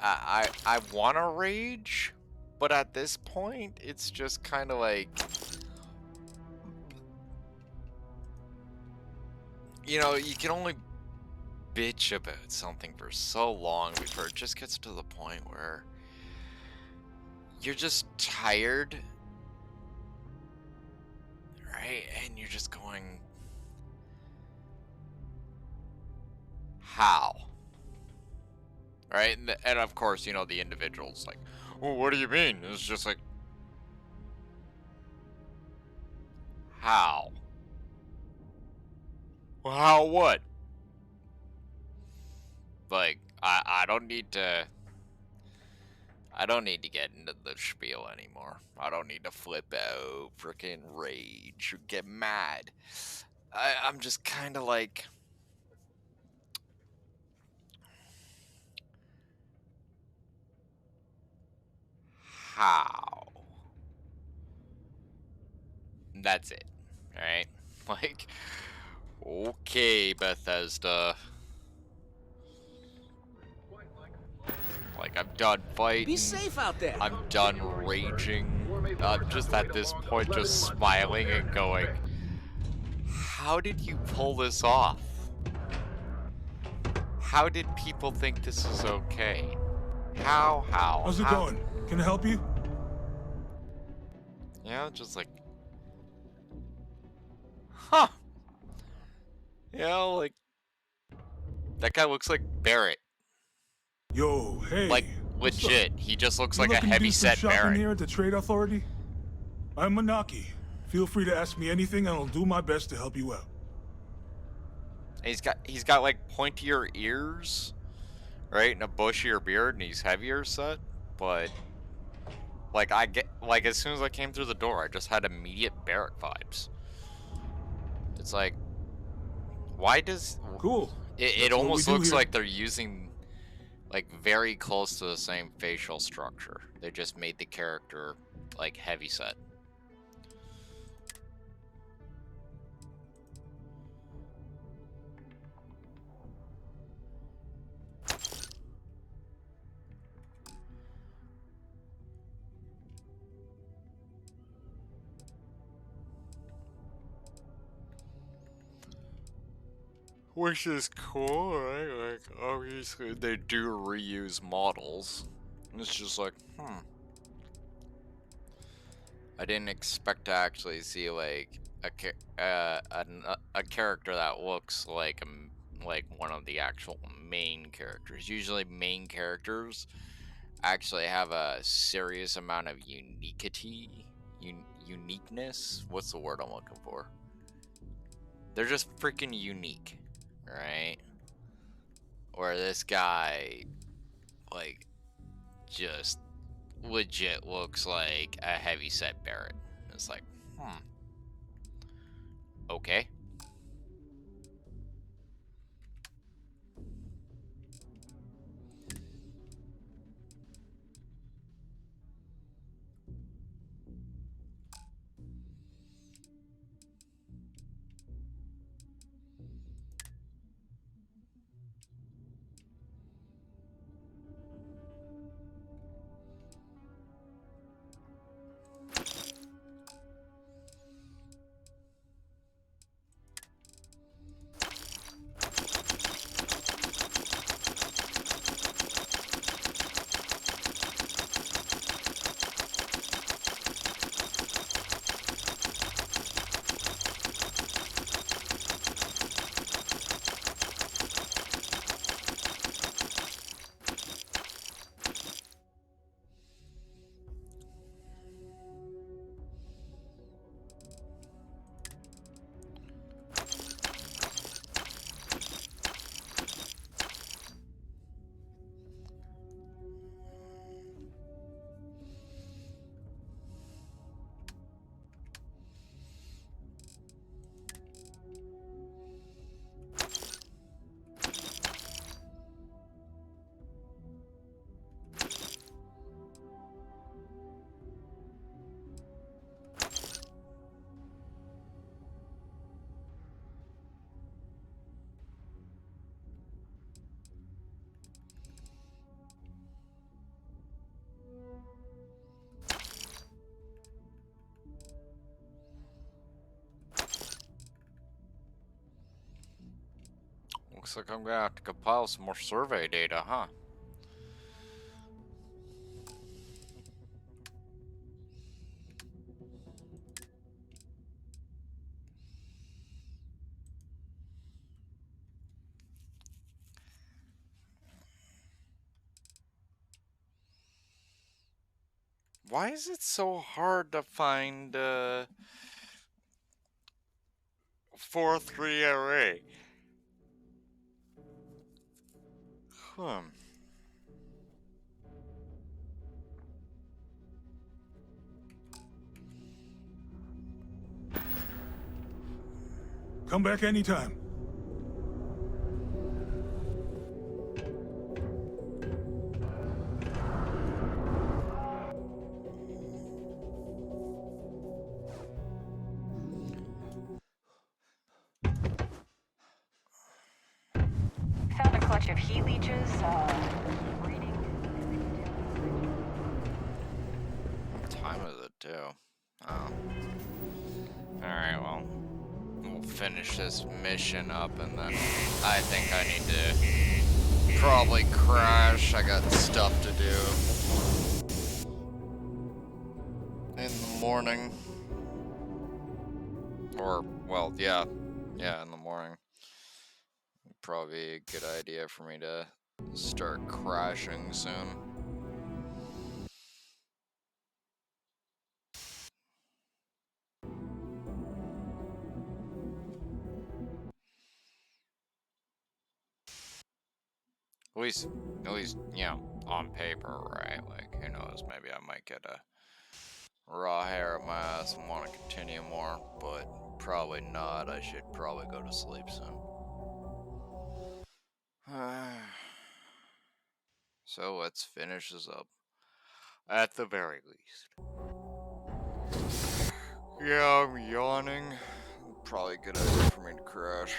I want to rage, but at this point, it's just kind of like, you know, you can only bitch about something for so long before it just gets to the point where you're just tired, right? And you're just going, how? Right? And of course, you know, the individual's like, well, what do you mean? It's just like, how? Well, how what? Like, I don't need to get into the spiel anymore. I don't need to flip out, freaking rage, or get mad. I'm just kind of like, how? That's it, right? Like, okay, Bethesda. Like, I'm done fighting. Be safe out there. I'm done raging. I'm just at this point just smiling and going, how did you pull this off? How did people think this is okay? How? How's it going? Can I help you? Yeah, just like, huh. Yeah, like, that guy looks like Barrett. Yo, hey. Like, what's legit. up? He just looks You like a looking to do some heavy-set shopping Barrett. here at the Trade Authority? I'm Manaki. Feel free to ask me anything and I'll do my best to help you out. And he's got like pointier ears, right, and a bushier beard, and he's heavier set. But like as soon as I came through the door, I just had immediate Barrett vibes. It's like, why does cool? It almost looks like they're using like very close to the same facial structure. They just made the character like heavy set. Which is cool, right? Like, obviously they do reuse models. And it's just like, I didn't expect to actually see like a character that looks like one of the actual main characters. Usually main characters actually have a serious amount of uniqueness. What's the word I'm looking for? They're just freaking unique, right? Or this guy, like, just legit looks like a heavy-set Barrett. It's like, okay. Looks like I'm gonna have to compile some more survey data, huh? Why is it so hard to find 4-3 array? Come back anytime. clutch of heat leeches, breeding. What time is it, too? Oh. Alright, well. We'll finish this mission up, and then I think I need to probably crash. I got stuff to do in the morning. Or, well, yeah, in the morning. Probably a good idea for me to start crashing soon. At least, you know, on paper, right? Like, who knows, maybe I might get a raw hair at my ass and want to continue more, but probably not. I should probably go to sleep soon. So let's finish this up. At the very least. Yeah, I'm yawning. Probably a good idea for me to crash.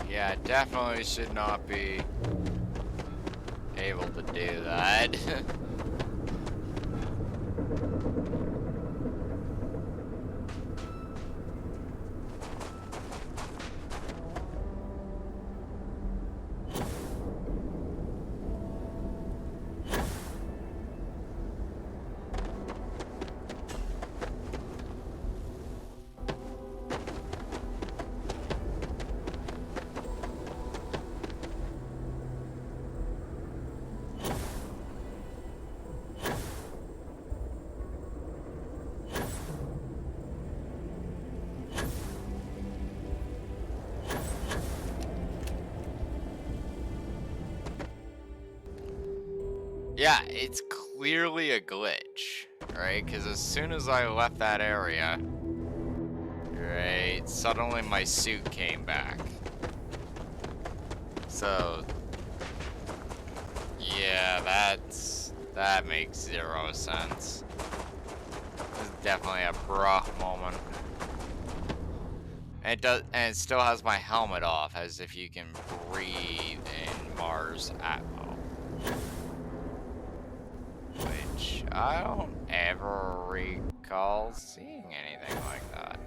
Yeah, definitely should not be able to do that. Yeah, it's clearly a glitch, right? Because as soon as I left that area, right, suddenly my suit came back. So, yeah, that makes zero sense. This is definitely a rough moment. And it still has my helmet off, as if you can breathe in Mars atmo. Which I don't ever recall seeing anything like that.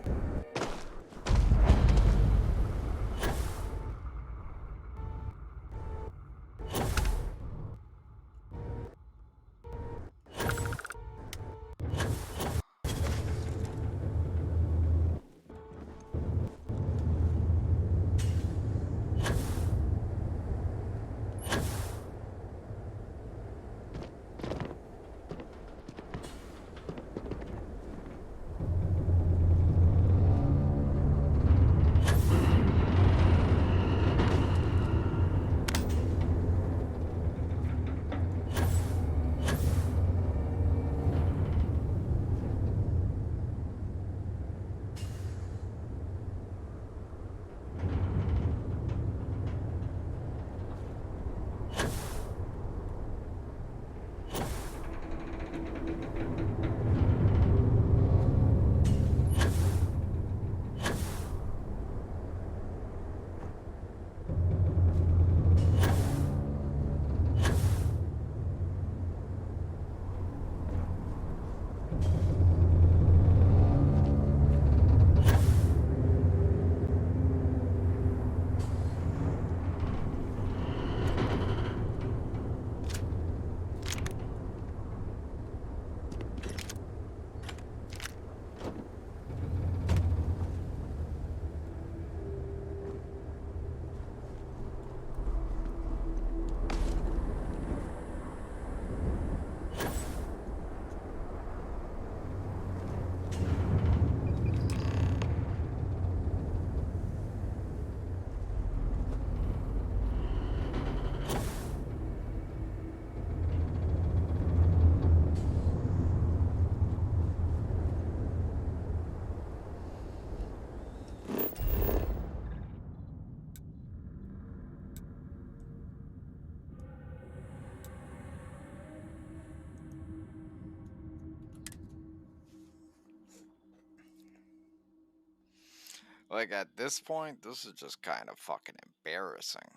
Like, at this point, this is just kind of fucking embarrassing.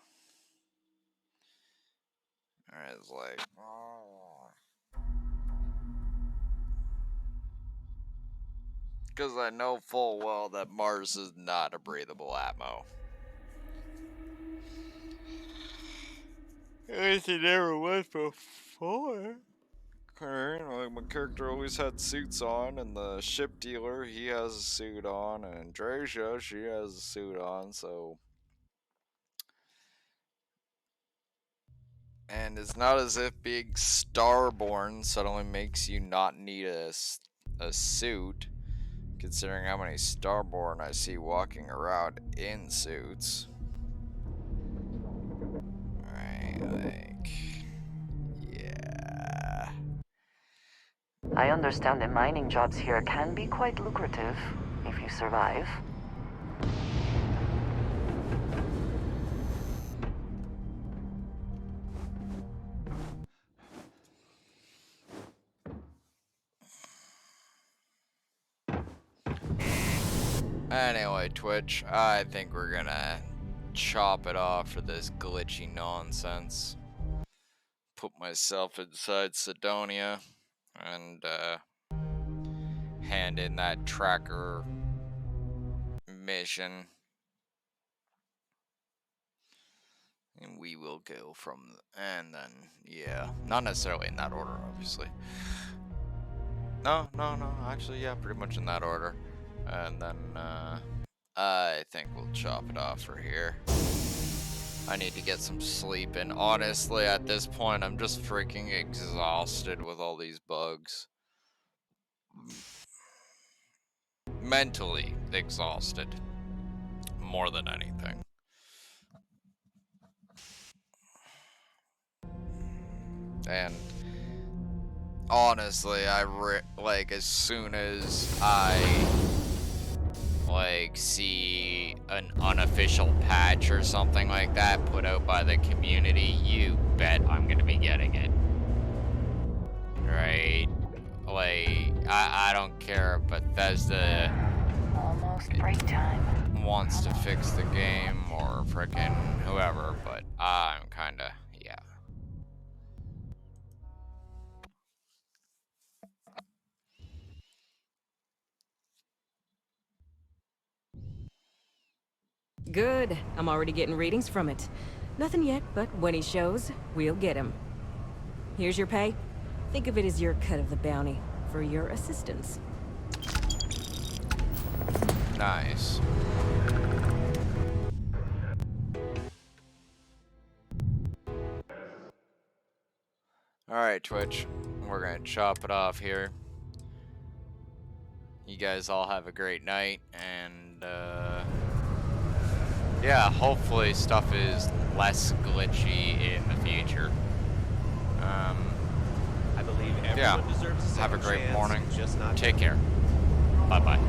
It's like, because I know full well that Mars is not a breathable atmo. At least it never was before. Like, my character always had suits on, and the ship dealer, he has a suit on, and Andresia, she has a suit on, so... And it's not as if being starborn suddenly makes you not need a suit, considering how many starborn I see walking around in suits. Right, like... Yeah... I understand the mining jobs here can be quite lucrative if you survive. Anyway, Twitch, I think we're gonna chop it off for this glitchy nonsense. Put myself inside Sidonia and hand in that tracker mission. And we will go from, and then, yeah, not necessarily in that order, obviously. No, actually, yeah, pretty much in that order. And then, I think we'll chop it off for here. I need to get some sleep, and honestly, at this point, I'm just freaking exhausted with all these bugs. Mentally exhausted. More than anything. And honestly, like, as soon as I like see an unofficial patch or something like that put out by the community, you bet I'm gonna be getting it. Right? Like, I don't care if Bethesda Almost break time. wants to fix the game or frickin' whoever, but I'm kinda, yeah. Good. I'm already getting readings from it. Nothing yet, but when he shows, we'll get him. Here's your pay. Think of it as your cut of the bounty for your assistance. Nice. Alright, Twitch. We're gonna chop it off here. You guys all have a great night, and yeah, hopefully stuff is less glitchy in the future. I believe everyone deserves a second have a great chance, morning. just not Take care. Bye-bye.